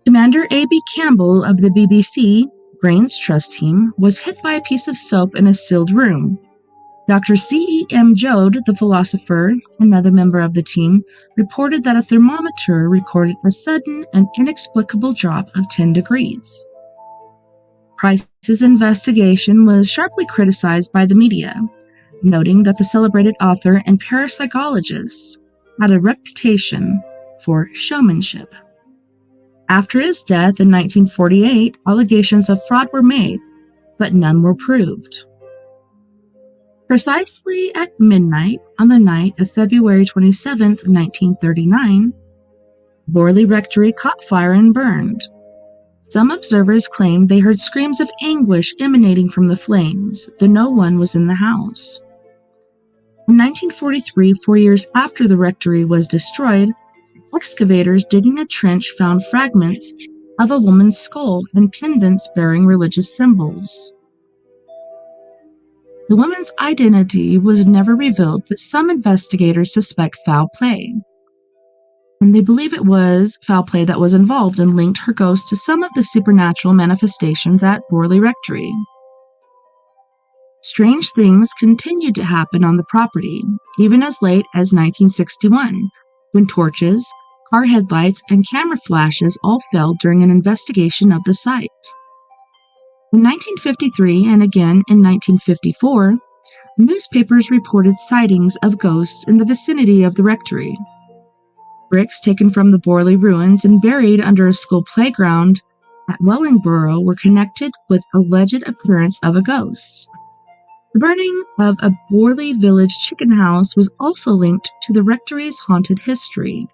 Commander A.B. Campbell of the BBC Brains Trust team was hit by a piece of soap in a sealed room. Dr. C.E.M. Joad, the philosopher, another member of the team, reported that a thermometer recorded a sudden and inexplicable drop of 10 degrees. Price's investigation was sharply criticized by the media, noting that the celebrated author and parapsychologist had a reputation for showmanship. After his death in 1948, allegations of fraud were made, but none were proved. Precisely at midnight on the night of February 27, 1939, Borley Rectory caught fire and burned. Some observers claimed they heard screams of anguish emanating from the flames, though no one was in the house. In 1943, 4 years after the rectory was destroyed, Excavators digging a trench found fragments of a woman's skull and pendants bearing religious symbols. The woman's identity was never revealed, but some investigators suspect foul play. And they believe it was foul play that was involved and linked her ghost to some of the supernatural manifestations at Borley Rectory. Strange things continued to happen on the property, even as late as 1961, when torches, car headlights, and camera flashes all failed during an investigation of the site. In 1953 and again in 1954, newspapers reported sightings of ghosts in the vicinity of the rectory. Bricks taken from the Borley ruins and buried under a school playground at Wellingborough were connected with alleged appearance of a ghost. The burning of a Borley village chicken house was also linked to the rectory's haunted history.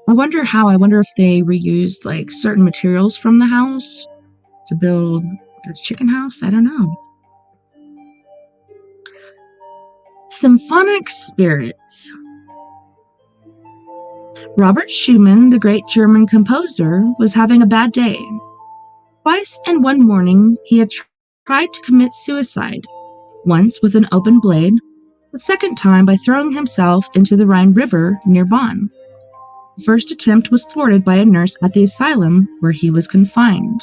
I wonder if they reused like certain materials from the house to build this chicken house. I don't know. Symphonic spirits. Robert Schumann, the great German composer, was having a bad day. Twice in one morning, he had tried to commit suicide, once with an open blade, the second time by throwing himself into the Rhine River near Bonn. The first attempt was thwarted by a nurse at the asylum where he was confined.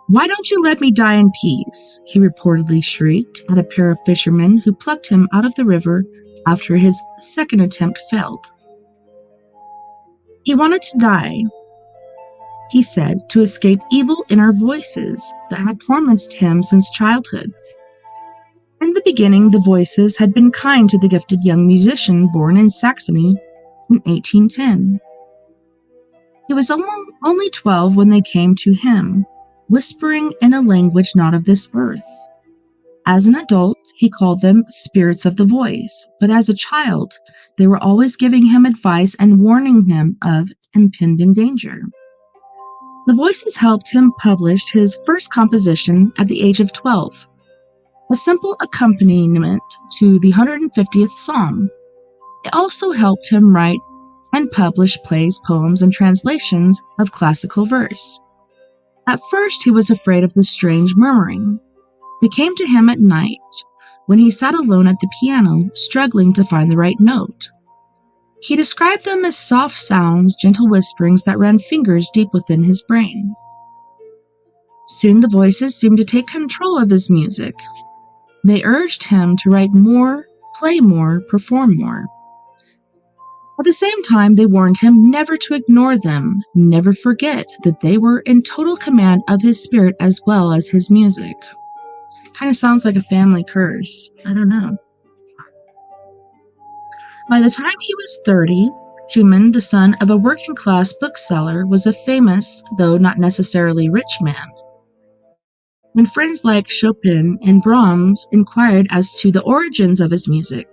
"Why don't you let me die in peace?" he reportedly shrieked at a pair of fishermen who plucked him out of the river after his second attempt failed. He wanted to die, he said, to escape evil inner voices that had tormented him since childhood. In the beginning, the voices had been kind to the gifted young musician born in Saxony in 1810. He was only 12 when they came to him, whispering in a language not of this earth. As an adult, he called them spirits of the voice, but as a child, they were always giving him advice and warning him of impending danger. The voices helped him publish his first composition at the age of 12, a simple accompaniment to the 150th Psalm. It also helped him write and publish plays, poems, and translations of classical verse. At first, he was afraid of the strange murmuring. They came to him at night, when he sat alone at the piano, struggling to find the right note. He described them as soft sounds, gentle whisperings that ran fingers deep within his brain. Soon the voices seemed to take control of his music. They urged him to write more, play more, perform more. At the same time, they warned him never to ignore them, never forget that they were in total command of his spirit as well as his music. Kind of sounds like a family curse. I don't know. By the time he was 30, Schumann, the son of a working-class bookseller, was a famous, though not necessarily rich man. When friends like Chopin and Brahms inquired as to the origins of his music,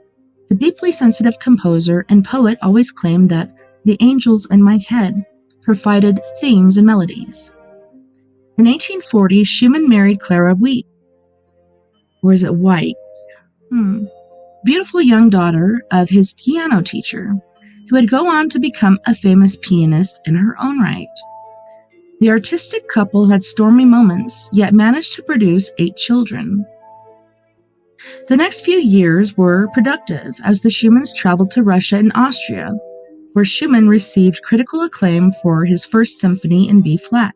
the deeply sensitive composer and poet always claimed that the angels in my head provided themes and melodies. In 1840, Schumann married Clara Wheat. Or is it White? Beautiful young daughter of his piano teacher, who would go on to become a famous pianist in her own right. The artistic couple had stormy moments, yet managed to produce 8 children. The next few years were productive as the Schumanns traveled to Russia and Austria, where Schumann received critical acclaim for his first symphony in B-flat.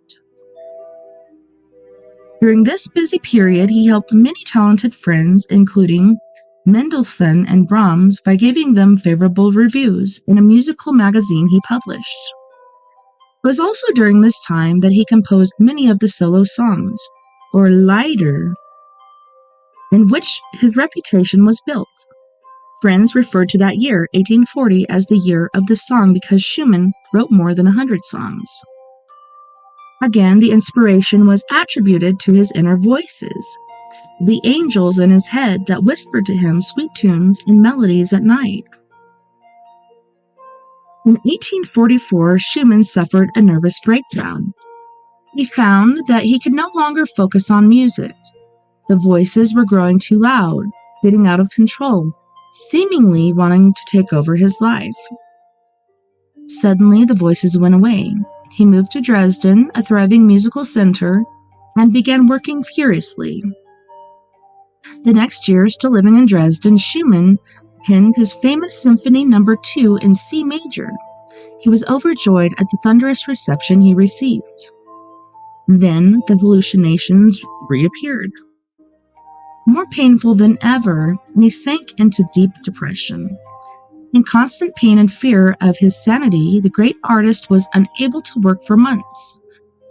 During this busy period, he helped many talented friends, including Mendelssohn and Brahms, by giving them favorable reviews in a musical magazine he published. It was also during this time that he composed many of the solo songs, or Lieder, in which his reputation was built. Friends referred to that year, 1840, as the year of the song because Schumann wrote more than 100 songs. Again, the inspiration was attributed to his inner voices, the angels in his head that whispered to him sweet tunes and melodies at night. In 1844, Schumann suffered a nervous breakdown. He found that he could no longer focus on music. The voices were growing too loud, getting out of control, seemingly wanting to take over his life. Suddenly, the voices went away. He moved to Dresden, a thriving musical center, and began working furiously. The next year, still living in Dresden, Schumann penned his famous Symphony No. 2 in C major. He was overjoyed at the thunderous reception he received. Then the hallucinations reappeared. More painful than ever, and he sank into deep depression. In constant pain and fear of his sanity, the great artist was unable to work for months.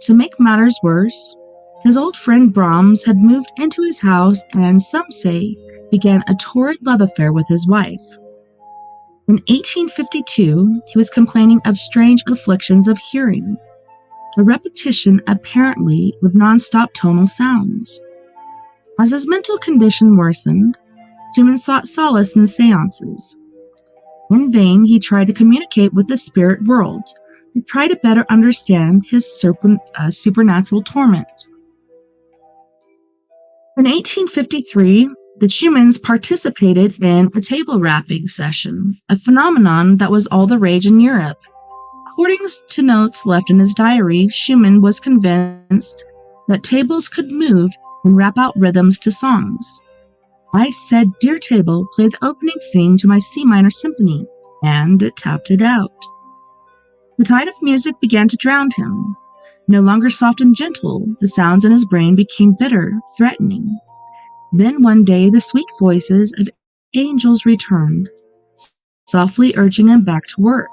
To make matters worse, his old friend Brahms had moved into his house and, some say, began a torrid love affair with his wife. In 1852, he was complaining of strange afflictions of hearing, a repetition apparently of non-stop tonal sounds. As his mental condition worsened, Schumann sought solace in seances. In vain, he tried to communicate with the spirit world, to try to better understand his supernatural torment. In 1853, the Schumanns participated in a table rapping session, a phenomenon that was all the rage in Europe. According to notes left in his diary, Schumann was convinced that tables could move and rap out rhythms to songs. I said, "Dear table, play the opening theme to my C minor symphony," and it tapped it out. The tide of music began to drown him. No longer soft and gentle, the sounds in his brain became bitter, threatening. Then one day the sweet voices of angels returned, softly urging him back to work.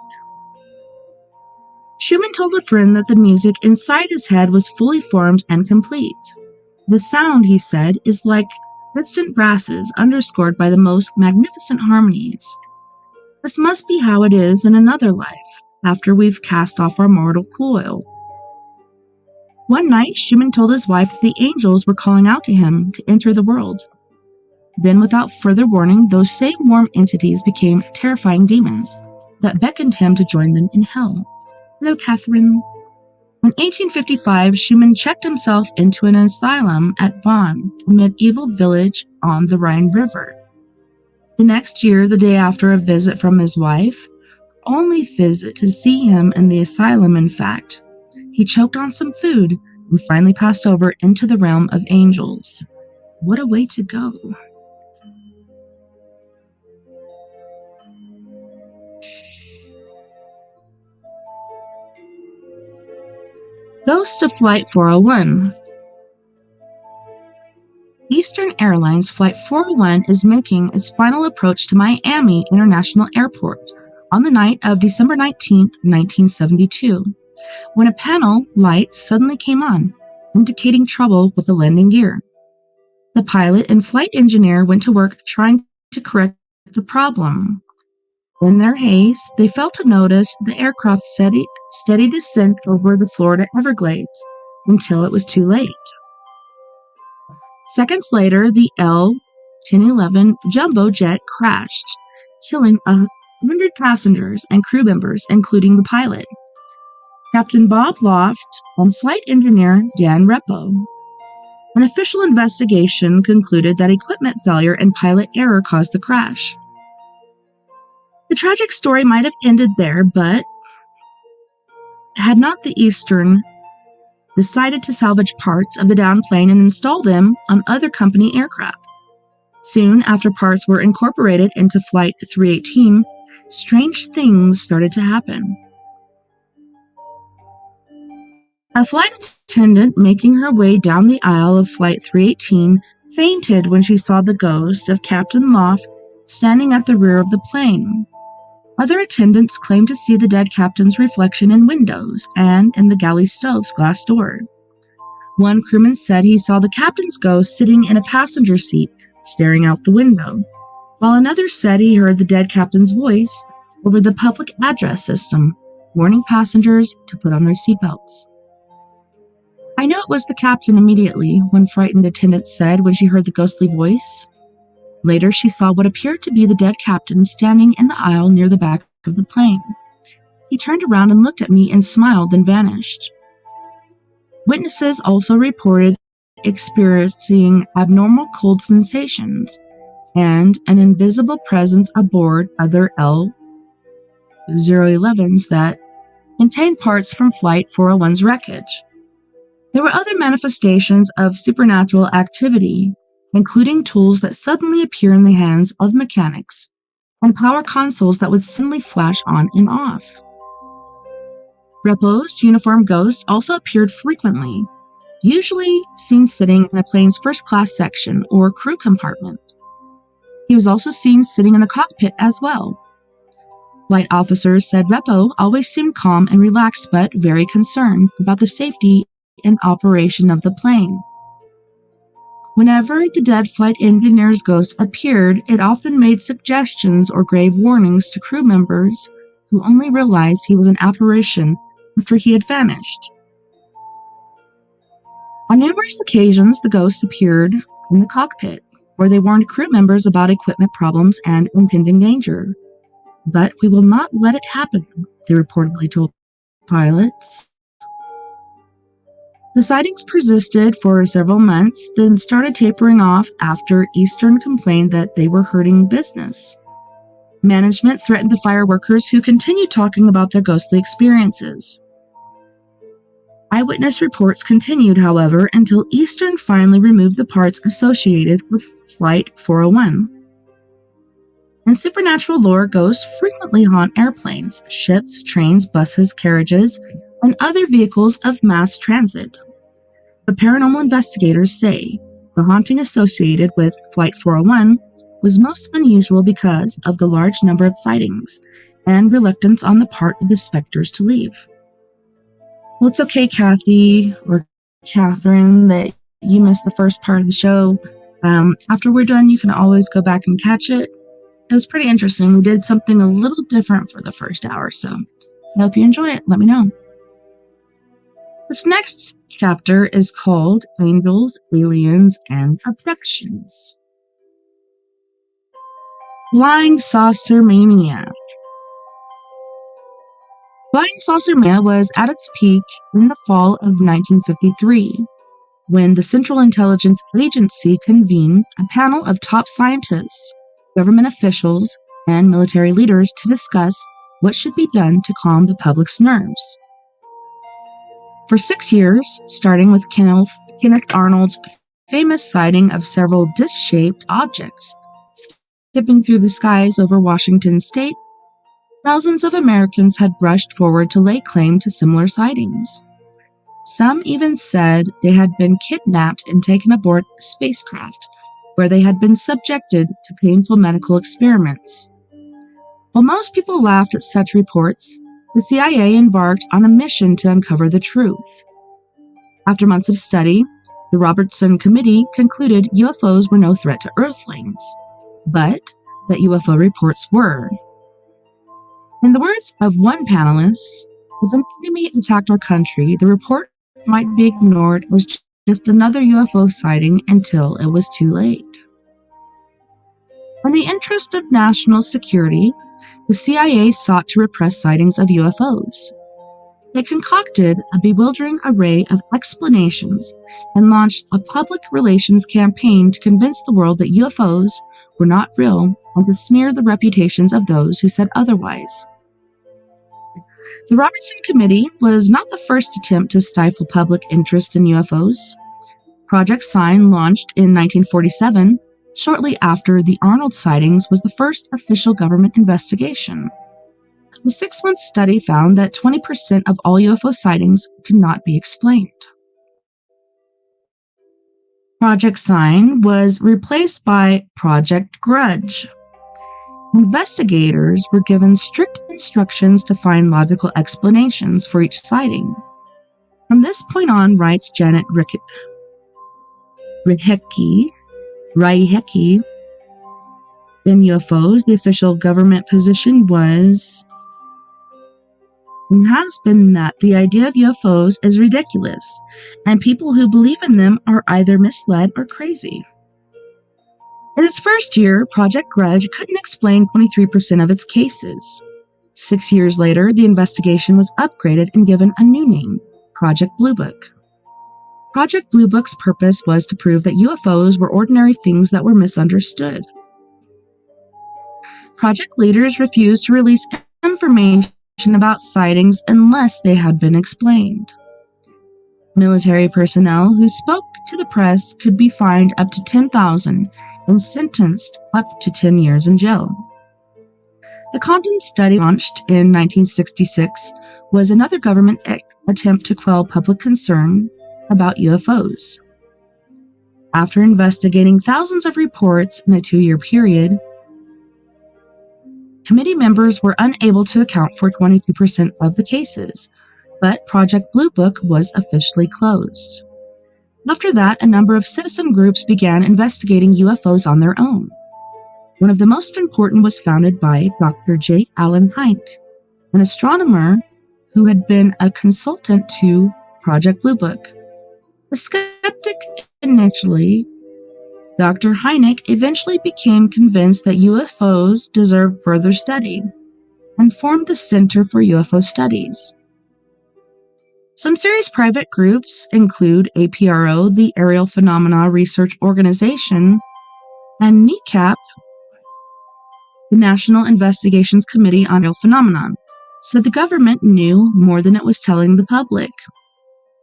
Schumann told a friend that the music inside his head was fully formed and complete. The sound, he said, is like distant brasses underscored by the most magnificent harmonies. This must be how it is in another life, after we've cast off our mortal coil. One night, Schumann told his wife that the angels were calling out to him to enter the world. Then, without further warning, those same warm entities became terrifying demons that beckoned him to join them in hell. Hello, Catherine. In 1855, Schumann checked himself into an asylum at Bonn, a medieval village on the Rhine River. The next year, the day after a visit from his wife, only visit to see him in the asylum, in fact, he choked on some food and finally passed over into the realm of angels. What a way to go. Ghost of Flight 401. Eastern Airlines Flight 401 is making its final approach to Miami International Airport on the night of December 19, 1972, when a panel light suddenly came on, indicating trouble with the landing gear. The pilot and flight engineer went to work trying to correct the problem. In their haste, they failed to notice the aircraft's steady descent over the Florida Everglades until it was too late. Seconds later, the L-1011 jumbo jet crashed, killing 100 passengers and crew members, including the pilot, Captain Bob Loft, and flight engineer Dan Repo. An official investigation concluded that equipment failure and pilot error caused the crash. The tragic story might have ended there, but had not the Eastern decided to salvage parts of the downed plane and install them on other company aircraft. Soon after parts were incorporated into Flight 318, strange things started to happen. A flight attendant making her way down the aisle of Flight 318 fainted when she saw the ghost of Captain Loft standing at the rear of the plane. Other attendants claimed to see the dead captain's reflection in windows and in the galley stove's glass door. One crewman said he saw the captain's ghost sitting in a passenger seat, staring out the window, while another said he heard the dead captain's voice over the public address system, warning passengers to put on their seatbelts. "I know it was the captain immediately," one frightened attendant said when she heard the ghostly voice. Later, she saw what appeared to be the dead captain standing in the aisle near the back of the plane. He turned around and looked at me and smiled, then vanished. Witnesses also reported experiencing abnormal cold sensations and an invisible presence aboard other 011s that contained parts from Flight 401's wreckage. There were other manifestations of supernatural activity, including tools that suddenly appear in the hands of mechanics and power consoles that would suddenly flash on and off. Repo's uniformed ghost also appeared frequently, usually seen sitting in a plane's first-class section or crew compartment. He was also seen sitting in the cockpit as well. Flight officers said Repo always seemed calm and relaxed but very concerned about the safety and operation of the plane. Whenever the dead flight engineer's ghost appeared, it often made suggestions or gave warnings to crew members who only realized he was an apparition after he had vanished. On numerous occasions, the ghosts appeared in the cockpit, where they warned crew members about equipment problems and impending danger. But we will not let it happen, they reportedly told pilots. The sightings persisted for several months, then started tapering off after Eastern complained that they were hurting business. Management threatened to fire workers who continued talking about their ghostly experiences. Eyewitness reports continued, however, until Eastern finally removed the parts associated with Flight 401. In supernatural lore, ghosts frequently haunt airplanes, ships, trains, buses, carriages, and other vehicles of mass transit. But paranormal investigators say the haunting associated with Flight 401 was most unusual because of the large number of sightings and reluctance on the part of the specters to leave. Well, it's okay, Kathy or Catherine, that you missed the first part of the show. After we're done, you can always go back and catch it. It was pretty interesting. We did something a little different for the first hour, so I hope you enjoy it. Let me know. This next chapter is called Angels, Aliens, and Abductions. Flying Saucer Mania. Flying Saucer Mania was at its peak in the fall of 1953, when the Central Intelligence Agency convened a panel of top scientists, government officials, and military leaders to discuss what should be done to calm the public's nerves. For 6 years, starting with Kenneth Arnold's famous sighting of several disc-shaped objects skipping through the skies over Washington state, thousands of Americans had rushed forward to lay claim to similar sightings. Some even said they had been kidnapped and taken aboard a spacecraft, where they had been subjected to painful medical experiments. While most people laughed at such reports, the CIA embarked on a mission to uncover the truth. After months of study, the Robertson Committee concluded UFOs were no threat to Earthlings, but that UFO reports were. In the words of one panelist, if an enemy attacked our country, the report might be ignored as just another UFO sighting until it was too late. In the interest of national security, the CIA sought to repress sightings of UFOs. It concocted a bewildering array of explanations and launched a public relations campaign to convince the world that UFOs were not real and to smear the reputations of those who said otherwise. The Robertson Committee was not the first attempt to stifle public interest in UFOs. Project Sign, launched in 1947, shortly after the Arnold sightings, was the first official government investigation. A 6-month study found that 20% of all UFO sightings could not be explained. Project Sign was replaced by Project Grudge. Investigators were given strict instructions to find logical explanations for each sighting. From this point on, writes Janet Raihecki, in UFOs, the official government position was and has been that the idea of UFOs is ridiculous, and people who believe in them are either misled or crazy. In its first year, Project Grudge couldn't explain 23% of its cases. 6 years later, the investigation was upgraded and given a new name, Project Blue Book. Project Blue Book's purpose was to prove that UFOs were ordinary things that were misunderstood. Project leaders refused to release information about sightings unless they had been explained. Military personnel who spoke to the press could be fined up to $10,000 and sentenced up to 10 years in jail. The Condon study, launched in 1966, was another government attempt to quell public concern about UFOs. After investigating thousands of reports in a 2-year period, committee members were unable to account for 22% of the cases, but Project Blue Book was officially closed. After that, a number of citizen groups began investigating UFOs on their own. One of the most important was founded by Dr. J. Allen Hynek, an astronomer who had been a consultant to Project Blue Book. A skeptic initially, Dr. Hynek eventually became convinced that UFOs deserved further study and formed the Center for UFO Studies. Some serious private groups include APRO, the Aerial Phenomena Research Organization, and NECAP, the National Investigations Committee on Aerial Phenomena, said the government knew more than it was telling the public.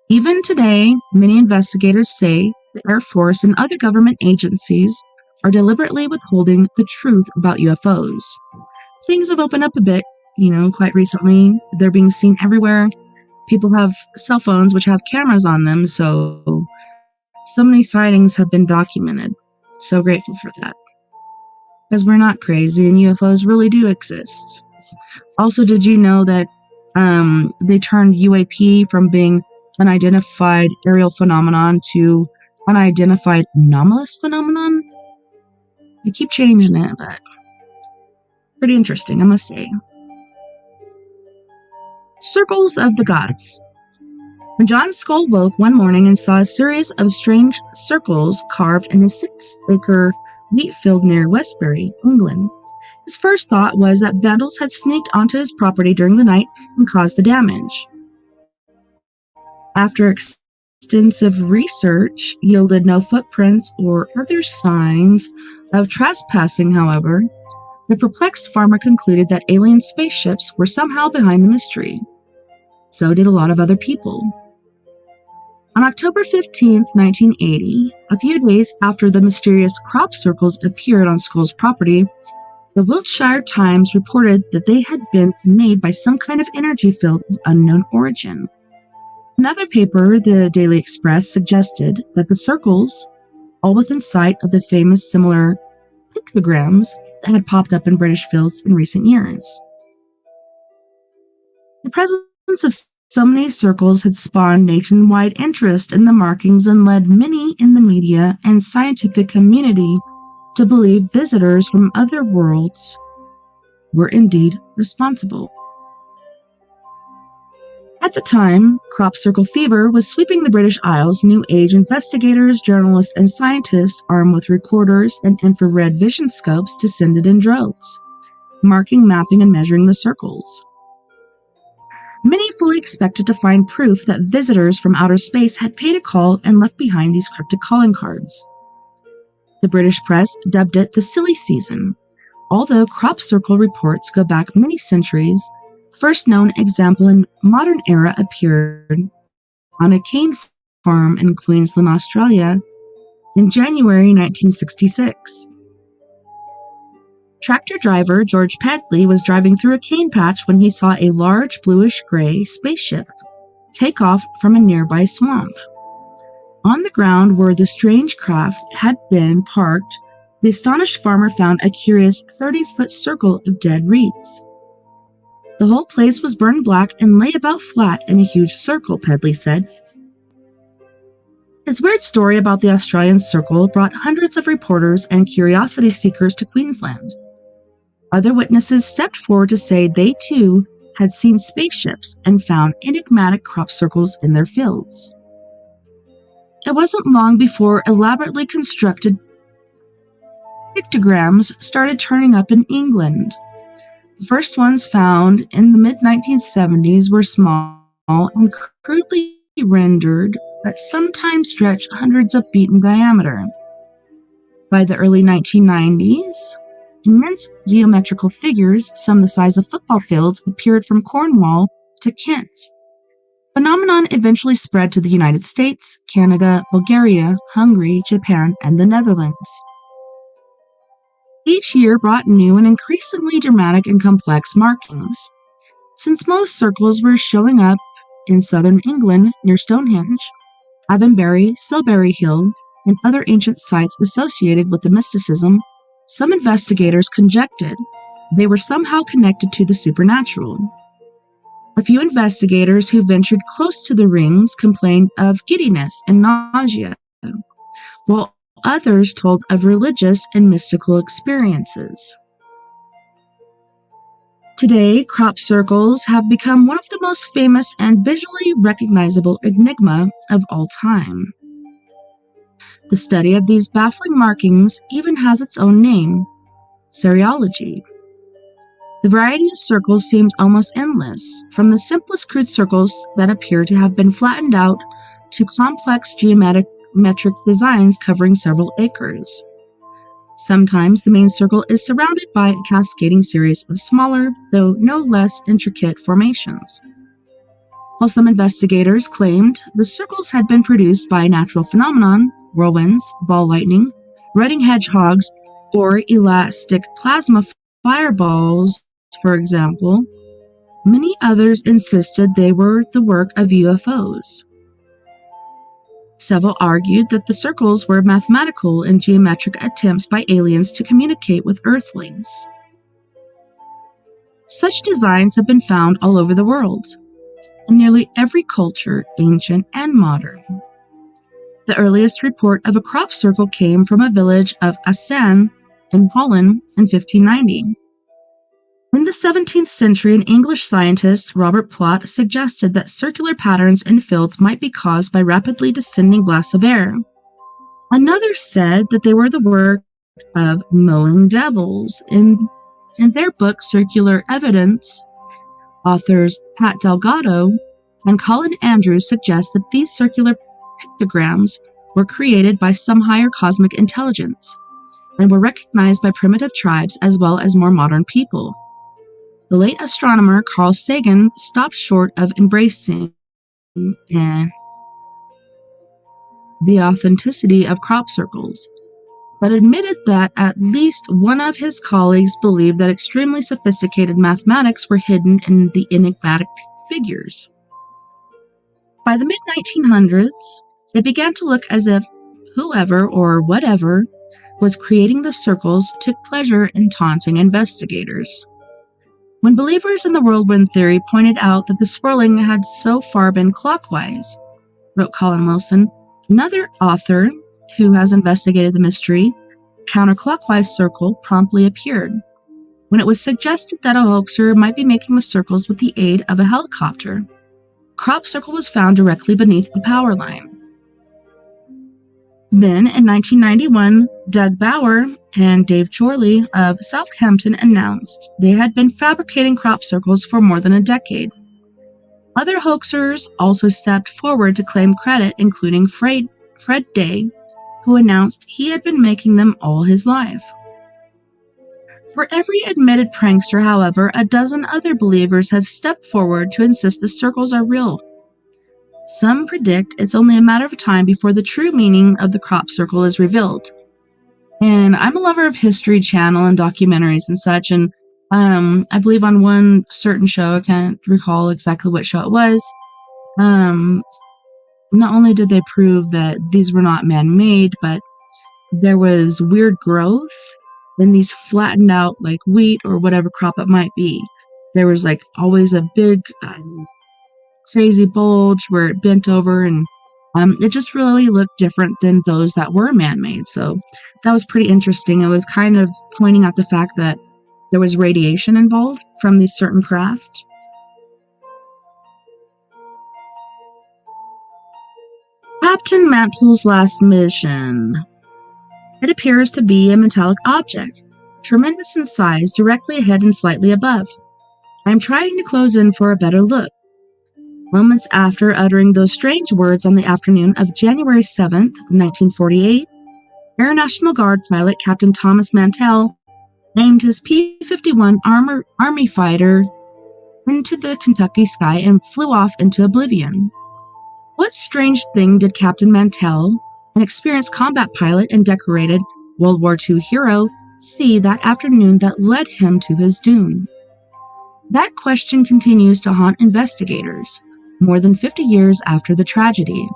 Even today, many investigators say the Air Force and other government agencies are deliberately withholding the truth about UFOs. Things have opened up a bit, quite recently. They're being seen everywhere. People have cell phones which have cameras on them, so many sightings have been documented. So grateful for that. Because we're not crazy and UFOs really do exist. Also, did you know that they turned UAP from being unidentified aerial phenomenon to unidentified anomalous phenomenon? They keep changing it, but pretty interesting, I must say. Circles of the Gods. When John Skull woke one morning and saw a series of strange circles carved in a 6-acre wheat field near Westbury, England, his first thought was that vandals had sneaked onto his property during the night and caused the damage. After extensive research yielded no footprints or other signs of trespassing, however, the perplexed farmer concluded that alien spaceships were somehow behind the mystery. So did a lot of other people. On October 15, 1980, a few days after the mysterious crop circles appeared on Skull's property, the Wiltshire Times reported that they had been made by some kind of energy field of unknown origin. Another paper, the Daily Express, suggested that the circles, all within sight of the famous similar pictograms that had popped up in British fields in recent years. The presence of so many circles had spawned nationwide interest in the markings and led many in the media and scientific community to believe visitors from other worlds were indeed responsible. At the time, crop circle fever was sweeping the British Isles. New Age investigators, journalists, and scientists armed with recorders and infrared vision scopes descended in droves, marking, mapping, and measuring the circles. Many fully expected to find proof that visitors from outer space had paid a call and left behind these cryptic calling cards. The British press dubbed it the silly season. Although crop circle reports go back many centuries, the first known example in modern era appeared on a cane farm in Queensland, Australia, in January 1966. Tractor driver George Pedley was driving through a cane patch when he saw a large bluish-gray spaceship take off from a nearby swamp. On the ground where the strange craft had been parked, the astonished farmer found a curious 30-foot circle of dead reeds. The whole place was burned black and lay about flat in a huge circle, Pedley said. His weird story about the Australian circle brought hundreds of reporters and curiosity seekers to Queensland. Other witnesses stepped forward to say they too had seen spaceships and found enigmatic crop circles in their fields. It wasn't long before elaborately constructed pictograms started turning up in England. The first ones found in the mid-1970s were small and crudely rendered, but sometimes stretched hundreds of feet in diameter. By the early 1990s, immense geometrical figures, some the size of football fields, appeared from Cornwall to Kent. Phenomenon eventually spread to the United States, Canada, Bulgaria, Hungary, Japan, and the Netherlands. Each year brought new and increasingly dramatic and complex markings. Since most circles were showing up in southern England near Stonehenge, Avonbury, Silbury Hill, and other ancient sites associated with the mysticism, some investigators conjectured they were somehow connected to the supernatural. A few investigators who ventured close to the rings complained of giddiness and nausea, while others told of religious and mystical experiences. Today, crop circles have become one of the most famous and visually recognizable enigma of all time. The study of these baffling markings even has its own name, seriology. The variety of circles seems almost endless, from the simplest crude circles that appear to have been flattened out to complex geometric designs covering several acres. Sometimes the main circle is surrounded by a cascading series of smaller, though no less intricate formations. While some investigators claimed the circles had been produced by a natural phenomenon, whirlwinds, ball lightning, running hedgehogs, or elastic plasma fireballs, for example, many others insisted they were the work of UFOs. Several argued that the circles were mathematical and geometric attempts by aliens to communicate with Earthlings. Such designs have been found all over the world, in nearly every culture, ancient and modern. The earliest report of a crop circle came from a village of Assen in Holland in 1590. In the 17th century, an English scientist, Robert Plot, suggested that circular patterns in fields might be caused by rapidly descending blasts of air. Another said that they were the work of mowing devils. In their book, Circular Evidence, authors Pat Delgado and Colin Andrews suggest that these circular pictograms were created by some higher cosmic intelligence and were recognized by primitive tribes as well as more modern people. The late astronomer Carl Sagan stopped short of embracing the authenticity of crop circles, but admitted that at least one of his colleagues believed that extremely sophisticated mathematics were hidden in the enigmatic figures. By the mid-1900s, it began to look as if whoever or whatever was creating the circles took pleasure in taunting investigators. When believers in the whirlwind theory pointed out that the swirling had so far been clockwise, wrote Colin Wilson, another author who has investigated the mystery, counterclockwise circle promptly appeared. When it was suggested that a hoaxer might be making the circles with the aid of a helicopter, crop circle was found directly beneath the power line. Then, in 1991, Doug Bauer and Dave Chorley of Southampton announced they had been fabricating crop circles for more than a decade. Other hoaxers also stepped forward to claim credit, including Fred Day, who announced he had been making them all his life. For every admitted prankster, however, a dozen other believers have stepped forward to insist the circles are real. Some predict it's only a matter of time before the true meaning of the crop circle is revealed. And I'm a lover of History Channel and documentaries and such, and I believe on one certain show, I can't recall exactly what show it was, not only did they prove that these were not man-made, but there was weird growth in these flattened out like wheat or whatever crop it might be. There was like always a big crazy bulge where it bent over, and it just really looked different than those that were man-made. So that was pretty interesting. It was kind of pointing out the fact that there was radiation involved from these certain craft. Captain Mantle's last mission. It appears to be a metallic object, tremendous in size, directly ahead and slightly above. I am trying to close in for a better look. Moments after uttering those strange words on the afternoon of January 7th, 1948, Air National Guard pilot Captain Thomas Mantell aimed his P-51 Army fighter into the Kentucky sky and flew off into oblivion. What strange thing did Captain Mantell, an experienced combat pilot and decorated World War II hero, see that afternoon that led him to his doom? That question continues to haunt investigators, more than 50 years after the tragedy.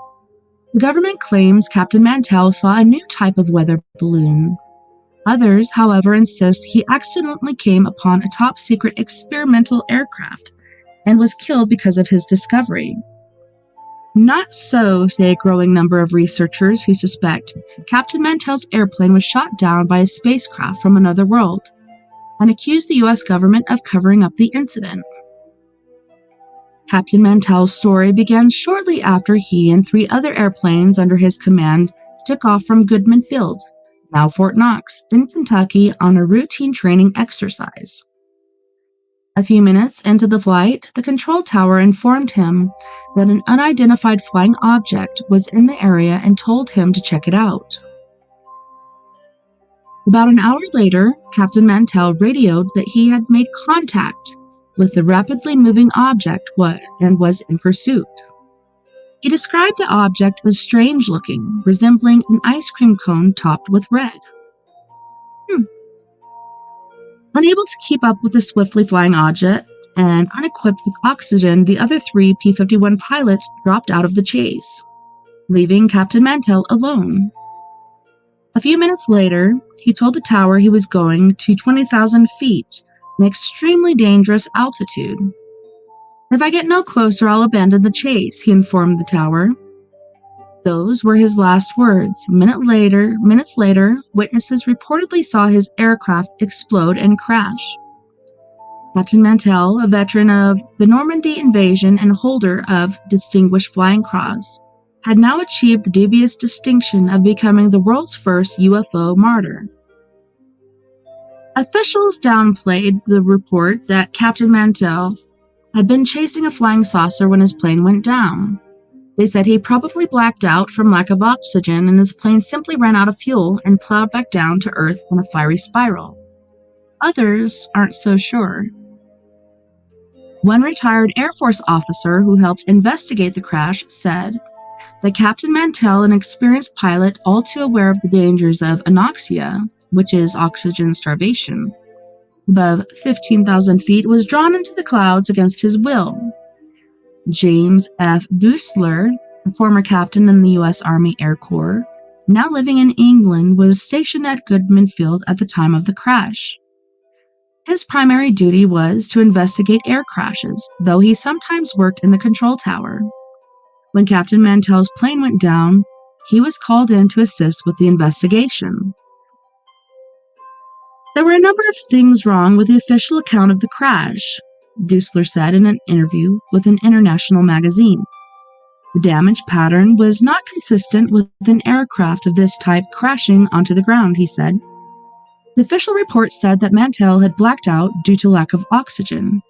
The government claims Captain Mantell saw a new type of weather balloon. Others, however, insist he accidentally came upon a top-secret experimental aircraft and was killed because of his discovery. Not so, say a growing number of researchers who suspect Captain Mantell's airplane was shot down by a spacecraft from another world, and accuse the U.S. government of covering up the incident. Captain Mantell's story began shortly after he and 3 other airplanes under his command took off from Goodman Field, now Fort Knox, in Kentucky on a routine training exercise. A few minutes into the flight, the control tower informed him that an unidentified flying object was in the area and told him to check it out. About an hour later, Captain Mantell radioed that he had made contact with the rapidly moving object and was in pursuit. He described the object as strange-looking, resembling an ice cream cone topped with red. Unable to keep up with the swiftly flying object and unequipped with oxygen, the other 3 P-51 pilots dropped out of the chase, leaving Captain Mantell alone. A few minutes later, he told the tower he was going to 20,000 feet, an extremely dangerous altitude. "If I get no closer, I'll abandon the chase," he informed the tower. Those were his last words. Minutes later, witnesses reportedly saw his aircraft explode and crash. Captain Mantell, a veteran of the Normandy invasion and holder of Distinguished Flying Cross, had now achieved the dubious distinction of becoming the world's first UFO martyr. Officials downplayed the report that Captain Mantell had been chasing a flying saucer when his plane went down. They said he probably blacked out from lack of oxygen and his plane simply ran out of fuel and plowed back down to Earth in a fiery spiral. Others aren't so sure. One retired Air Force officer who helped investigate the crash said that Captain Mantell, an experienced pilot all too aware of the dangers of anoxia, which is oxygen starvation, above 15,000 feet, was drawn into the clouds against his will. James F. Duesler, a former captain in the U.S. Army Air Corps, now living in England, was stationed at Goodman Field at the time of the crash. His primary duty was to investigate air crashes, though he sometimes worked in the control tower. When Captain Mantell's plane went down, he was called in to assist with the investigation. There were a number of things wrong with the official account of the crash, Duesler said in an interview with an international magazine. The damage pattern was not consistent with an aircraft of this type crashing onto the ground, he said. The official report said that Mantell had blacked out due to lack of oxygen.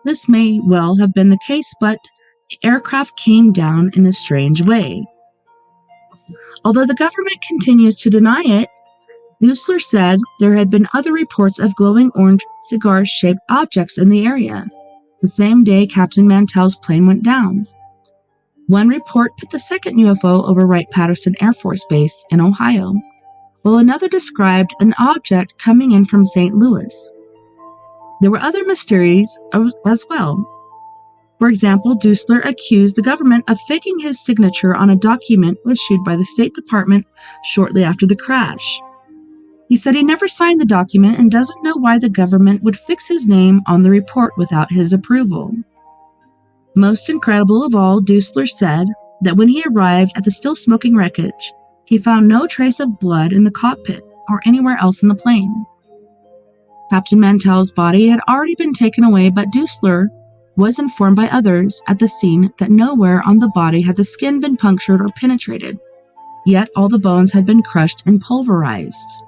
This may well have been the case, but the aircraft came down in a strange way. Although the government continues to deny it, Duesler said there had been other reports of glowing orange cigar-shaped objects in the area, the same day Captain Mantell's plane went down. One report put the second UFO over Wright-Patterson Air Force Base in Ohio, while another described an object coming in from St. Louis. There were other mysteries as well. For example, Duesler accused the government of faking his signature on a document issued by the State Department shortly after the crash. He said he never signed the document and doesn't know why the government would fix his name on the report without his approval. Most incredible of all, Duesler said that when he arrived at the still-smoking wreckage, he found no trace of blood in the cockpit or anywhere else in the plane. Captain Mantell's body had already been taken away, but Duesler was informed by others at the scene that nowhere on the body had the skin been punctured or penetrated, yet all the bones had been crushed and pulverized.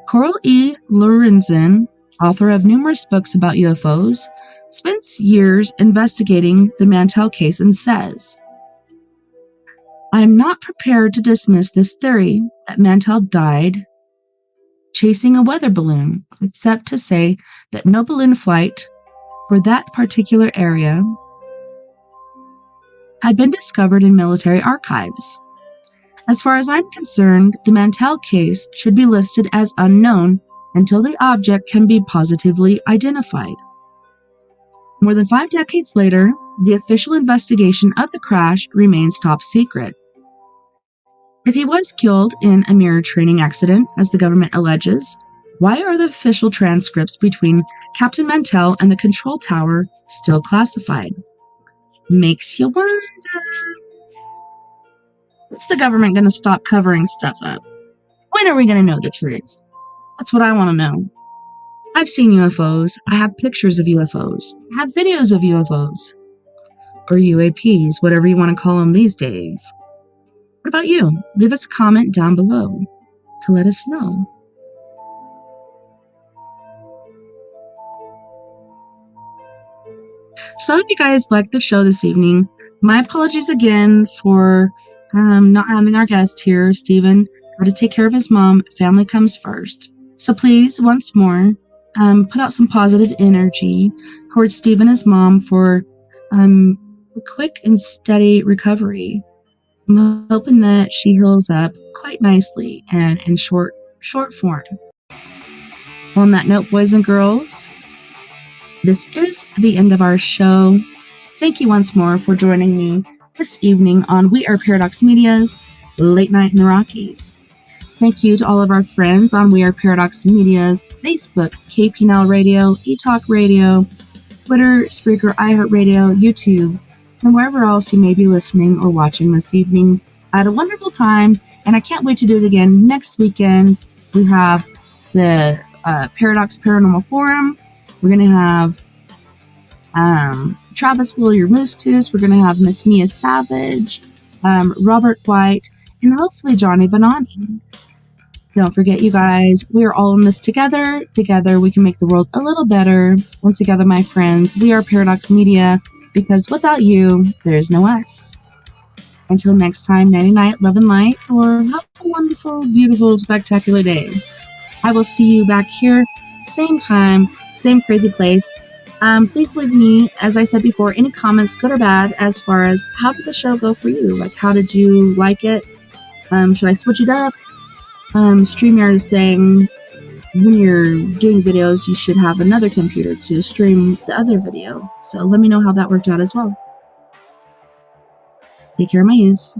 Coral E. Lorenzen, author of numerous books about UFOs, spends years investigating the Mantell case and says, "I am not prepared to dismiss this theory that Mantell died chasing a weather balloon, except to say that no balloon flight for that particular area had been discovered in military archives. As far as I'm concerned, the Mantell case should be listed as unknown until the object can be positively identified. More than 5 decades later, the official investigation of the crash remains top secret. If he was killed in a mere training accident, as the government alleges, why are the official transcripts between Captain Mantell and the control tower still classified? Makes you wonder. When's the government going to stop covering stuff up? When are we going to know the truth? That's what I want to know. I've seen UFOs. I have pictures of UFOs. I have videos of UFOs. Or UAPs, whatever you want to call them these days. What about you? Leave us a comment down below to let us know. So I hope you guys liked the show this evening. My apologies again for not having our guest here. Stephen had to take care of his mom. Family comes first. So please, once more, put out some positive energy towards Steve and his mom for a quick and steady recovery. I'm hoping that she heals up quite nicely and in short form. On that note, boys and girls, this is the end of our show. Thank you once more for joining me this evening on We Are Paradox Media's Late Night in the Rockies. Thank you to all of our friends on We Are Paradox Media's Facebook, KPNL Radio, eTalk Radio, Twitter, Spreaker, iHeartRadio, YouTube, and wherever else you may be listening or watching this evening. I had a wonderful time, and I can't wait to do it again next weekend. We have the Paradox Paranormal Forum. We're going to have Travis Willier Moose-Toos. We're going to have Miss Mia Savage, Robert White, and hopefully Johnny Bonani. Don't forget, you guys, we are all in this together. Together, we can make the world a little better. And together, my friends, we are Paradox Media, because without you, there is no us. Until next time, nighty night, love and light, or have a wonderful, beautiful, spectacular day. I will see you back here, same time, same crazy place. Please leave me, as I said before, any comments, good or bad, as far as how did the show go for you? Like, how did you like it? Should I switch it up? StreamYard is saying when you're doing videos, you should have another computer to stream the other video. So let me know how that worked out as well. Take care, my yous.